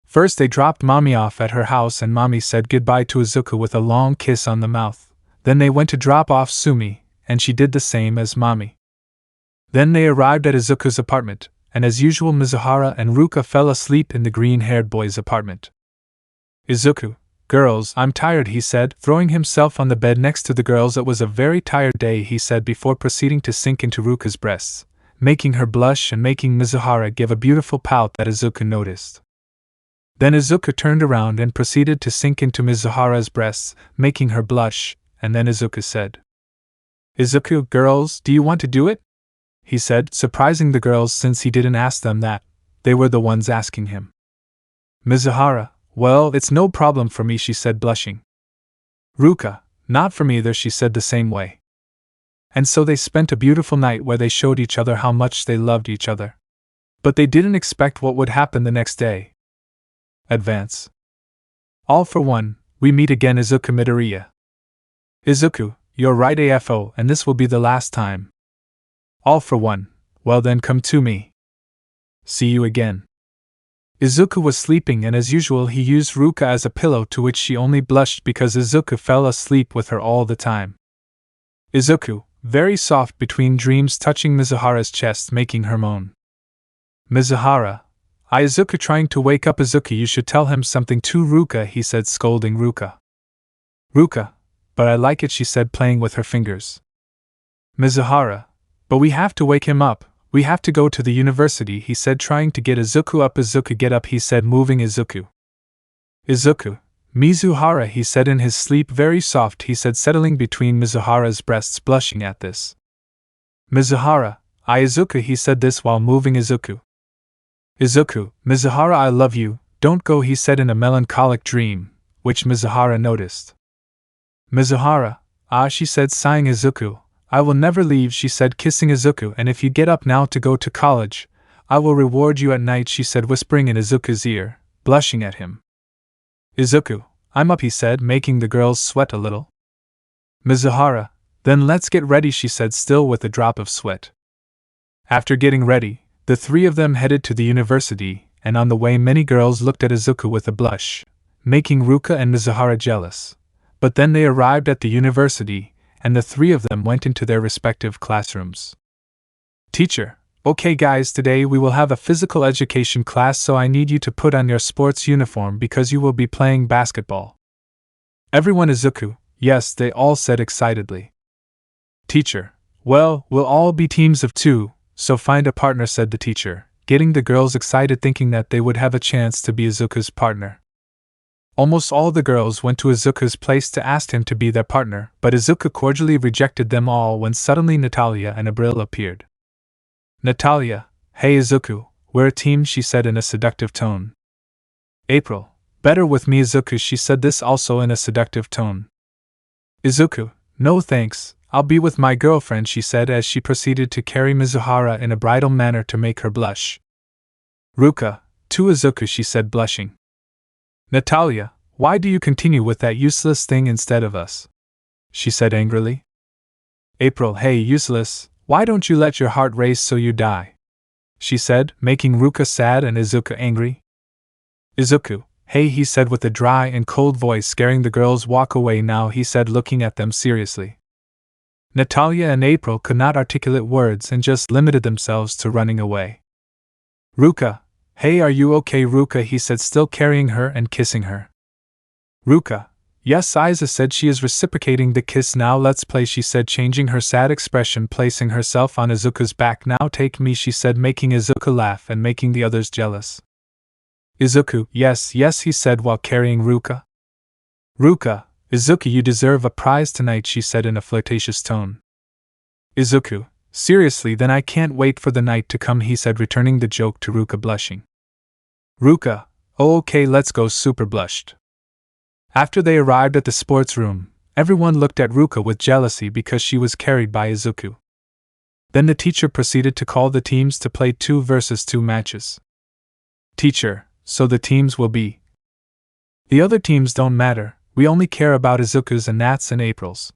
First they dropped Mami off at her house and Mami said goodbye to Izuku with a long kiss on the mouth. Then they went to drop off Sumi, and she did the same as Mami. Then they arrived at Izuku's apartment, and as usual Mizuhara and Ruka fell asleep in the green-haired boy's apartment. Izuku, girls, I'm tired, he said, throwing himself on the bed next to the girls. It was a very tired day, he said before proceeding to sink into Ruka's breasts, making her blush and making Mizuhara give a beautiful pout that Izuku noticed. Then Izuku turned around and proceeded to sink into Mizuhara's breasts, making her blush, and then Izuku said, Izuku, girls, do you want to do it? He said, surprising the girls since he didn't ask them that. They were the ones asking him. Mizuhara, well, it's no problem for me, she said, blushing. Ruka, not for me either, she said the same way. And so they spent a beautiful night where they showed each other how much they loved each other. But they didn't expect what would happen the next day. Advance. All for one, we meet again, Izuku Midoriya. Izuku, you're right AFO, and this will be the last time. All for one, well then come to me. See you again. Izuku was sleeping and as usual he used Ruka as a pillow, to which she only blushed because Izuku fell asleep with her all the time. Izuku, very soft between dreams, touching Mizuhara's chest, making her moan. Mizuhara, Izuku trying to wake up Izuku, you should tell him something too, Ruka, he said, scolding Ruka. Ruka, but I like it, she said, playing with her fingers. Mizuhara, but we have to wake him up, we have to go to the university, he said, trying to get Izuku up. Izuku, get up, he said, moving Izuku. Izuku, Mizuhara, he said in his sleep, very soft, he said, settling between Mizuhara's breasts, blushing at this. Mizuhara, Izuku, he said this while moving Izuku. Izuku, Mizuhara, I love you, don't go, he said in a melancholic dream, which Mizuhara noticed. Mizuhara, ah, she said, sighing. Izuku, I will never leave, she said, kissing Izuku, and if you get up now to go to college, I will reward you at night, she said, whispering in Izuku's ear, blushing at him. Izuku, I'm up, he said, making the girls sweat a little. Mizuhara, then let's get ready, she said, still with a drop of sweat. After getting ready, the three of them headed to the university, and on the way many girls looked at Izuku with a blush, making Ruka and Mizuhara jealous. But then they arrived at the university, and the three of them went into their respective classrooms. Teacher, okay guys, today we will have a physical education class, so I need you to put on your sports uniform because you will be playing basketball. Everyone. Izuku, yes, they all said excitedly. Teacher, well, we'll all be teams of 2, so find a partner, said the teacher, getting the girls excited, thinking that they would have a chance to be Izuku's partner. Almost all the girls went to Izuku's place to ask him to be their partner, but Izuku cordially rejected them all when suddenly Natalia and Abril appeared. Natalia, hey Izuku, we're a team, she said in a seductive tone. April, better with me, Izuku, she said this also in a seductive tone. Izuku, no thanks, I'll be with my girlfriend, she said as she proceeded to carry Mizuhara in a bridal manner to make her blush. Ruka, to Izuku, she said, blushing. Natalia, why do you continue with that useless thing instead of us? She said angrily. April, hey useless, why don't you let your heart race so you die? She said, making Ruka sad and Izuku angry. Izuku, hey, he said with a dry and cold voice, scaring the girls. Walk away now, he said, looking at them seriously. Natalia and April could not articulate words and just limited themselves to running away. Ruka, hey, are you okay, Ruka, he said, still carrying her and kissing her. Ruka, yes, Aiza said, she is reciprocating the kiss. Now let's play, she said, changing her sad expression, placing herself on Izuku's back. Now take me, she said, making Izuku laugh and making the others jealous. Izuku, yes, yes, he said while carrying Ruka. Ruka, Izuku, you deserve a prize tonight, she said in a flirtatious tone. Izuku, seriously, then I can't wait for the night to come, he said, returning the joke to Ruka, blushing. Ruka, oh okay, let's go, super blushed. After they arrived at the sports room, everyone looked at Ruka with jealousy because she was carried by Izuku. Then the teacher proceeded to call the teams to play 2 versus 2 matches. Teacher, so the teams will be. The other teams don't matter, we only care about Izuku's and Nat's and April's.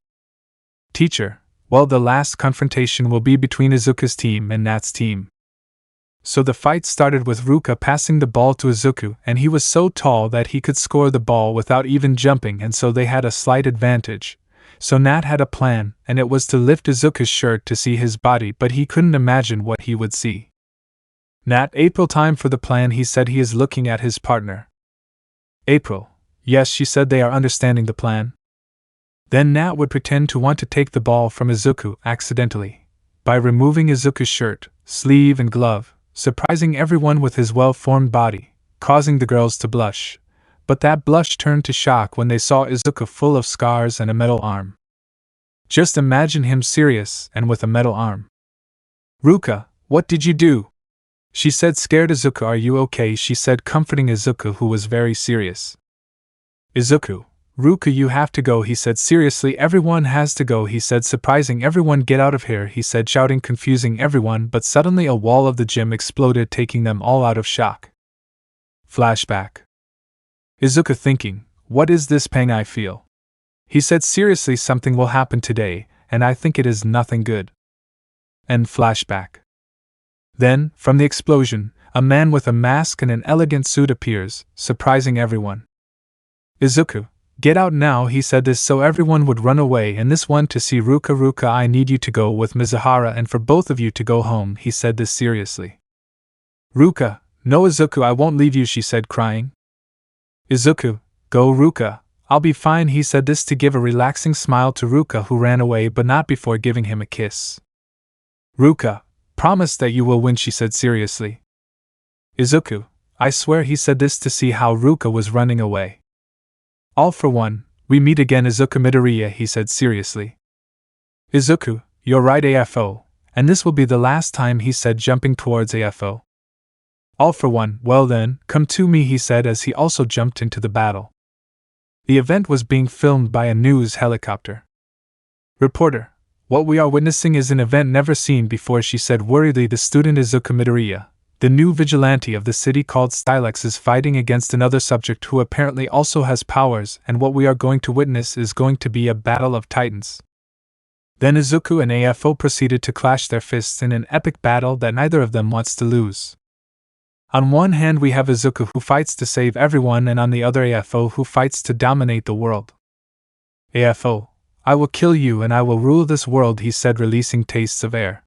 Teacher, well, the last confrontation will be between Izuku's team and Nat's team. So the fight started with Ruka passing the ball to Izuku, and he was so tall that he could score the ball without even jumping, and so they had a slight advantage. So Nat had a plan, and it was to lift Izuku's shirt to see his body, but he couldn't imagine what he would see. Nat, April, time for the plan, he said. He is looking at his partner. April, yes, she said, they are understanding the plan. Then Nat would pretend to want to take the ball from Izuku accidentally, by removing Izuku's shirt, sleeve and glove, surprising everyone with his well-formed body, causing the girls to blush. But that blush turned to shock when they saw Izuku full of scars and a metal arm. Just imagine him serious and with a metal arm. Ruka, what did you do? She said, scared. Izuku, are you okay? She said, comforting Izuku, who was very serious. Izuku, Ruka, you have to go, he said seriously. Everyone has to go, he said, surprising everyone. Get out of here, he said, shouting, confusing everyone, but suddenly a wall of the gym exploded, taking them all out of shock. Flashback. Izuku thinking, what is this pain I feel? He said seriously, something will happen today, and I think it is nothing good. End flashback. Then, from the explosion, a man with a mask and an elegant suit appears, surprising everyone. Izuku, get out now, he said this so everyone would run away, and this one to see Ruka. Ruka, I need you to go with Mizuhara and for both of you to go home, he said this seriously. Ruka, no Izuku, I won't leave you, she said, crying. Izuku, go Ruka, I'll be fine, he said this to give a relaxing smile to Ruka, who ran away but not before giving him a kiss. Ruka, promise that you will win, she said seriously. Izuku, I swear, he said this to see how Ruka was running away. All for one, we meet again Izuku Midoriya, he said seriously. Izuku, you're right AFO, and this will be the last time, he said, jumping towards AFO. All for one, well then, come to me, he said as he also jumped into the battle. The event was being filmed by a news helicopter. Reporter, what we are witnessing is an event never seen before, she said worriedly. The student Izuku Midoriya, the new vigilante of the city called Stylex, is fighting against another subject who apparently also has powers, and what we are going to witness is going to be a battle of titans. Then Izuku and AFO proceeded to clash their fists in an epic battle that neither of them wants to lose. On one hand we have Izuku, who fights to save everyone, and on the other AFO, who fights to dominate the world. AFO, I will kill you and I will rule this world, he said, releasing tastes of air.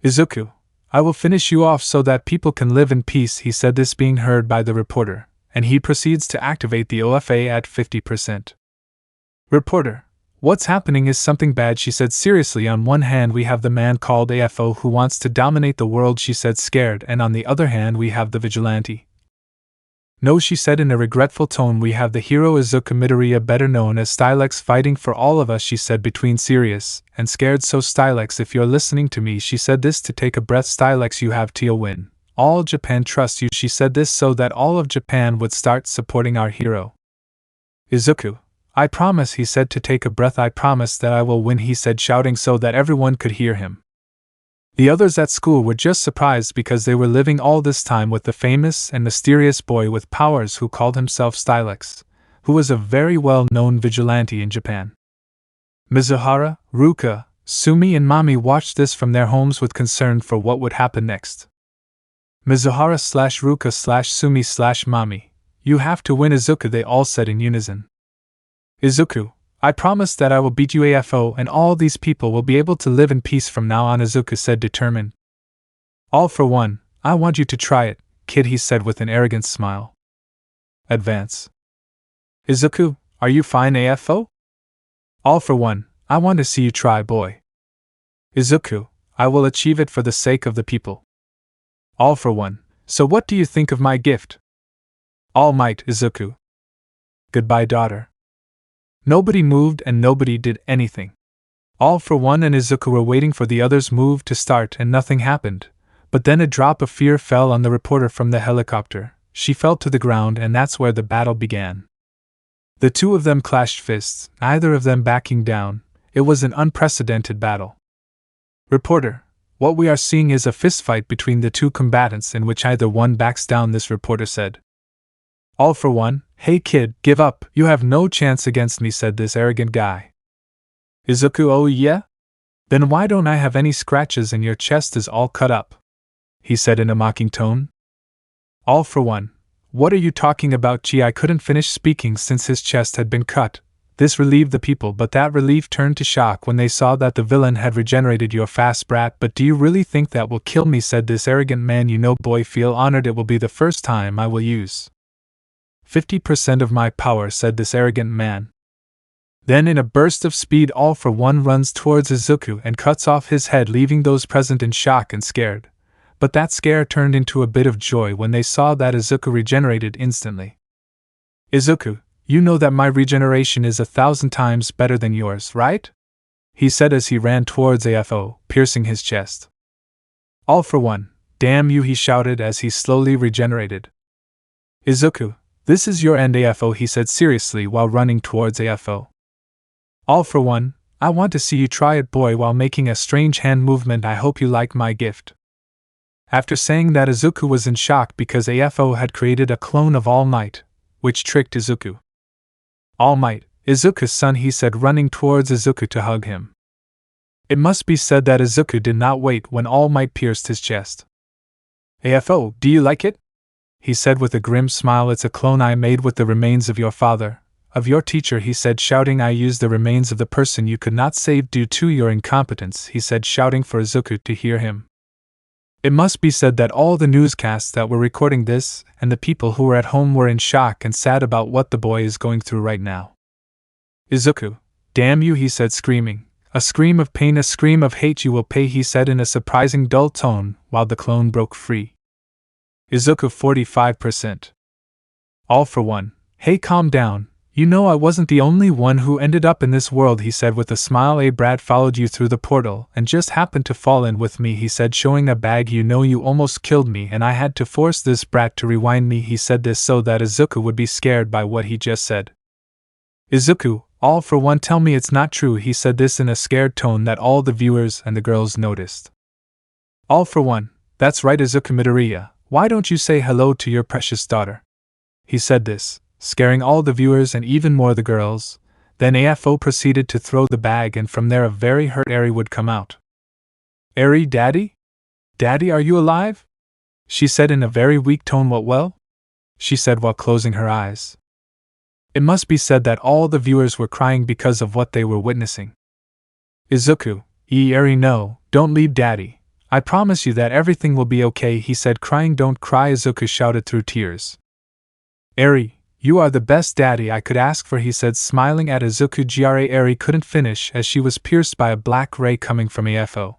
Izuku, I will finish you off so that people can live in peace, he said, this being heard by the reporter, and he proceeds to activate the OFA at 50%. Reporter, what's happening is something bad, she said seriously. On one hand we have the man called AFO who wants to dominate the world, she said scared, and on the other hand we have the vigilante. No, she said in a regretful tone, we have the hero Izuku Midoriya, better known as Stylex, fighting for all of us, she said, between serious and scared. So Stylex, if you're listening to me, she said this to take a breath, Stylex, you have to win. All Japan trusts you, she said this so that all of Japan would start supporting our hero. Izuku, I promise, he said to take a breath, I promise that I will win, he said, shouting so that everyone could hear him. The others at school were just surprised because they were living all this time with the famous and mysterious boy with powers who called himself Stylex, who was a very well-known vigilante in Japan. Mizuhara, Ruka, Sumi and Mami watched this from their homes with concern for what would happen next. Mizuhara/Ruka/Sumi/Mami, you have to win Izuku, they all said in unison. Izuku, I promise that I will beat you AFO and all these people will be able to live in peace from now on, Izuku said determined. All for one, I want you to try it, kid, he said with an arrogant smile. Advance. Izuku, are you fine AFO? All for one, I want to see you try, boy. Izuku, I will achieve it for the sake of the people. All for one, so what do you think of my gift? All might, Izuku. Goodbye, daughter. Nobody moved and nobody did anything. All for one and Izuku were waiting for the others' move to start and nothing happened, but then a drop of fear fell on the reporter from the helicopter. She fell to the ground and that's where the battle began. The two of them clashed fists, neither of them backing down. It was an unprecedented battle. Reporter, what we are seeing is a fistfight between the two combatants in which either one backs down, this reporter said. All for one, hey kid, give up, you have no chance against me, said this arrogant guy. Izuku, oh yeah? Then why don't I have any scratches and your chest is all cut up? He said in a mocking tone. All for one, what are you talking about? Gee, I couldn't finish speaking since his chest had been cut. This relieved the people, but that relief turned to shock when they saw that the villain had regenerated. Your fast brat, but do you really think that will kill me? Said this arrogant man. You know, boy, feel honored, it will be the first time I will use 50% of my power, said this arrogant man. Then in a burst of speed, All for One runs towards Izuku and cuts off his head, leaving those present in shock and scared. But that scare turned into a bit of joy when they saw that Izuku regenerated instantly. Izuku, you know that my regeneration is 1,000 times better than yours, right? He said as he ran towards AFO, piercing his chest. All for one, damn you, he shouted as he slowly regenerated. Izuku, this is your end, AFO, he said seriously while running towards AFO. All for one, I want to see you try it, boy, while making a strange hand movement. I hope you like my gift. After saying that, Izuku was in shock because AFO had created a clone of All Might, which tricked Izuku. All Might, Izuku's son, he said, running towards Izuku to hug him. It must be said that Izuku did not wait when All Might pierced his chest. AFO, do you like it? He said with a grim smile. It's a clone I made with the remains of your father, of your teacher, he said, shouting. I used the remains of the person you could not save due to your incompetence, he said, shouting for Izuku to hear him. It must be said that all the newscasts that were recording this and the people who were at home were in shock and sad about what the boy is going through right now. Izuku, damn you, he said, screaming. A scream of pain, a scream of hate. You will pay, he said in a surprising dull tone while the clone broke free. Izuku, 45%. All for one, hey, calm down, You know I wasn't the only one who ended up in this world, he said with a smile. A brat followed you through the portal and just happened to fall in with me, he said, showing a bag. You know you almost killed me and I had to force this brat to rewind me. He said this so that Izuku would be scared by what he just said. Izuku, all for one, tell me it's not true. He said this in a scared tone that all the viewers and the girls noticed. All for one, that's right, Izuku Midoriya, why don't you say hello to your precious daughter? He said this, scaring all the viewers and even more the girls. Then AFO proceeded to throw the bag, and from there a very hurt Eri would come out. Eri, Daddy? Daddy, are you alive? She said in a very weak tone. What, well? She said while closing her eyes. It must be said that all the viewers were crying because of what they were witnessing. Izuku, Eri, no, don't leave Daddy. I promise you that everything will be okay, he said, crying. Don't cry, Izuku shouted through tears. Eri, you are the best daddy I could ask for, he said, smiling at Izuku. Eri couldn't finish as she was pierced by a black ray coming from AFO.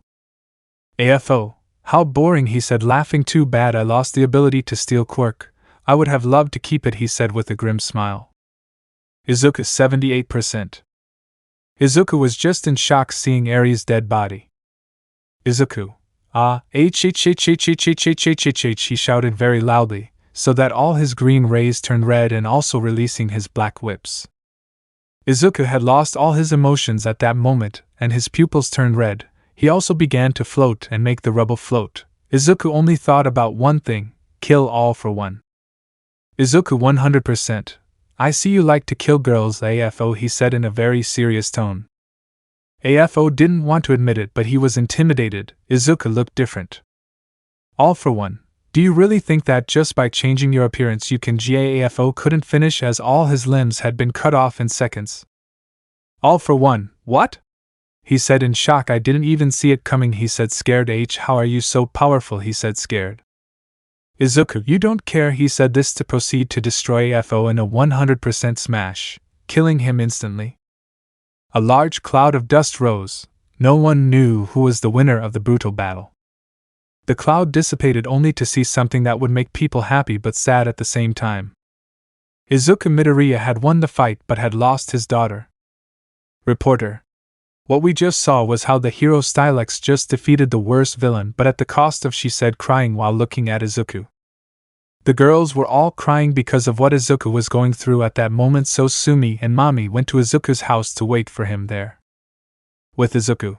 AFO, how boring, he said, laughing. Too bad I lost the ability to steal Quirk. I would have loved to keep it, he said with a grim smile. Izuku 78%. Izuku was just in shock seeing Eri's dead body. Izuku, he shouted very loudly, so that all his green rays turned red and also releasing his black whips. Izuku had lost all his emotions at that moment, and his pupils turned red. He also began to float and make the rubble float. Izuku only thought about one thing: kill all for one. Izuku 100%. I see you like to kill girls, AFO, he said in a very serious tone. AFO didn't want to admit it, but he was intimidated. Izuku looked different. All for one. Do you really think that just by changing your appearance you can? AFO couldn't finish as all his limbs had been cut off in seconds. All for one, what? He said in shock. I didn't even see it coming, he said, scared. How are you so powerful, he said, scared. Izuku, you don't care, he said this to proceed to destroy AFO in a 100% smash, killing him instantly. A large cloud of dust rose. No one knew who was the winner of the brutal battle. The cloud dissipated only to see something that would make people happy but sad at the same time. Izuku Midoriya had won the fight but had lost his daughter. Reporter. What we just saw was how the hero Stylex just defeated the worst villain, but at the cost of, she said, crying while looking at Izuku. The girls were all crying because of what Izuku was going through at that moment, so Sumi and Mami went to Izuku's house to wait for him there. With Izuku.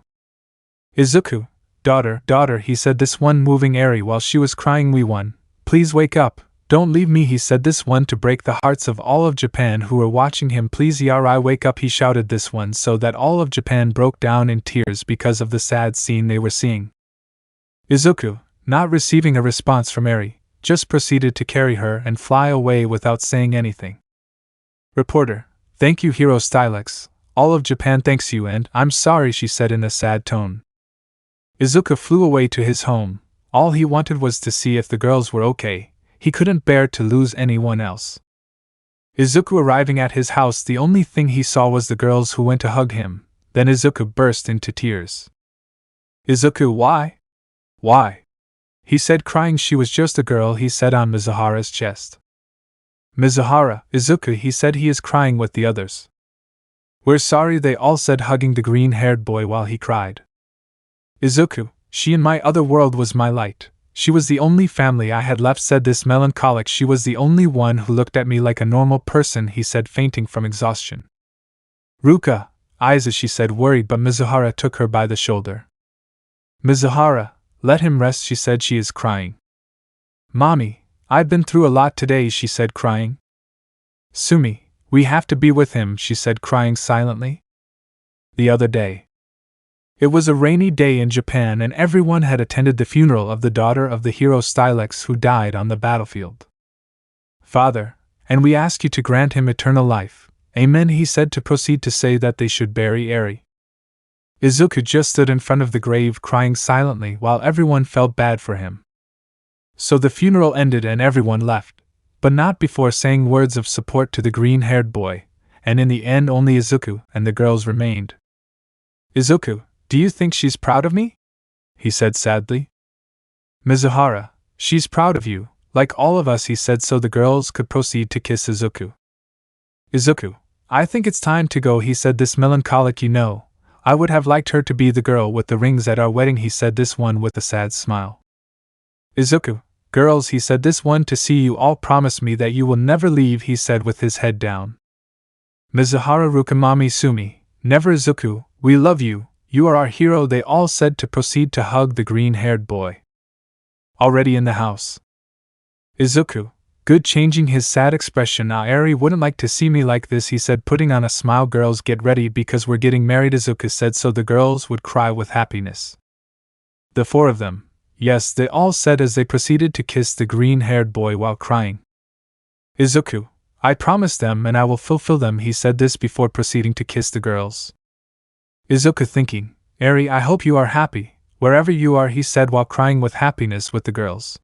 Izuku, daughter, he said, this one moving Eri while she was crying. We won. Please wake up. Don't leave me, he said this one to break the hearts of all of Japan who were watching him. Please Yari, wake up, he shouted this one so that all of Japan broke down in tears because of the sad scene they were seeing. Izuku, not receiving a response from Eri, just proceeded to carry her and fly away without saying anything. Reporter. Thank you, hero Stylex. All of Japan thanks you, and I'm sorry, she said in a sad tone. Izuku flew away to his home. All he wanted was to see if the girls were okay. He couldn't bear to lose anyone else. Izuku arriving at his house, the only thing he saw was the girls who went to hug him. Then Izuku burst into tears. Izuku, why? Why? He said, crying. She was just a girl, he said on Mizuhara's chest. Mizuhara, Izuku, he said, he is crying with the others. We're sorry, they all said, hugging the green-haired boy while he cried. Izuku, she in my other world was my light. She was the only family I had left, said this melancholic. She was the only one who looked at me like a normal person, he said, fainting from exhaustion. Ruka, Aiza, she said, worried, but Mizuhara took her by the shoulder. Mizuhara, let him rest, she said, she is crying. Mommy, I've been through a lot today, she said, crying. Sumi, we have to be with him, she said, crying silently. The other day. It was a rainy day in Japan and everyone had attended the funeral of the daughter of the hero Stylex who died on the battlefield. Father, and we ask you to grant him eternal life. Amen, he said to proceed to say that they should bury Eri. Izuku just stood in front of the grave crying silently while everyone felt bad for him. So the funeral ended and everyone left, but not before saying words of support to the green-haired boy, and in the end only Izuku and the girls remained. Izuku, do you think she's proud of me? He said sadly. Mizuhara, she's proud of you, like all of us, he said so the girls could proceed to kiss Izuku. Izuku, I think it's time to go, he said, this melancholic, you know. I would have liked her to be the girl with the rings at our wedding, he said, this one with a sad smile. Izuku, girls, he said, this one to see you all, promise me that you will never leave, he said with his head down. Mizuhara, Ruka, Mami, Sumi, never, Izuku, we love you, you are our hero, they all said to proceed to hug the green-haired boy. Already in the house. Izuku, good, changing his sad expression. Eri wouldn't like to see me like this, he said, putting on a smile. Girls, get ready because we're getting married, Izuku said, so the girls would cry with happiness. The four of them, yes, they all said as they proceeded to kiss the green-haired boy while crying. Izuku, I promised them and I will fulfill them, he said this before proceeding to kiss the girls. Izuku thinking, Eri, I hope you are happy, wherever you are, he said while crying with happiness with the girls.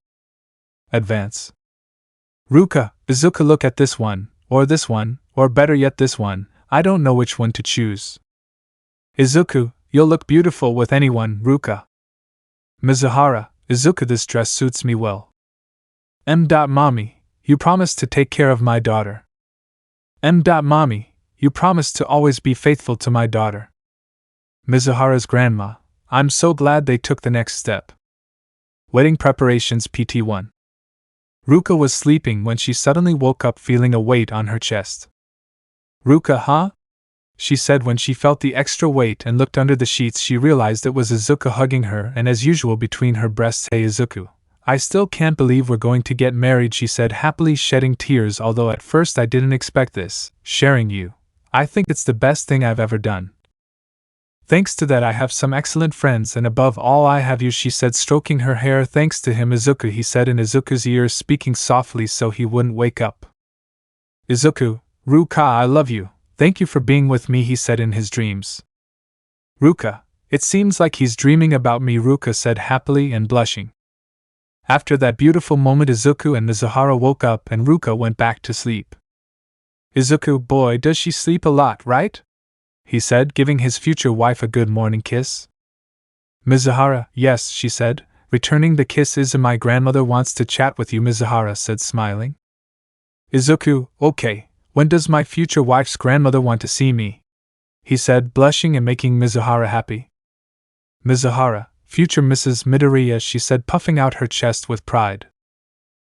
Advance. Ruka, Izuku, look at this one, or better yet this one, I don't know which one to choose. Izuku, you'll look beautiful with anyone, Ruka. Mizuhara, Izuku, this dress suits me well. Mommy, you promised to take care of my daughter. Mommy, you promised to always be faithful to my daughter. Mizuhara's grandma, I'm so glad they took the next step. Wedding preparations PT1. Ruka was sleeping when she suddenly woke up feeling a weight on her chest. Ruka, huh? She said when she felt the extra weight and looked under the sheets. She realized it was Izuku hugging her and as usual between her breasts. Hey Izuku, I still can't believe we're going to get married, she said, happily shedding tears, although at first I didn't expect this, sharing you. I think it's the best thing I've ever done. Thanks to that I have some excellent friends and above all I have you, she said, stroking her hair. Thanks to him, Izuku, he said in Izuku's ear, speaking softly so he wouldn't wake up. Izuku, Ruka, I love you. Thank you for being with me, he said in his dreams. Ruka, it seems like he's dreaming about me, Ruka said happily and blushing. After that beautiful moment, Izuku and Mizuhara woke up and Ruka went back to sleep. Izuku, boy, does she sleep a lot, right? He said, giving his future wife a good morning kiss. Mizuhara, yes, she said, returning the kiss. My grandmother wants to chat with you, Mizuhara said, smiling. Izuku, okay, when does my future wife's grandmother want to see me? He said, blushing and making Mizuhara happy. Mizuhara, future Mrs. Midoriya, she said, puffing out her chest with pride.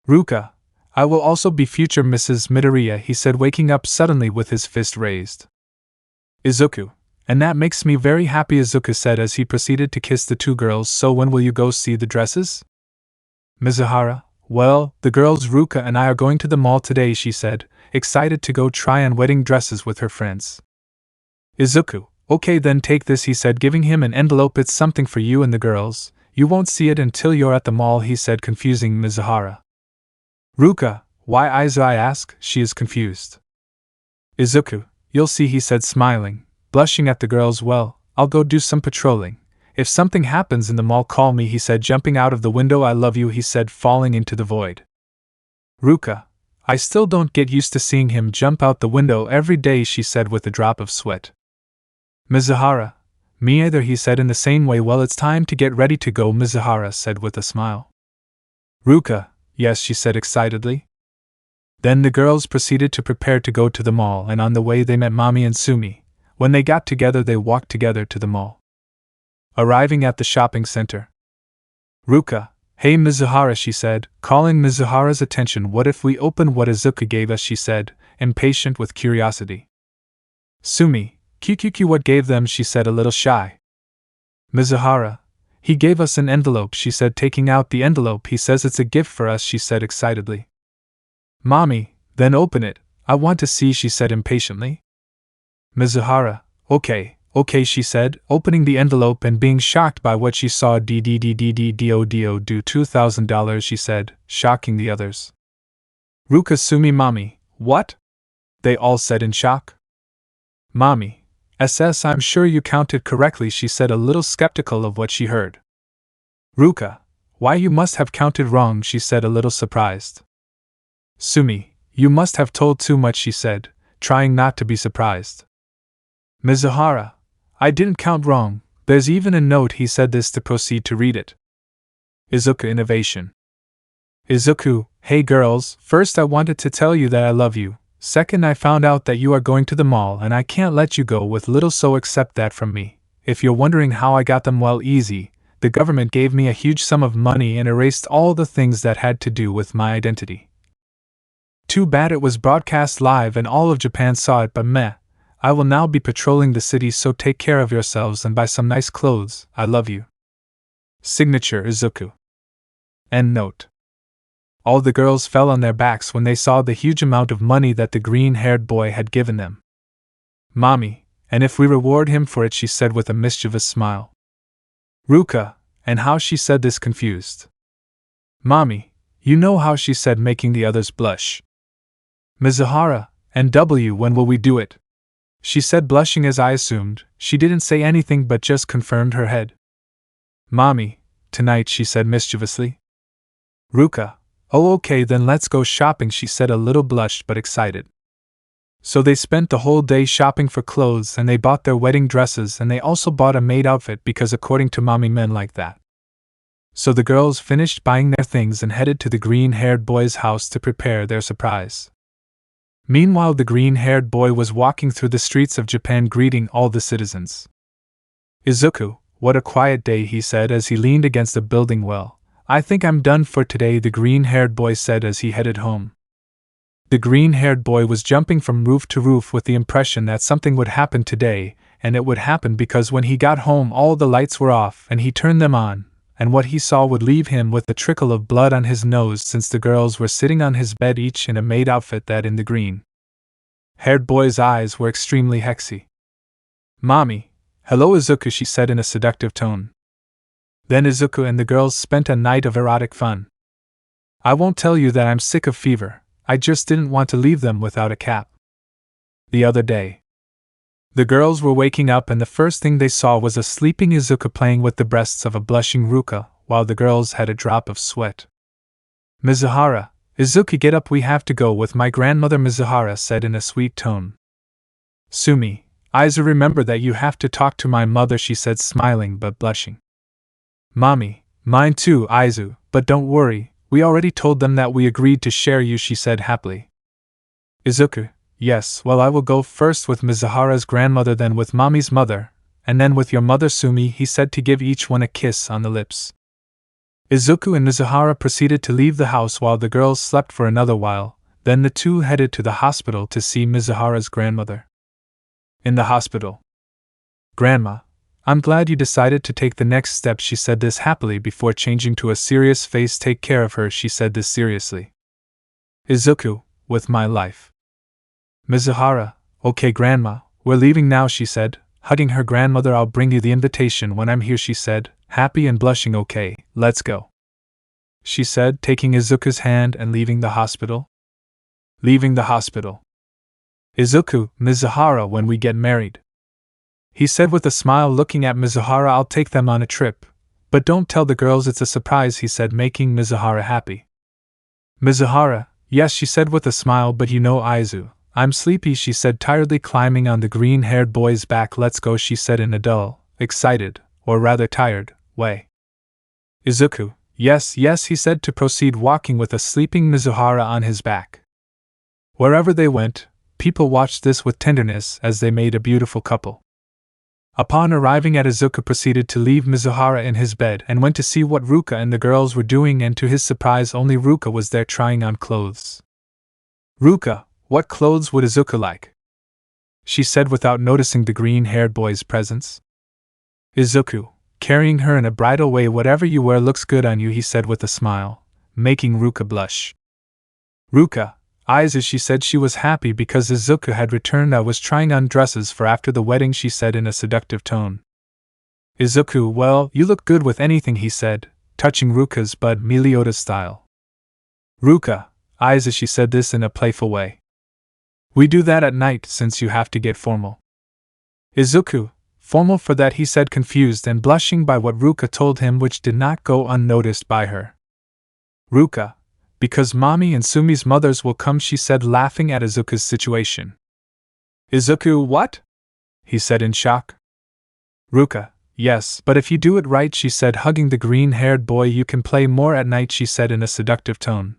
Ruka, I will also be future Mrs. Midoriya, he said, waking up suddenly with his fist raised. Izuku, and that makes me very happy, Izuku said as he proceeded to kiss the two girls. So when will you go see the dresses? Mizuhara, well, the girls Ruka and I are going to the mall today, she said, excited to go try on wedding dresses with her friends. Izuku, okay then take this, he said, giving him an envelope. It's something for you and the girls. You won't see it until you're at the mall, he said, confusing Mizuhara. Ruka, why Aizawa asked, she is confused. Izuku, you'll see, he said, smiling, blushing at the girls. Well, I'll go do some patrolling. If something happens in the mall, call me, he said, jumping out of the window. I love you, he said, falling into the void. Ruka, I still don't get used to seeing him jump out the window every day, she said with a drop of sweat. Mizuhara, me either, he said in the same way. Well, it's time to get ready to go, Mizuhara said with a smile. Ruka, yes, she said excitedly. Then the girls proceeded to prepare to go to the mall, and on the way they met Mami and Sumi. When they got together, they walked together to the mall. Arriving at the shopping center. Ruka, hey Mizuhara, she said, calling Mizuhara's attention. What if we open what Izuku gave us, she said, impatient with curiosity. Sumi, QQQ, what gave them, she said, a little shy. Mizuhara, he gave us an envelope, she said, taking out the envelope. He says it's a gift for us, she said excitedly. Mommy, then open it, I want to see, she said impatiently. Mizuhara, okay, she said, opening the envelope and being shocked by what she saw. Do $2,000, she said, shocking the others. Ruka, Sumi, Mommy, what? They all said in shock. Mommy, I'm sure you counted correctly, she said, a little skeptical of what she heard. Ruka, why, you must have counted wrong, she said, a little surprised. Sumi, you must have told too much, she said, trying not to be surprised. Mizuhara, I didn't count wrong, there's even a note, he said this to proceed to read it. Izuku innovation. Izuku, hey girls, first I wanted to tell you that I love you, Second, I found out that you are going to the mall and I can't let you go with little, so accept that from me. If you're wondering how I got them, well, easy. The government gave me a huge sum of money and erased all the things that had to do with my identity. Too bad it was broadcast live and all of Japan saw it, but meh. I will now be patrolling the city, so take care of yourselves and buy some nice clothes. I love you. Signature Izuku. End note. All the girls fell on their backs when they saw the huge amount of money that the green-haired boy had given them. Mommy, and if we reward him for it, she said with a mischievous smile. Ruka, and how, she said this confused. Mommy, you know how, she said, making the others blush. Mizuhara, and W, when will we do it? She said, blushing as I assumed. She didn't say anything but just confirmed her head. Mommy, tonight, she said mischievously. Ruka, oh okay, then let's go shopping, she said, a little blushed but excited. So they spent the whole day shopping for clothes, and they bought their wedding dresses, and they also bought a maid outfit because according to mommy, men like that. So the girls finished buying their things and headed to the green-haired boy's house to prepare their surprise. Meanwhile, the green-haired boy was walking through the streets of Japan greeting all the citizens. Izuku, what a quiet day, he said as he leaned against a building. Well, I think I'm done for today, the green-haired boy said as he headed home. The green-haired boy was jumping from roof to roof with the impression that something would happen today, and it would happen because when he got home all the lights were off and he turned them on, and what he saw would leave him with a trickle of blood on his nose, since the girls were sitting on his bed each in a maid outfit that in the green-haired boy's eyes were extremely hexy. Mommy, hello Izuku, she said in a seductive tone. Then Izuku and the girls spent a night of erotic fun. I won't tell you that I'm sick of fever, I just didn't want to leave them without a cap. The other day, the girls were waking up and the first thing they saw was a sleeping Izuku playing with the breasts of a blushing Ruka, while the girls had a drop of sweat. Mizuhara, Izuku, get up, we have to go with my grandmother, Mizuhara said in a sweet tone. Sumi, Aizu, remember that you have to talk to my mother, she said, smiling but blushing. Mommy, mine too, Aizu, but don't worry, we already told them that we agreed to share you, she said happily. Izuku, yes, well, I will go first with Mizuhara's grandmother, then with Mommy's mother, and then with your mother, Sumi, he said, to give each one a kiss on the lips. Izuku and Mizuhara proceeded to leave the house while the girls slept for another while, then the two headed to the hospital to see Mizuhara's grandmother. In the hospital. Grandma, I'm glad you decided to take the next step, she said this happily before changing to a serious face. Take care of her, she said this seriously. Izuku, with my life. Mizuhara, okay grandma, we're leaving now, she said, hugging her grandmother. I'll bring you the invitation when I'm here, she said, happy and blushing. Okay, let's go, she said, taking Izuku's hand and leaving the hospital. Leaving the hospital. Izuku, Mizuhara, when we get married, he said with a smile, looking at Mizuhara. I'll take them on a trip, but don't tell the girls, it's a surprise, he said, making Mizuhara happy. Mizuhara, yes, she said with a smile, but you know Aizu, I'm sleepy, she said tiredly, climbing on the green-haired boy's back. Let's go, she said in a dull, excited, or rather tired, way. Izuku, yes, yes, he said to proceed walking with a sleeping Mizuhara on his back. Wherever they went, people watched this with tenderness as they made a beautiful couple. Upon arriving at, Izuku proceeded to leave Mizuhara in his bed and went to see what Ruka and the girls were doing, and to his surprise only Ruka was there trying on clothes. Ruka, what clothes would Izuku like? She said without noticing the green-haired boy's presence. Izuku, carrying her in a bridal way, whatever you wear looks good on you, he said with a smile, making Ruka blush. Ruka, Aizu, she said she was happy because Izuku had returned. I was trying on dresses for after the wedding, she said in a seductive tone. Izuku, well, you look good with anything, he said, touching Ruka's bud, Melioda style. Ruka, Aizu, she said this in a playful way. We do that at night since you have to get formal. Izuku, formal for that, he said, confused and blushing by what Ruka told him, which did not go unnoticed by her. Ruka, because Mommy and Sumi's mothers will come, she said, laughing at Izuku's situation. Izuku, what? He said in shock. Ruka, yes, but if you do it right, she said, hugging the green-haired boy, you can play more at night, she said in a seductive tone.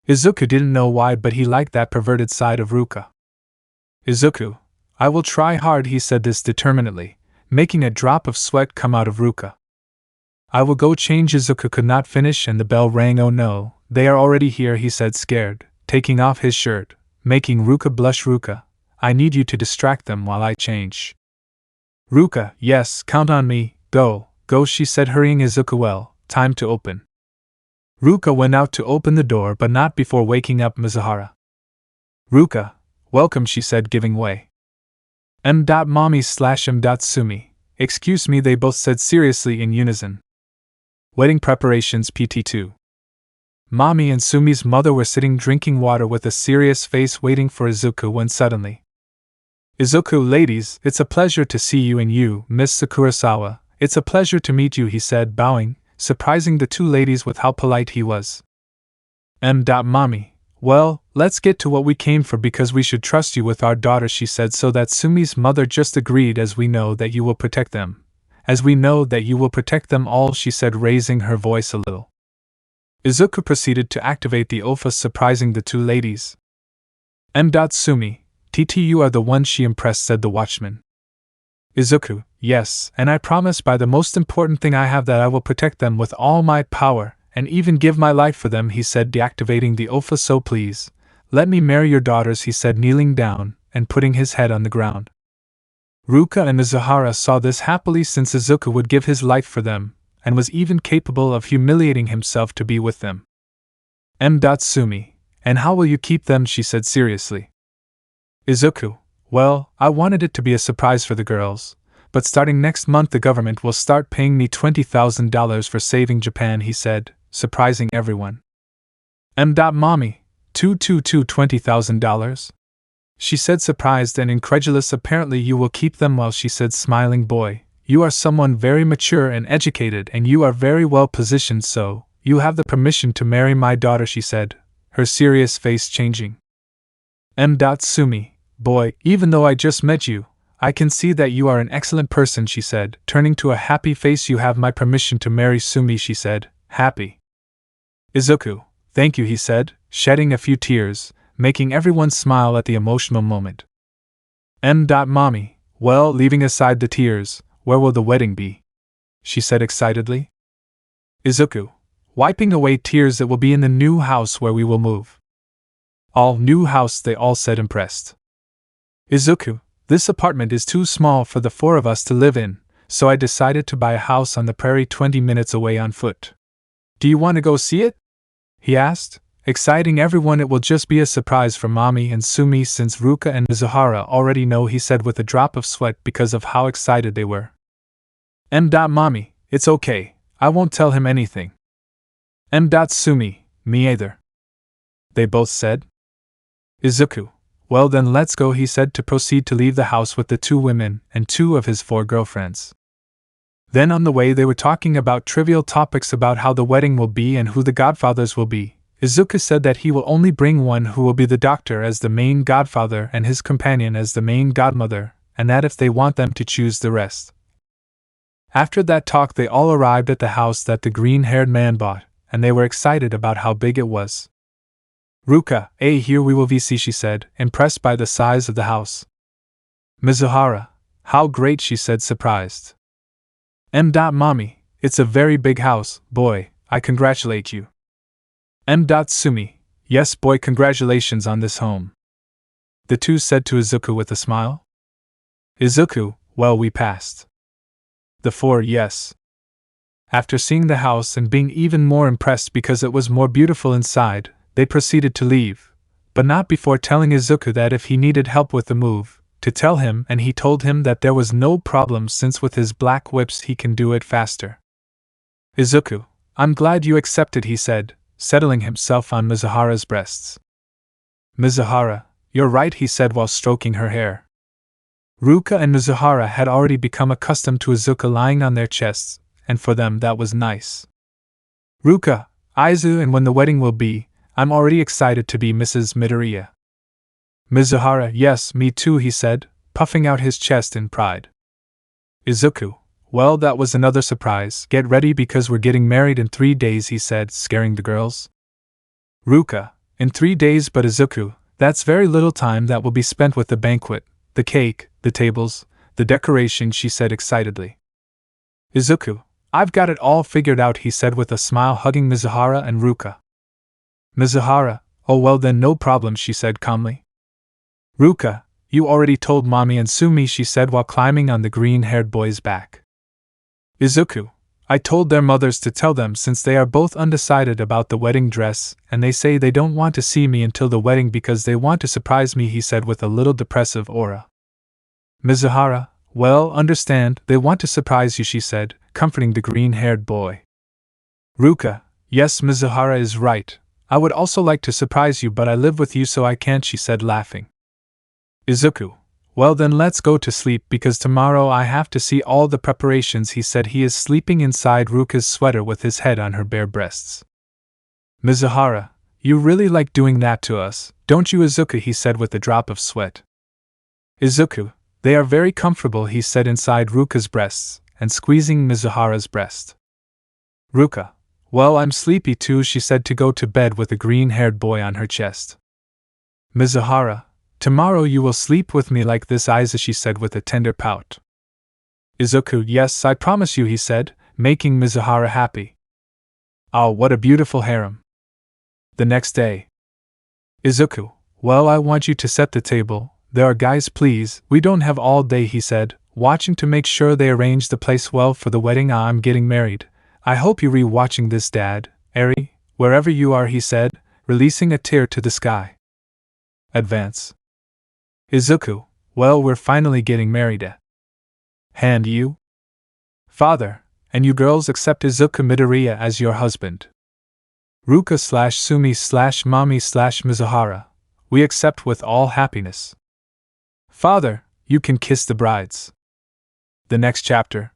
Izuku didn't know why, but he liked that perverted side of Ruka. Izuku, I will try hard, he said this determinedly, making a drop of sweat come out of Ruka. I will go change. Izuku could not finish and the bell rang. Oh no, they are already here, he said scared, taking off his shirt, making Ruka blush. Ruka, I need you to distract them while I change. Ruka, yes, count on me, go, she said, hurrying. Izuku, well, time to open. Ruka went out to open the door, but not before waking up Mizuhara. Ruka, welcome, she said, giving way. Mommy/Sumi. Excuse me, they both said seriously in unison. Wedding preparations PT2. Mommy and Sumi's mother were sitting drinking water with a serious face waiting for Izuku when suddenly. Izuku, ladies, it's a pleasure to see you, and you, Miss Sakurasawa, it's a pleasure to meet you, he said, bowing, surprising the two ladies with how polite he was. Mommy, well, let's get to what we came for because we should trust you with our daughter, she said, so that Sumi's mother just agreed, as we know that you will protect them. As we know that you will protect them all, she said, raising her voice a little. Izuku proceeded to activate the Ofa, surprising the two ladies. Sumi, TT, you are the one she impressed, said the watchman. Izuku, yes, and I promise by the most important thing I have that I will protect them with all my power, and even give my life for them, he said, deactivating the Ofa. So please, let me marry your daughters, he said, kneeling down and putting his head on the ground. Ruka and Mizuhara saw this happily, since Izuku would give his life for them, and was even capable of humiliating himself to be with them. Sumi, and how will you keep them, she said seriously. Izuku, well, I wanted it to be a surprise for the girls, but starting next month the government will start paying me $20,000 for saving Japan, he said, surprising everyone. Mommy, $20,000? She said, surprised and incredulous. Apparently you will keep them well, she said, smiling. Boy, you are someone very mature and educated, and you are very well positioned, so you have the permission to marry my daughter, she said, her serious face changing. Sumi, boy, even though I just met you, I can see that you are an excellent person, she said, turning to a happy face. You have my permission to marry Sumi, she said, happy. Izuku, thank you, he said, shedding a few tears, making everyone smile at the emotional moment. Mommy, well, leaving aside the tears, where will the wedding be? She said excitedly. Izuku, wiping away tears, it will be in the new house where we will move. All new house, they all said, impressed. Izuku, this apartment is too small for the four of us to live in, so I decided to buy a house on the prairie 20 minutes away on foot. Do you want to go see it? He asked, exciting everyone. It will just be a surprise for Mommy and Sumi, since Ruka and Mizuhara already know, he said with a drop of sweat because of how excited they were. Mommy, it's okay, I won't tell him anything. Sumi, me either. They both said. Izuku, well then let's go, he said, to proceed to leave the house with the two women and two of his four girlfriends. Then on the way they were talking about trivial topics about how the wedding will be and who the godfathers will be. Izuku said that he will only bring one who will be the doctor as the main godfather and his companion as the main godmother, and that if they want them to choose the rest. After that talk they all arrived at the house that the green-haired man bought, and they were excited about how big it was. Ruka, here we will see, she said, impressed by the size of the house. Mizuhara, how great, she said, surprised. Mommy, it's a very big house, boy, I congratulate you. Sumi, yes boy, congratulations on this home. The two said to Izuku with a smile. Izuku, well, we passed. The four, yes. After seeing the house and being even more impressed because it was more beautiful inside, they proceeded to leave, but not before telling Izuku that if he needed help with the move, to tell him, and he told him that there was no problem since with his black whips he can do it faster. Izuku, I'm glad you accepted, he said, settling himself on Mizuhara's breasts. Mizuhara, you're right, he said while stroking her hair. Ruka and Mizuhara had already become accustomed to Izuku lying on their chests, and for them that was nice. Ruka, Aizu, and when the wedding will be, I'm already excited to be Mrs. Midoriya. Mizuhara, yes, me too, he said, puffing out his chest in pride. Izuku, well, that was another surprise. Get ready because we're getting married in 3 days, he said, scaring the girls. Ruka, In 3 days, but Izuku, that's very little time that will be spent with the banquet, the cake, the tables, the decoration, she said excitedly. Izuku, I've got it all figured out, he said with a smile, hugging Mizuhara and Ruka. Mizuhara, oh well then no problem, she said calmly. Ruka, you already told Mommy and Sumi, she said while climbing on the green-haired boy's back. Izuku, I told their mothers to tell them since they are both undecided about the wedding dress and they say they don't want to see me until the wedding because they want to surprise me, he said with a little depressive aura. Mizuhara, well, understand, they want to surprise you, she said, comforting the green-haired boy. Ruka, yes, Mizuhara is right. I would also like to surprise you, but I live with you so I can't, she said laughing. Izuku, well then let's go to sleep because tomorrow I have to see all the preparations, he said. He is sleeping inside Ruka's sweater with his head on her bare breasts. Mizuhara, you really like doing that to us, don't you, Izuku, he said with a drop of sweat. Izuku, they are very comfortable, he said inside Ruka's breasts, and squeezing Mizuhara's breast. Ruka, well, I'm sleepy too, she said to go to bed with a green-haired boy on her chest. Mizuhara, tomorrow you will sleep with me like this, Aizawa, she said with a tender pout. Izuku, yes, I promise you, he said, making Mizuhara happy. Oh, what a beautiful harem. The next day. Izuku, well, I want you to set the table. There are guys, please, we don't have all day, he said, watching to make sure they arrange the place well for the wedding. I'm getting married. I hope you're re-watching this, Dad, Eri, wherever you are, he said, releasing a tear to the sky. Advance. Izuku, well, we're finally getting married. And you? Father, and you girls accept Izuku Midoriya as your husband. Ruka/Sumi/Mommy/Mizuhara, we accept with all happiness. Father, you can kiss the brides. The next chapter.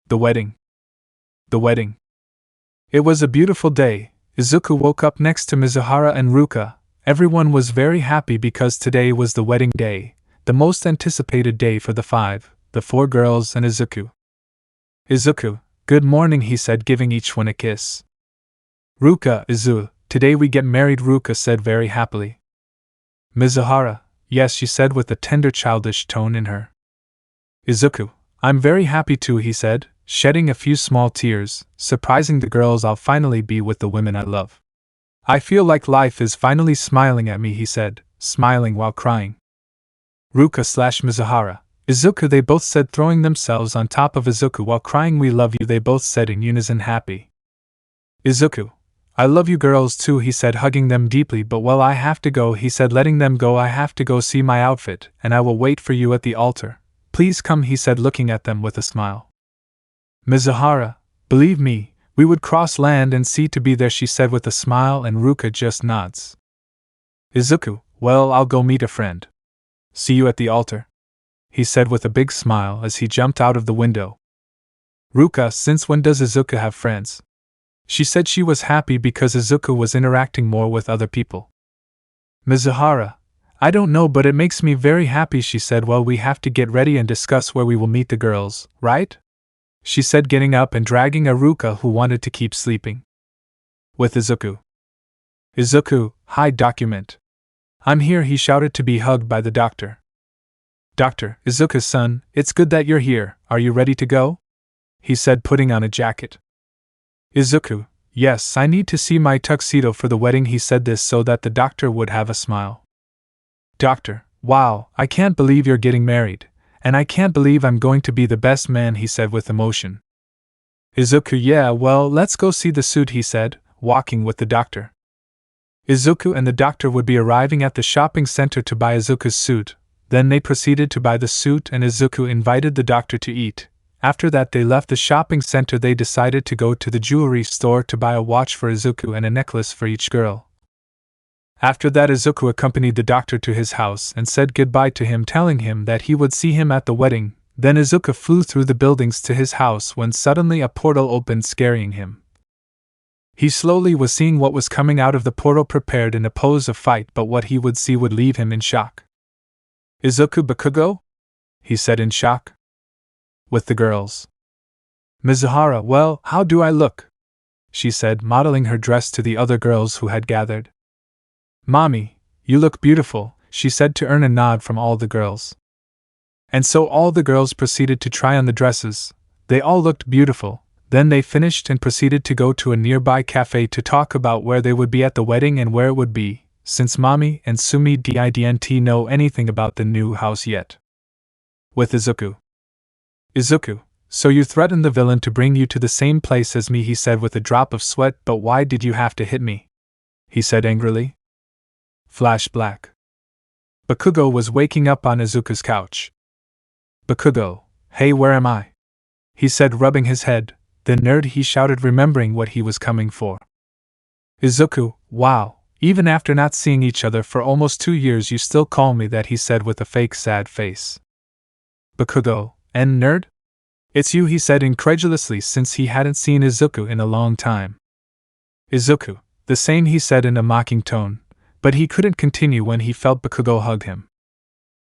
The wedding. The wedding. It was a beautiful day. Izuku woke up next to Mizuhara and Ruka. Everyone was very happy because today was the wedding day, the most anticipated day for the four girls and Izuku. Izuku, good morning, he said, giving each one a kiss. Ruka, Izu, today we get married, Ruka said very happily. Mizuhara, yes, she said with a tender childish tone in her. Izuku, I'm very happy too, he said, shedding a few small tears, surprising the girls. I'll finally be with the women I love. I feel like life is finally smiling at me, he said, smiling while crying. Ruka/Mizuhara, Izuku, they both said, throwing themselves on top of Izuku while crying. We love you, they both said in unison, happy. Izuku, I love you girls too, he said, hugging them deeply. But well, I have to go, he said, letting them go. I have to go see my outfit, and I will wait for you at the altar. Please come, he said, looking at them with a smile. Mizuhara, believe me, we would cross land and sea to be there, she said with a smile, and Ruka just nods. Izuku, well, I'll go meet a friend. See you at the altar, he said with a big smile as he jumped out of the window. Ruka, since when does Izuku have friends? She said she was happy because Izuku was interacting more with other people. Mizuhara, I don't know, but it makes me very happy, she said. Well, we have to get ready and discuss where we will meet the girls, right? She said, getting up and dragging a Ruka who wanted to keep sleeping. With Izuku. Izuku, hi, document. I'm here, he shouted to be hugged by the doctor. Doctor, Izuku's son, it's good that you're here. Are you ready to go? He said, putting on a jacket. Izuku, yes, I need to see my tuxedo for the wedding. He said this so that the doctor would have a smile. Doctor, wow, I can't believe you're getting married. And I can't believe I'm going to be the best man, he said with emotion. Izuku, yeah, well, let's go see the suit, he said, walking with the doctor. Izuku and the doctor would be arriving at the shopping center to buy Izuku's suit. Then they proceeded to buy the suit and Izuku invited the doctor to eat. After that they left the shopping center. They decided to go to the jewelry store to buy a watch for Izuku and a necklace for each girl. After that Izuku accompanied the doctor to his house and said goodbye to him, telling him that he would see him at the wedding. Then Izuku flew through the buildings to his house when suddenly a portal opened, scaring him. He slowly was seeing what was coming out of the portal, prepared in a pose of fight, but what he would see would leave him in shock. Izuku Bakugo? He said in shock. With the girls. Mizuhara, well, how do I look? She said, modeling her dress to the other girls who had gathered. Mommy, you look beautiful, she said to earn a nod from all the girls. And so all the girls proceeded to try on the dresses. They all looked beautiful. Then they finished and proceeded to go to a nearby cafe to talk about where they would be at the wedding and where it would be, since Mommy and Sumi didn't know anything about the new house yet. With Izuku. Izuku, so you threatened the villain to bring you to the same place as me, he said with a drop of sweat, but why did you have to hit me? He said angrily. Flash black. Bakugo was waking up on Izuku's couch. Bakugo, hey, where am I? He said, rubbing his head. The nerd, he shouted, remembering what he was coming for. Izuku, wow, even after not seeing each other for almost 2 years you still call me that, he said with a fake sad face. Bakugo, and nerd? It's you, he said incredulously, since he hadn't seen Izuku in a long time. Izuku, the same, he said in a mocking tone, but he couldn't continue when he felt Bakugo hug him.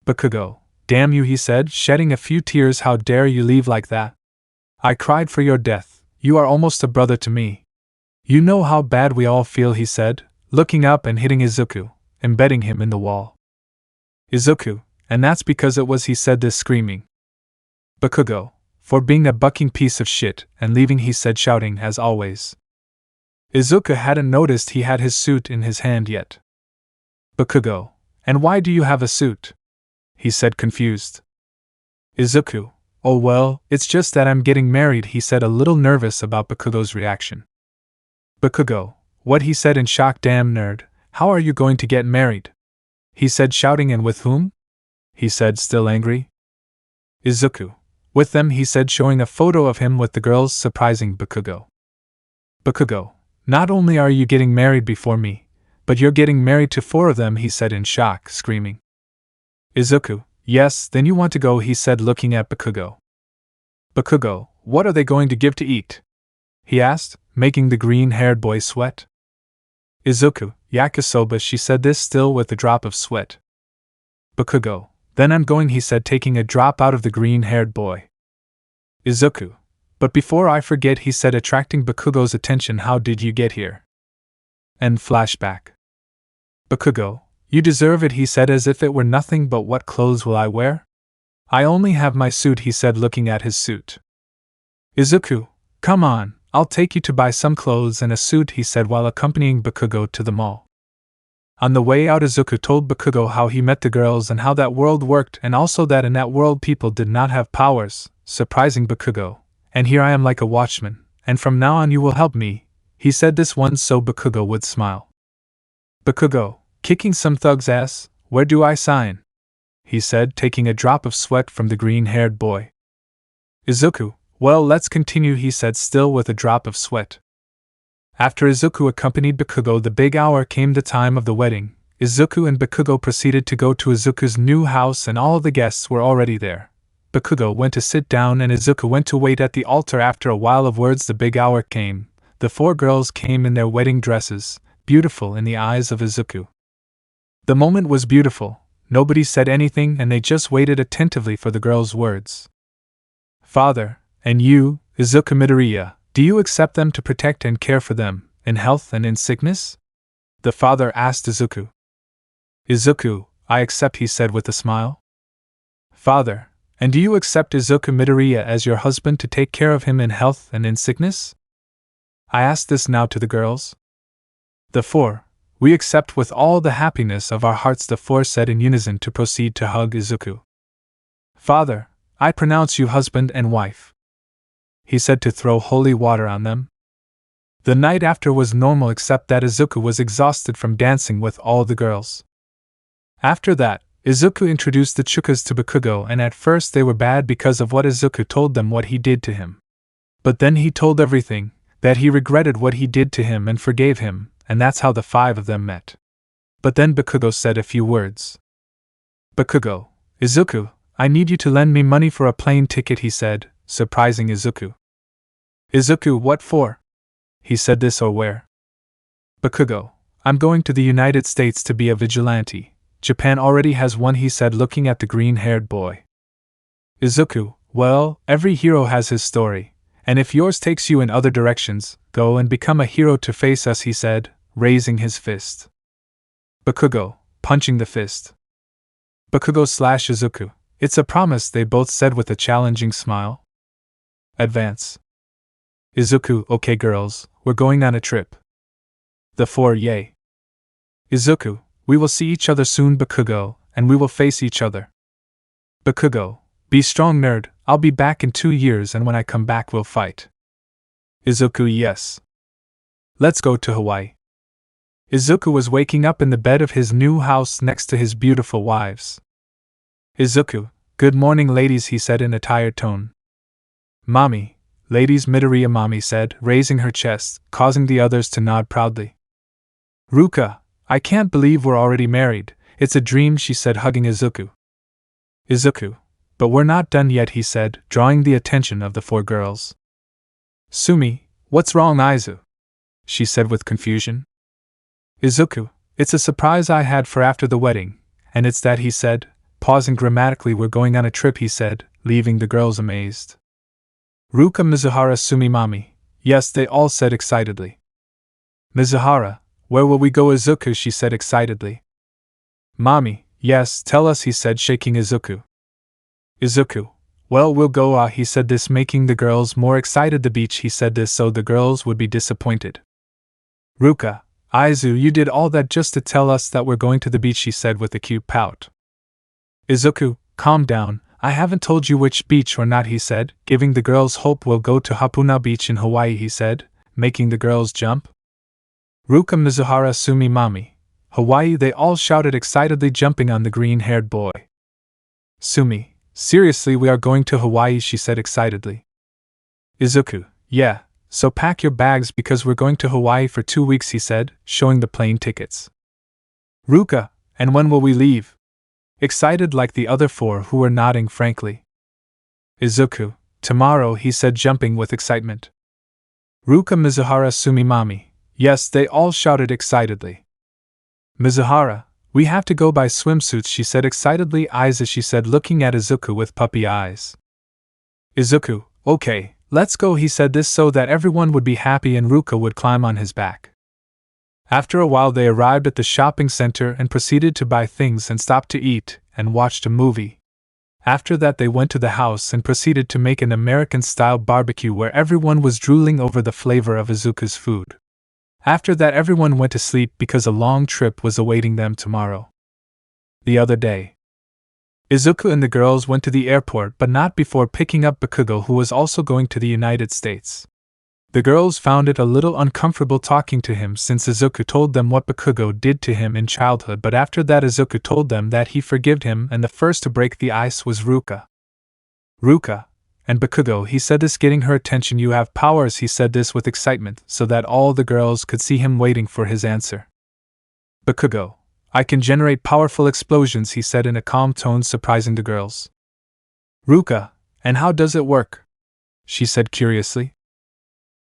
Bakugo, damn you, he said, shedding a few tears, how dare you leave like that? I cried for your death, you are almost a brother to me. You know how bad we all feel, he said, looking up and hitting Izuku, embedding him in the wall. Izuku, and that's because it was, he said this screaming. Bakugo, for being a bucking piece of shit and leaving, he said, shouting as always. Izuku hadn't noticed he had his suit in his hand yet. Bakugo, and why do you have a suit? He said confused. Izuku, oh well, it's just that I'm getting married, he said, a little nervous about Bakugo's reaction. Bakugo, what, he said in shock. Damn nerd, how are you going to get married? He said, shouting. And with whom? He said, still angry. Izuku, with them, he said, showing a photo of him with the girls, surprising Bakugo. Bakugo, not only are you getting married before me, but you're getting married to 4 of them, he said in shock, screaming. Izuku, yes, then you want to go, he said, looking at Bakugo. Bakugo, what are they going to give to eat? He asked, making the green-haired boy sweat. Izuku, yakisoba, she said, this still with a drop of sweat. Bakugo, then I'm going, he said, taking a drop out of the green-haired boy. Izuku, but before I forget, he said, attracting Bakugo's attention, how did you get here? End flashback. Bakugo, you deserve it, he said, as if it were nothing, but what clothes will I wear? I only have my suit, he said, looking at his suit. Izuku, come on, I'll take you to buy some clothes and a suit, he said while accompanying Bakugo to the mall. On the way out, Izuku told Bakugo how he met the girls and how that world worked, and also that in that world people did not have powers, surprising Bakugo. And here I am like a watchman, and from now on you will help me, he said this once so Bakugo would smile. Bakugo, kicking some thug's ass, where do I sign? He said, taking a drop of sweat from the green-haired boy. Izuku, well, let's continue, he said, still with a drop of sweat. After Izuku accompanied Bakugo, the big hour came, the time of the wedding. Izuku and Bakugo proceeded to go to Izuku's new house, and all the guests were already there. Bakugo went to sit down and Izuku went to wait at the altar. After a while of words, the big hour came. The 4 girls came in their wedding dresses, beautiful in the eyes of Izuku. The moment was beautiful. Nobody said anything, and they just waited attentively for the girls' words. Father, and you, Izuku Midoriya, do you accept them to protect and care for them, in health and in sickness? The father asked Izuku. Izuku, I accept, he said with a smile. Father, and do you accept Izuku Midoriya as your husband to take care of him in health and in sickness? I asked this now to the girls. The 4, we accept with all the happiness of our hearts, the 4 said in unison to proceed to hug Izuku. Father, I pronounce you husband and wife, he said to throw holy water on them. The night after was normal except that Izuku was exhausted from dancing with all the girls. After that, Izuku introduced the Chukas to Bakugo, and at first they were bad because of what Izuku told them what he did to him. But then he told everything, that he regretted what he did to him and forgave him, and that's how the 5 of them met. But then Bakugo said a few words. Bakugo, Izuku, I need you to lend me money for a plane ticket, he said, surprising Izuku. Izuku, what for? He said this or where? Bakugo, I'm going to the United States to be a vigilante. Japan already has one, he said looking at the green-haired boy. Izuku, well, every hero has his story, and if yours takes you in other directions, go and become a hero to face us, he said, raising his fist. Bakugo, punching the fist. Bakugo / Izuku, it's a promise, they both said with a challenging smile. Advance. Izuku, okay girls, we're going on a trip. The four, yay. Izuku, we will see each other soon Bakugo, and we will face each other. Bakugo, be strong nerd, I'll be back in 2 years and when I come back we'll fight. Izuku, yes. Let's go to Hawaii. Izuku was waking up in the bed of his new house next to his beautiful wives. Izuku, good morning ladies, he said in a tired tone. Mommy, ladies, Midoriya mommy said, raising her chest, causing the others to nod proudly. Ruka, I can't believe we're already married, it's a dream, she said, hugging Izuku. Izuku, but we're not done yet, he said, drawing the attention of the four girls. Sumi, what's wrong, Aizu? She said with confusion. Izuku, it's a surprise I had for after the wedding, and it's that, he said, pausing grammatically, we're going on a trip, he said, leaving the girls amazed. Ruka, Mizuhara, Sumi, mommy, yes, they all said excitedly. Mizuhara, where will we go, Izuku, she said excitedly. Mommy, yes, tell us, he said, shaking Izuku. Izuku, well, we'll go, he said this, making the girls more excited. The beach, he said this so the girls would be disappointed. Ruka, Aizu, you did all that just to tell us that we're going to the beach, she said with a cute pout. Izuku, calm down, I haven't told you which beach or not, he said, giving the girls hope. We'll go to Hapuna Beach in Hawaii, he said, making the girls jump. Ruka, Mizuhara, Sumi, mommy, Hawaii, they all shouted excitedly, jumping on the green-haired boy. Sumi, seriously, we are going to Hawaii, she said excitedly. Izuku, yeah, so pack your bags because we're going to Hawaii for 2 weeks, he said, showing the plane tickets. Ruka, and when will we leave? Excited like the other four who were nodding frankly. Izuku, tomorrow, he said, jumping with excitement. Ruka, Mizuhara, Sumi, mommy, yes, they all shouted excitedly. Mizuhara, we have to go buy swimsuits, she said excitedly. Aiza, she said, looking at Izuku with puppy eyes. Izuku, okay, let's go, he said this so that everyone would be happy and Ruka would climb on his back. After a while they arrived at the shopping center and proceeded to buy things and stopped to eat and watched a movie. After that they went to the house and proceeded to make an American-style barbecue where everyone was drooling over the flavor of Izuku's food. After that everyone went to sleep because a long trip was awaiting them tomorrow. The other day, Izuku and the girls went to the airport but not before picking up Bakugo, who was also going to the United States. The girls found it a little uncomfortable talking to him since Izuku told them what Bakugo did to him in childhood, but after that Izuku told them that he forgave him and the first to break the ice was Ruka. Ruka, and Bakugo, he said this, getting her attention. You have powers, he said this with excitement so that all the girls could see him waiting for his answer. Bakugo, I can generate powerful explosions, he said in a calm tone, surprising the girls. Ruka, and how does it work? She said curiously.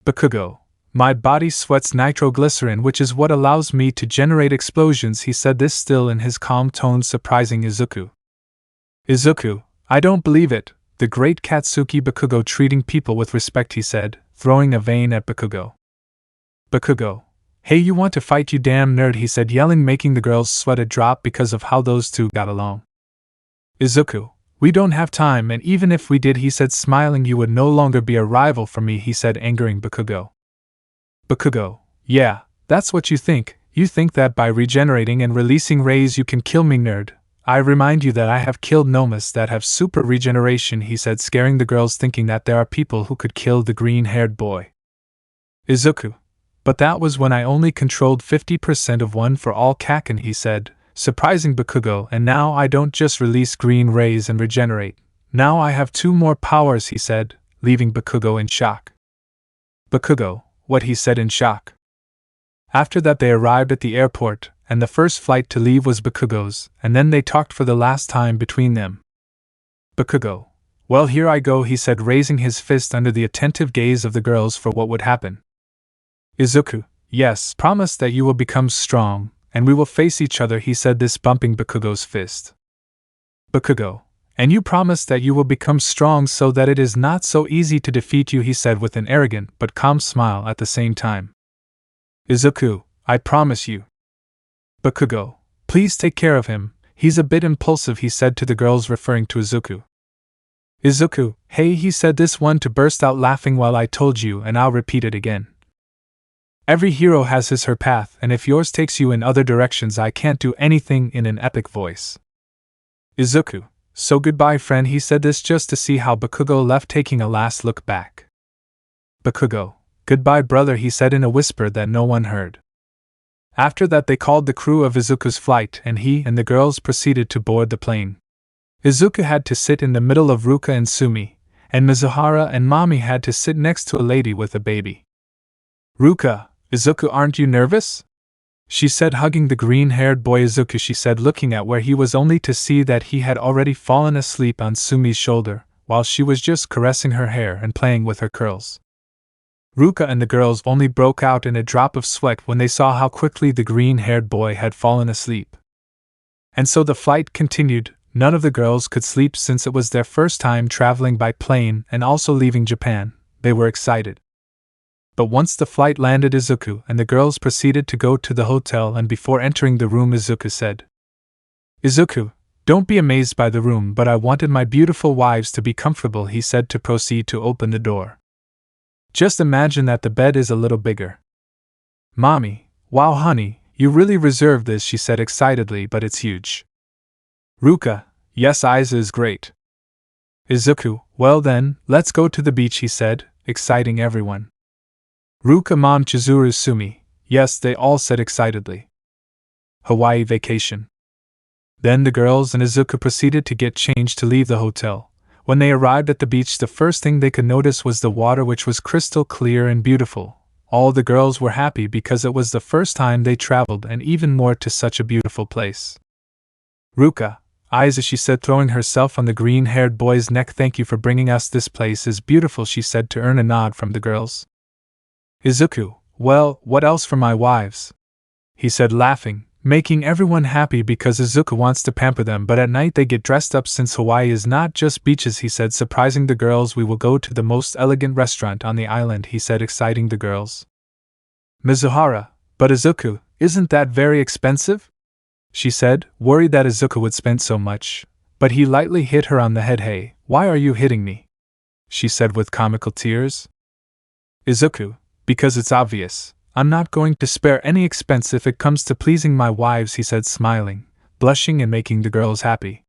Bakugo, my body sweats nitroglycerin, which is what allows me to generate explosions, he said this still in his calm tone, surprising Izuku. Izuku, I don't believe it, the great Katsuki. Bakugo, treating people with respect, he said, throwing a vein at Bakugo. Bakugo, hey, you want to fight, you damn nerd, he said, yelling, making the girls sweat a drop because of how those two got along. Izuku, we don't have time, and even if we did, he said, smiling, you would no longer be a rival for me, he said, angering Bakugo. Bakugo, yeah, that's what you think. You think that by regenerating and releasing rays you can kill me, nerd. I remind you that I have killed Nomas that have super regeneration, he said, scaring the girls, thinking that there are people who could kill the green-haired boy. Izuku, but that was when I only controlled 50% of one for all Kaken, he said, surprising Bakugo, and now I don't just release green rays and regenerate. Now I have 2 more powers, he said, leaving Bakugo in shock. Bakugo, what, he said in shock. After that they arrived at the airport, and the first flight to leave was Bakugo's, and then they talked for the last time between them. Bakugo, well, here I go, he said, raising his fist under the attentive gaze of the girls for what would happen. Izuku, yes, promise that you will become strong, and we will face each other, he said this, bumping Bakugo's fist. Bakugo, and you promise that you will become strong so that it is not so easy to defeat you, he said with an arrogant but calm smile at the same time. Izuku, I promise you. Bakugo, Please take care of him, he's a bit impulsive, he said to the girls, referring to Izuku. Izuku, hey, he said this one to burst out laughing. While I told you, and I'll repeat it again. Every hero has his her path, and if yours takes you in other directions, I can't do anything, in an epic voice. Izuku, so goodbye friend, he said this just to see how Bakugo left, taking a last look back. Bakugo, goodbye brother, he said in a whisper that no one heard. After that they called the crew of Izuku's flight, and he and the girls proceeded to board the plane. Izuku had to sit in the middle of Ruka and Sumi, and Mizuhara and Mami had to sit next to a lady with a baby. Ruka, Izuku, aren't you nervous? She said, hugging the green-haired boy. Izuku, she said, looking at where he was, only to see that he had already fallen asleep on Sumi's shoulder, while she was just caressing her hair and playing with her curls. Ruka and the girls only broke out in a drop of sweat when they saw how quickly the green-haired boy had fallen asleep. And so the flight continued. None of the girls could sleep since it was their first time traveling by plane and also leaving Japan. They were excited. But once the flight landed, Izuku and the girls proceeded to go to the hotel, and before entering the room, Izuku said, Izuku, don't be amazed by the room, but I wanted my beautiful wives to be comfortable, he said, to proceed to open the door. Just imagine that the bed is a little bigger. Mommy, wow honey, you really reserved this, she said excitedly, but it's huge. Ruka, yes, Aiza is great. Izuku, well then, let's go to the beach, he said, exciting everyone. Ruka, Mom, Chizuru, Sumi, yes, they all said excitedly. Hawaii vacation. Then the girls and Izuku proceeded to get changed to leave the hotel. When they arrived at the beach, the first thing they could notice was the water, which was crystal clear and beautiful. All the girls were happy because it was the first time they traveled, and even more to such a beautiful place. Ruka, Aiza, she said, throwing herself on the green-haired boy's neck, thank you for bringing us. This place is beautiful, she said, to earn a nod from the girls. Izuku, well, what else for my wives? He said, laughing, making everyone happy because Izuku wants to pamper them, but at night they get dressed up since Hawaii is not just beaches, he said, surprising the girls. We will go to the most elegant restaurant on the island, he said, exciting the girls. Mizuhara, but Izuku, isn't that very expensive? She said, worried that Izuku would spend so much, but he lightly hit her on the head. Hey, why are you hitting me? She said with comical tears. Izuku, because it's obvious. I'm not going to spare any expense if it comes to pleasing my wives, he said, smiling, blushing and making the girls happy.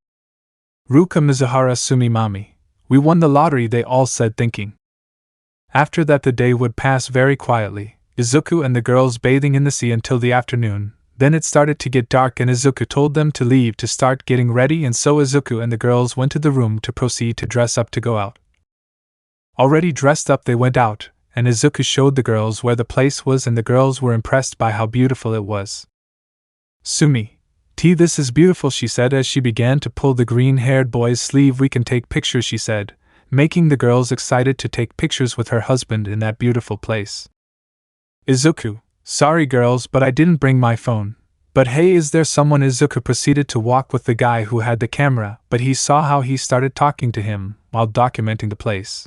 Ruka, Mizuhara, Sumi, Mami, we won the lottery, they all said, thinking. After that the day would pass very quietly, Izuku and the girls bathing in the sea until the afternoon. Then it started to get dark and Izuku told them to leave to start getting ready, and so Izuku and the girls went to the room to proceed to dress up to go out. Already dressed up, they went out, and Izuku showed the girls where the place was, and the girls were impressed by how beautiful it was. Sumi, this is beautiful, she said as she began to pull the green-haired boy's sleeve. We can take pictures, she said, making the girls excited to take pictures with her husband in that beautiful place. Izuku, sorry girls, but I didn't bring my phone. But hey, is there someone? Izuku proceeded to walk with the guy who had the camera, but he saw how he started talking to him while documenting the place.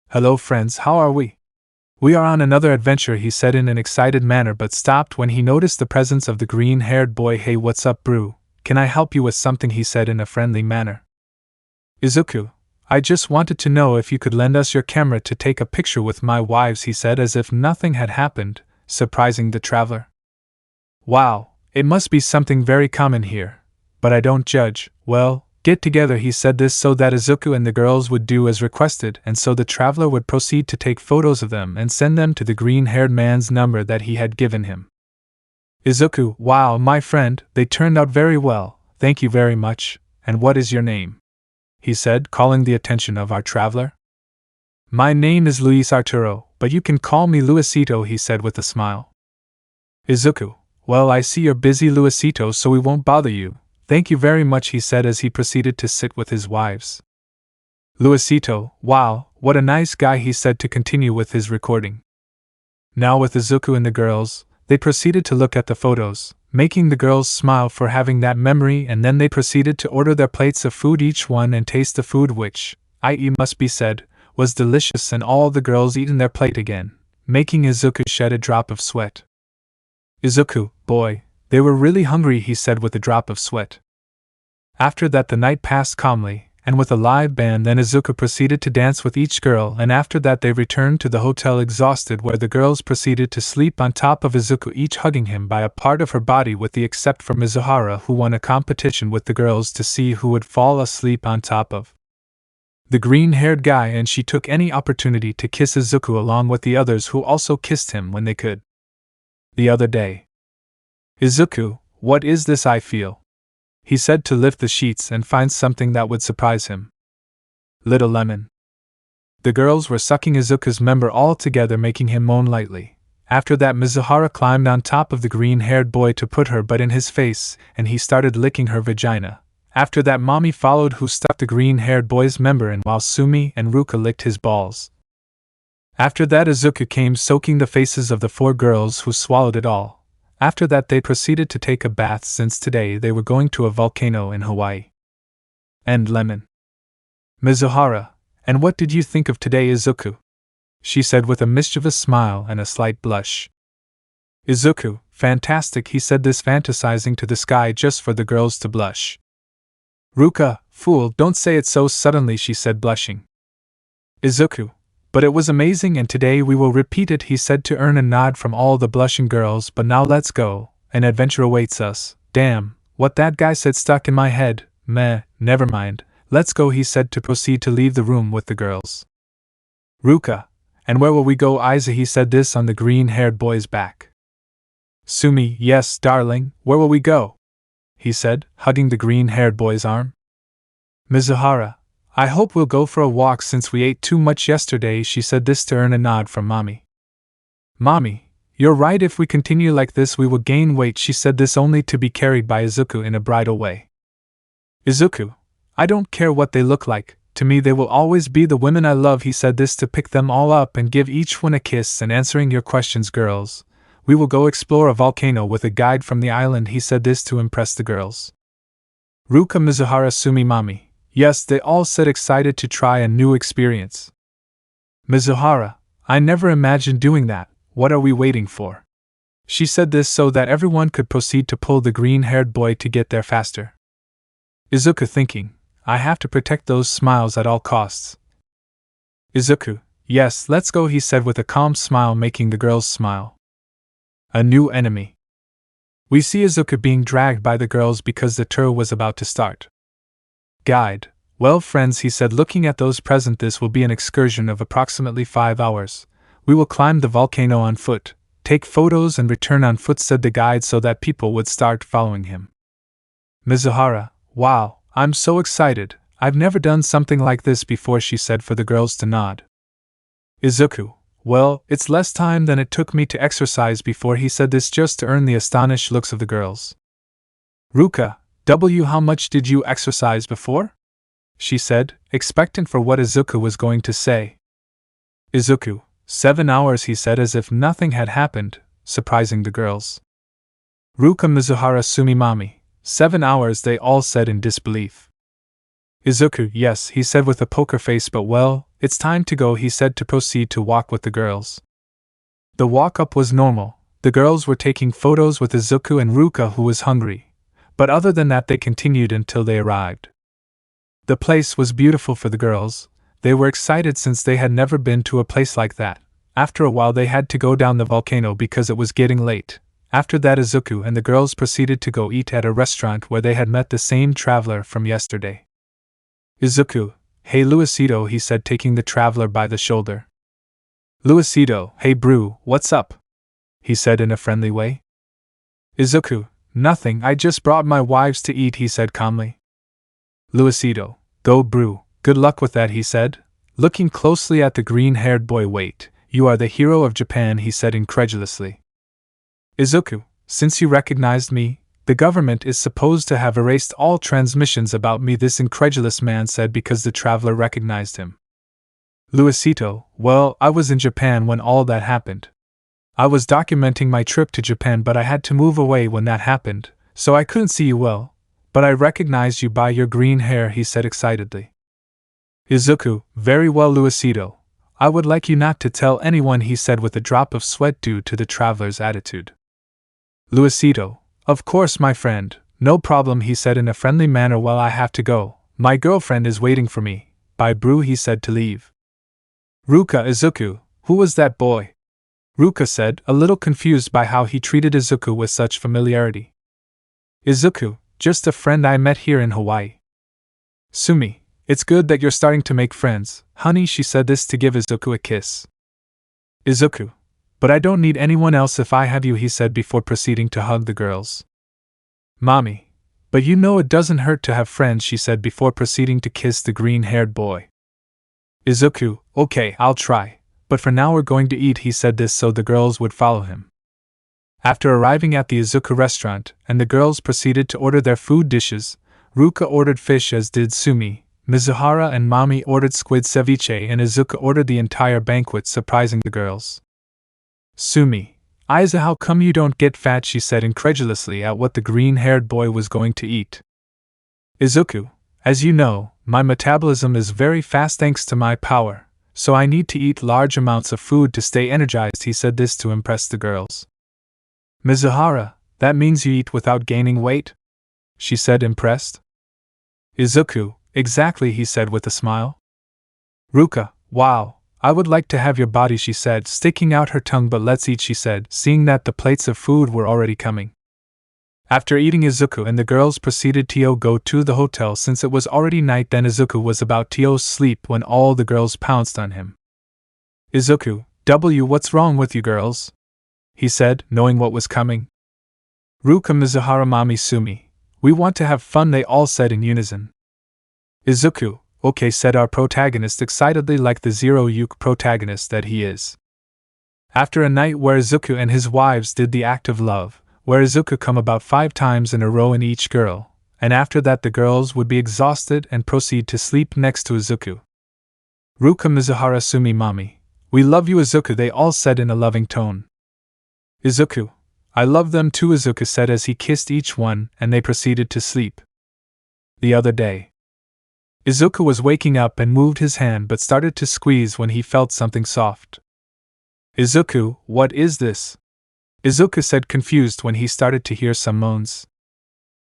Hello friends, how are we? We are on another adventure, he said in an excited manner, but stopped when he noticed the presence of the green-haired boy. Hey, what's up, bro? Can I help you with something? He said in a friendly manner. Izuku, I just wanted to know if you could lend us your camera to take a picture with my wives, he said as if nothing had happened, surprising the traveler. Wow, it must be something very common here. But I don't judge. Well, get together, he said this so that Izuku and the girls would do as requested, and so the traveler would proceed to take photos of them and send them to the green-haired man's number that he had given him. Izuku, wow, my friend, they turned out very well, thank you very much. And what is your name? He said, calling the attention of our traveler. My name is Luis Arturo, but you can call me Luisito, he said with a smile. Izuku, well, I see you're busy, Luisito, so we won't bother you. Thank you very much, he said as he proceeded to sit with his wives. Luisito, wow, what a nice guy, he said to continue with his recording. Now with Izuku and the girls, they proceeded to look at the photos, making the girls smile for having that memory, and then they proceeded to order their plates of food each one and taste the food, which, i.e. must be said, was delicious, and all the girls eaten their plate again, making Izuku shed a drop of sweat. Izuku, boy, They were really hungry, he said with a drop of sweat. After that the night passed calmly, and with a live band. Then Izuku proceeded to dance with each girl, and after that they returned to the hotel exhausted, where the girls proceeded to sleep on top of Izuku, each hugging him by a part of her body, with the except for Mizuhara, who won a competition with the girls to see who would fall asleep on top of the green-haired guy, and she took any opportunity to kiss Izuku along with the others, who also kissed him when they could. The other day. Izuku, what is this I feel? He said to lift the sheets and find something that would surprise him. Little lemon. The girls were sucking Izuku's member all together, making him moan lightly. After that Mizuhara climbed on top of the green-haired boy to put her butt in his face, and he started licking her vagina. After that Mommy followed, who stuck the green-haired boy's member in while Sumi and Ruka licked his balls. After that Izuku came, soaking the faces of the 4 girls, who swallowed it all. After that they proceeded to take a bath, since today they were going to a volcano in Hawaii. And lemon. Mizuhara, and what did you think of today, Izuku? She said with a mischievous smile and a slight blush. Izuku, fantastic, he said, this fantasizing to the sky just for the girls to blush. Ruka, fool, don't say it so suddenly, she said, blushing. Izuku, but it was amazing, and today we will repeat it, he said, to earn a nod from all the blushing girls. But now let's go, an adventure awaits us. Damn, what that guy said stuck in my head. Meh, never mind, let's go, he said, to proceed to leave the room with the girls. Ruka, and where will we go, Aizawa? He said this on the green-haired boy's back. Sumi, yes, darling, where will we go? He said, hugging the green-haired boy's arm. Mizuhara, I hope we'll go for a walk since we ate too much yesterday, she said this to earn a nod from Mommy. Mommy, you're right, if we continue like this we will gain weight, she said this only to be carried by Izuku in a bridal way. Izuku, I don't care what they look like, to me they will always be the women I love, he said this to pick them all up and give each one a kiss. And answering your questions, girls, we will go explore a volcano with a guide from the island, he said this to impress the girls. Ruka, Mizuhara, Sumi, Mommy. Yes, they all said, excited to try a new experience. Mizuhara, I never imagined doing that, what are we waiting for? She said this so that everyone could proceed to pull the green-haired boy to get there faster. Izuku thinking, I have to protect those smiles at all costs. Izuku, yes, let's go, he said with a calm smile, making the girls smile. A new enemy. We see Izuku being dragged by the girls because the tour was about to start. Guide, well friends, he said, looking at those present, this will be an excursion of approximately 5 hours. We will climb the volcano on foot, take photos and return on foot, said the guide, so that people would start following him. Mizuhara, wow, I'm so excited, I've never done something like this before, she said for the girls to nod. Izuku, well, it's less time than it took me to exercise before, he said this just to earn the astonished looks of the girls. Ruka, how much did you exercise before? She said, expectant for what Izuku was going to say. Izuku, 7 hours, he said as if nothing had happened, surprising the girls. Ruka, Mizuhara, Sumi, Mommy. 7 hours, they all said in disbelief. Izuku, yes, he said with a poker face, but well, it's time to go, he said to proceed to walk with the girls. The walk up was normal, the girls were taking photos with Izuku and Ruka, who was hungry. But other than that they continued until they arrived. The place was beautiful for the girls, they were excited since they had never been to a place like that. After a while they had to go down the volcano because it was getting late. After that Izuku and the girls proceeded to go eat at a restaurant where they had met the same traveler from yesterday. Izuku, hey Luisito, he said, taking the traveler by the shoulder. Luisito, hey Brew, what's up? He said in a friendly way. Izuku, nothing, I just brought my wives to eat, he said calmly. Luisito, go Brew, good luck with that, he said, looking closely at the green-haired boy. Wait, you are the hero of Japan, he said incredulously. Izuku, since you recognized me, the government is supposed to have erased all transmissions about me, this incredulous man said because the traveler recognized him. Luisito, well, I was in Japan when all that happened. I was documenting my trip to Japan, but I had to move away when that happened, so I couldn't see you well, but I recognized you by your green hair, he said excitedly. Izuku, very well Luisito, I would like you not to tell anyone, he said with a drop of sweat due to the traveler's attitude. Luisito, Of course, my friend, no problem, he said in a friendly manner. Well, I have to go. My girlfriend is waiting for me. Bye, Brew, he said to leave. Ruka, Izuku, who was that boy? Ruka said, a little confused by how he treated Izuku with such familiarity. Izuku, just a friend I met here in Hawaii. Sumi, it's good that you're starting to make friends, honey, she said this to give Izuku a kiss. Izuku, but I don't need anyone else if I have you, he said before proceeding to hug the girls. Mommy, but you know it doesn't hurt to have friends, she said before proceeding to kiss the green-haired boy. Izuku, okay, I'll try, but for now we're going to eat, he said this so the girls would follow him. After arriving at the Izuku restaurant, and the girls proceeded to order their food dishes, Ruka ordered fish as did Sumi, Mizuhara and Mami ordered squid ceviche, and Izuku ordered the entire banquet, surprising the girls. Sumi, Aiza, how come you don't get fat, she said incredulously at what the green-haired boy was going to eat. Izuku, as you know, my metabolism is very fast thanks to my power, so I need to eat large amounts of food to stay energized, he said this to impress the girls. Mizuhara, that means you eat without gaining weight? She said, impressed. Izuku, exactly, he said with a smile. Ruka, wow, I would like to have your body, she said, sticking out her tongue, but let's eat, she said, seeing that the plates of food were already coming. After eating, Izuku and the girls proceeded to go to the hotel since it was already night. Then Izuku was about to sleep when all the girls pounced on him. Izuku, what's wrong with you girls? He said, knowing what was coming. Ruka, Mizuhara, Mami, Sumi, we want to have fun, they all said in unison. Izuku, okay, said our protagonist excitedly, like the zero-yuke protagonist that he is. After a night where Izuku and his wives did the act of love, where Izuku come about 5 times in a row in each girl, and after that the girls would be exhausted and proceed to sleep next to Izuku. Ruka, Mizuhara, Sumi, Mami, we love you, Izuku, they all said in a loving tone. Izuku, I love them too, Izuku said as he kissed each one, and they proceeded to sleep. The other day. Izuku was waking up and moved his hand but started to squeeze when he felt something soft. Izuku, what is this? Izuku said, confused when he started to hear some moans.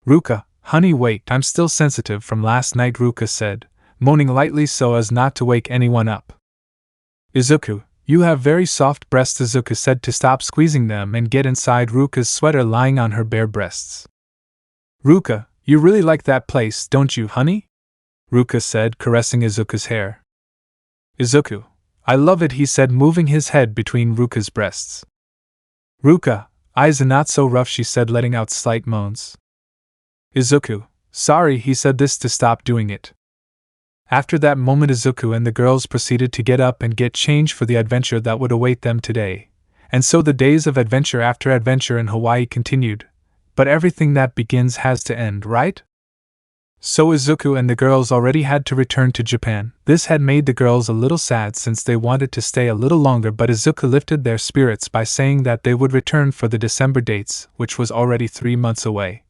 Ruka, honey, wait, I'm still sensitive from last night, Ruka said, moaning lightly so as not to wake anyone up. Izuku, you have very soft breasts, Izuku said to stop squeezing them and get inside Ruka's sweater lying on her bare breasts. Ruka, you really like that place, don't you, honey? Ruka said, caressing Izuku's hair. Izuku, I love it, he said, moving his head between Ruka's breasts. Ruka, Aiza, not so rough, she said, letting out slight moans. Izuku, sorry, he said this to stop doing it. After that moment, Izuku and the girls proceeded to get up and get changed for the adventure that would await them today, and so the days of adventure after adventure in Hawaii continued, but everything that begins has to end, right? So Izuku and the girls already had to return to Japan. This had made the girls a little sad since they wanted to stay a little longer, but Izuku lifted their spirits by saying that they would return for the December dates, which was already 3 months away.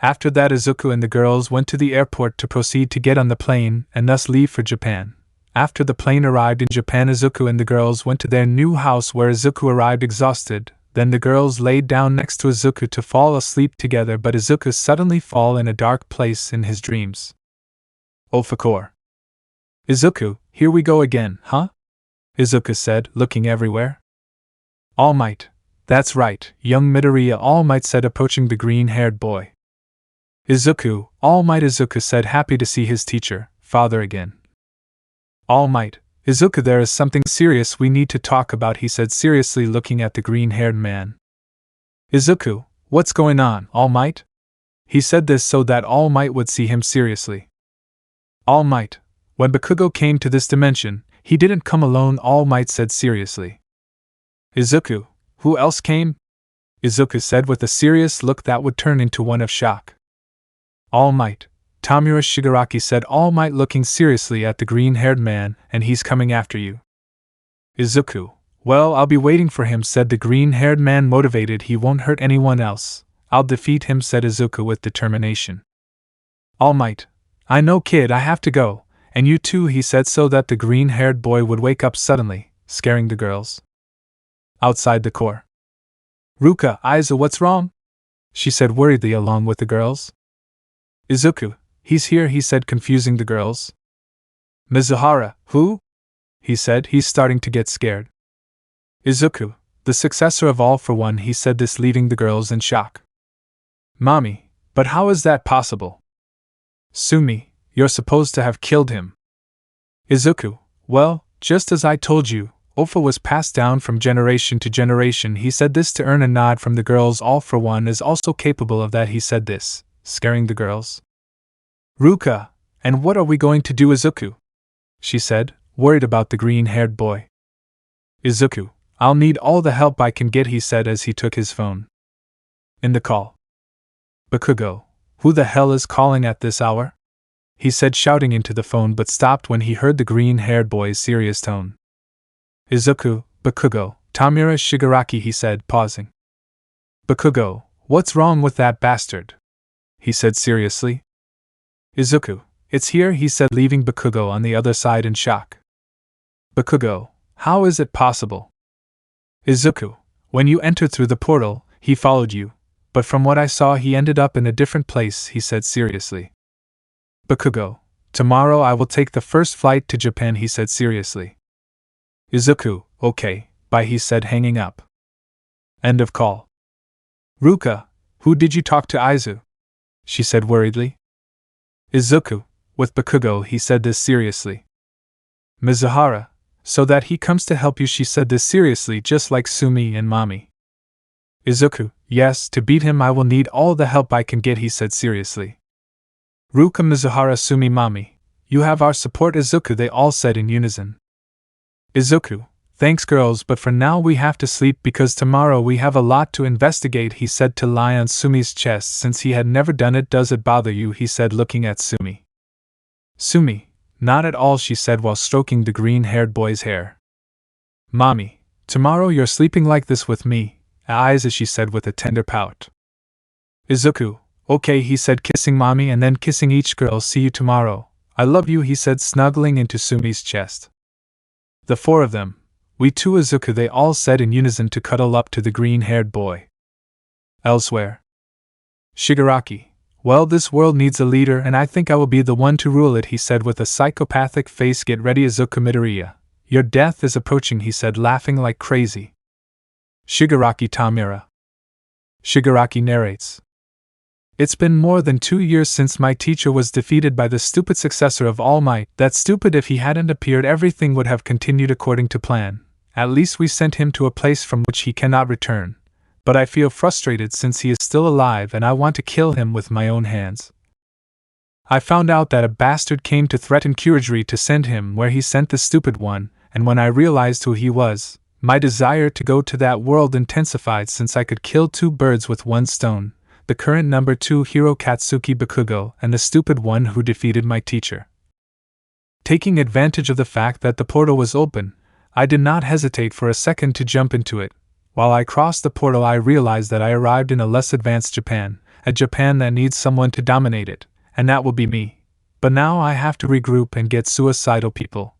After that, Izuku and the girls went to the airport to proceed to get on the plane and thus leave for Japan. After the plane arrived in Japan, Izuku and the girls went to their new house where Izuku arrived exhausted. Then the girls laid down next to Izuku to fall asleep together, but Izuku suddenly fell in a dark place in his dreams. Ofakor. Izuku, here we go again, huh? Izuku said, looking everywhere. All Might. That's right, young Midoriya, All Might said, approaching the green-haired boy. Izuku, All Might, Izuku said, happy to see his teacher, father again. All Might. Izuku, there is something serious we need to talk about, he said seriously, looking at the green-haired man. Izuku, what's going on, All Might? He said this so that All Might would see him seriously. All Might, when Bakugo came to this dimension, he didn't come alone, All Might said seriously. Izuku, who else came? Izuku said with a serious look that would turn into one of shock. All Might. Tamura Shigaraki said, All Might, looking seriously at the green-haired man, and he's coming after you. Izuku, well, I'll be waiting for him, said the green-haired man, motivated. He won't hurt anyone else. I'll defeat him, said Izuku with determination. All Might, I know, kid, I have to go, and you too, he said so that the green-haired boy would wake up suddenly, scaring the girls. Outside the core. Ruka, Aiza, what's wrong? she said worriedly along with the girls. Izuku, he's here, he said, confusing the girls. Mizuhara, who? He said, he's starting to get scared. Izuku, the successor of All for One, he said this, leaving the girls in shock. Mommy, but how is that possible? Sumi, you're supposed to have killed him. Izuku, well, just as I told you, Ofa was passed down from generation to generation. He said this to earn a nod from the girls. All for One is also capable of that, he said this, scaring the girls. Ruka, and what are we going to do, Izuku? She said, worried about the green-haired boy. Izuku, I'll need all the help I can get, he said as he took his phone. In the call. Bakugo, who the hell is calling at this hour? He said, shouting into the phone, but stopped when he heard the green-haired boy's serious tone. Izuku, Bakugo, Tamura Shigaraki, he said, pausing. Bakugo, what's wrong with that bastard? He said seriously. Izuku, it's here, he said, leaving Bakugo on the other side in shock. Bakugo, how is it possible? Izuku, when you entered through the portal, he followed you, but from what I saw he ended up in a different place, he said seriously. Bakugo, tomorrow I will take the first flight to Japan, he said seriously. Izuku, okay, bye, he said, hanging up. End of call. Ruka, who did you talk to, Aizu? She said worriedly. Izuku, with Bakugo, he said this seriously. Mizuhara, so that he comes to help you, she said this seriously, just like Sumi and Mommy. Izuku, yes, to beat him I will need all the help I can get, he said seriously. Ruka, Mizuhara, Sumi, Mommy, you have our support, Izuku, they all said in unison. Izuku, thanks girls, but for now we have to sleep because tomorrow we have a lot to investigate, he said to lie on Sumi's chest since he had never done it. Does it bother you, he said, looking at Sumi. Sumi, not at all, she said while stroking the green-haired boy's hair. Mommy, tomorrow you're sleeping like this with me, Aiza, she said with a tender pout. Izuku, okay, he said, kissing Mommy and then kissing each girl. See you tomorrow. I love you, he said, snuggling into Sumi's chest. The four of them, we too, Izuku, they all said in unison to cuddle up to the green-haired boy. Elsewhere. Shigaraki, well, this world needs a leader and I think I will be the one to rule it, he said with a psychopathic face. Get ready, Izuku. Midoriya, your death is approaching, he said, laughing like crazy. Shigaraki, Tamura. Shigaraki narrates. It's been more than 2 years since my teacher was defeated by the stupid successor of All Might. That stupid, if he hadn't appeared everything would have continued according to plan. At least we sent him to a place from which he cannot return. But I feel frustrated since he is still alive and I want to kill him with my own hands. I found out that a bastard came to threaten Kurogiri to send him where he sent the stupid one, and when I realized who he was, my desire to go to that world intensified since I could kill 2 birds with 1 stone. The current number 2 hero Katsuki Bakugo and the stupid one who defeated my teacher. Taking advantage of the fact that the portal was open, I did not hesitate for a second to jump into it. While I crossed the portal I realized that I arrived in a less advanced Japan, a Japan that needs someone to dominate it, and that will be me. But now I have to regroup and get suicidal people.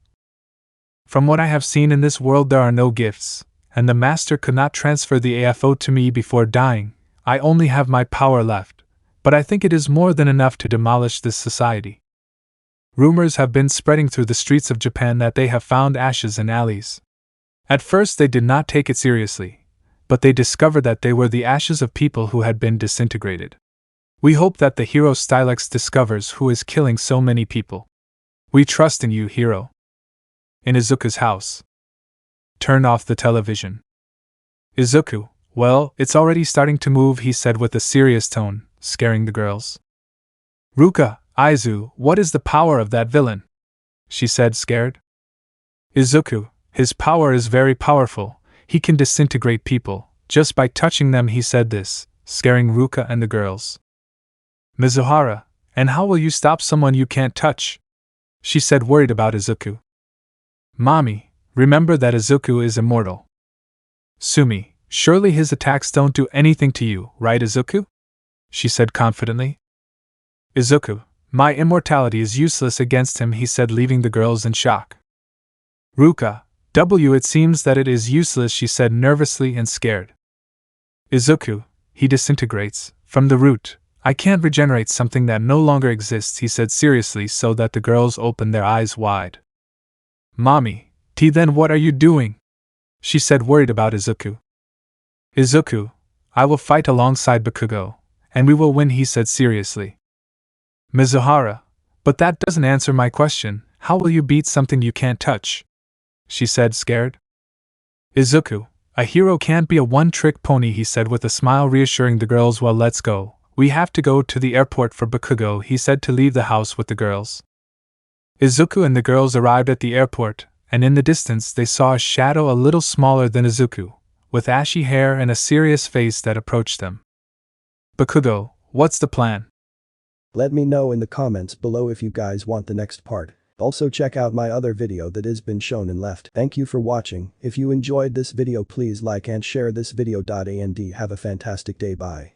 From what I have seen in this world there are no gifts, and the master could not transfer the AFO to me before dying. I only have my power left, but I think it is more than enough to demolish this society. Rumors have been spreading through the streets of Japan that they have found ashes in alleys. At first they did not take it seriously, but they discovered that they were the ashes of people who had been disintegrated. We hope that the hero Stylex discovers who is killing so many people. We trust in you, hero. In Izuku's house. Turn off the television. Izuku, well, it's already starting to move, he said with a serious tone, scaring the girls. Ruka, Aizu, what is the power of that villain? She said, scared. Izuku, his power is very powerful. He can disintegrate people, just by touching them, he said this, scaring Ruka and the girls. Mizuhara, and how will you stop someone you can't touch? She said, worried about Izuku. Mommy, remember that Izuku is immortal. Sumi, surely his attacks don't do anything to you, right, Izuku? She said confidently. Izuku, my immortality is useless against him, he said, leaving the girls in shock. Ruka, it seems that it is useless, she said nervously and scared. Izuku, he disintegrates, From the root, I can't regenerate something that no longer exists, he said seriously so that the girls opened their eyes wide. Mommy, then what are you doing? She said worried about Izuku. Izuku, I will fight alongside Bakugo, and we will win, he said seriously. Mizuhara, but that doesn't answer my question, how will you beat something you can't touch? She said scared. Izuku, a hero can't be a one-trick pony, he said with a smile reassuring the girls. Well, let's go. We have to go to the airport for Bakugo, he said to leave the house with the girls. Izuku and the girls arrived at the airport, and in the distance they saw a shadow a little smaller than Izuku, with ashy hair and a serious face that approached them. Bakugo, what's the plan? Let me know in the comments below if you guys want the next part. Also check out my other video that has been shown and left. Thank you for watching. If you enjoyed this video, please like and share this video. And have a fantastic day. Bye.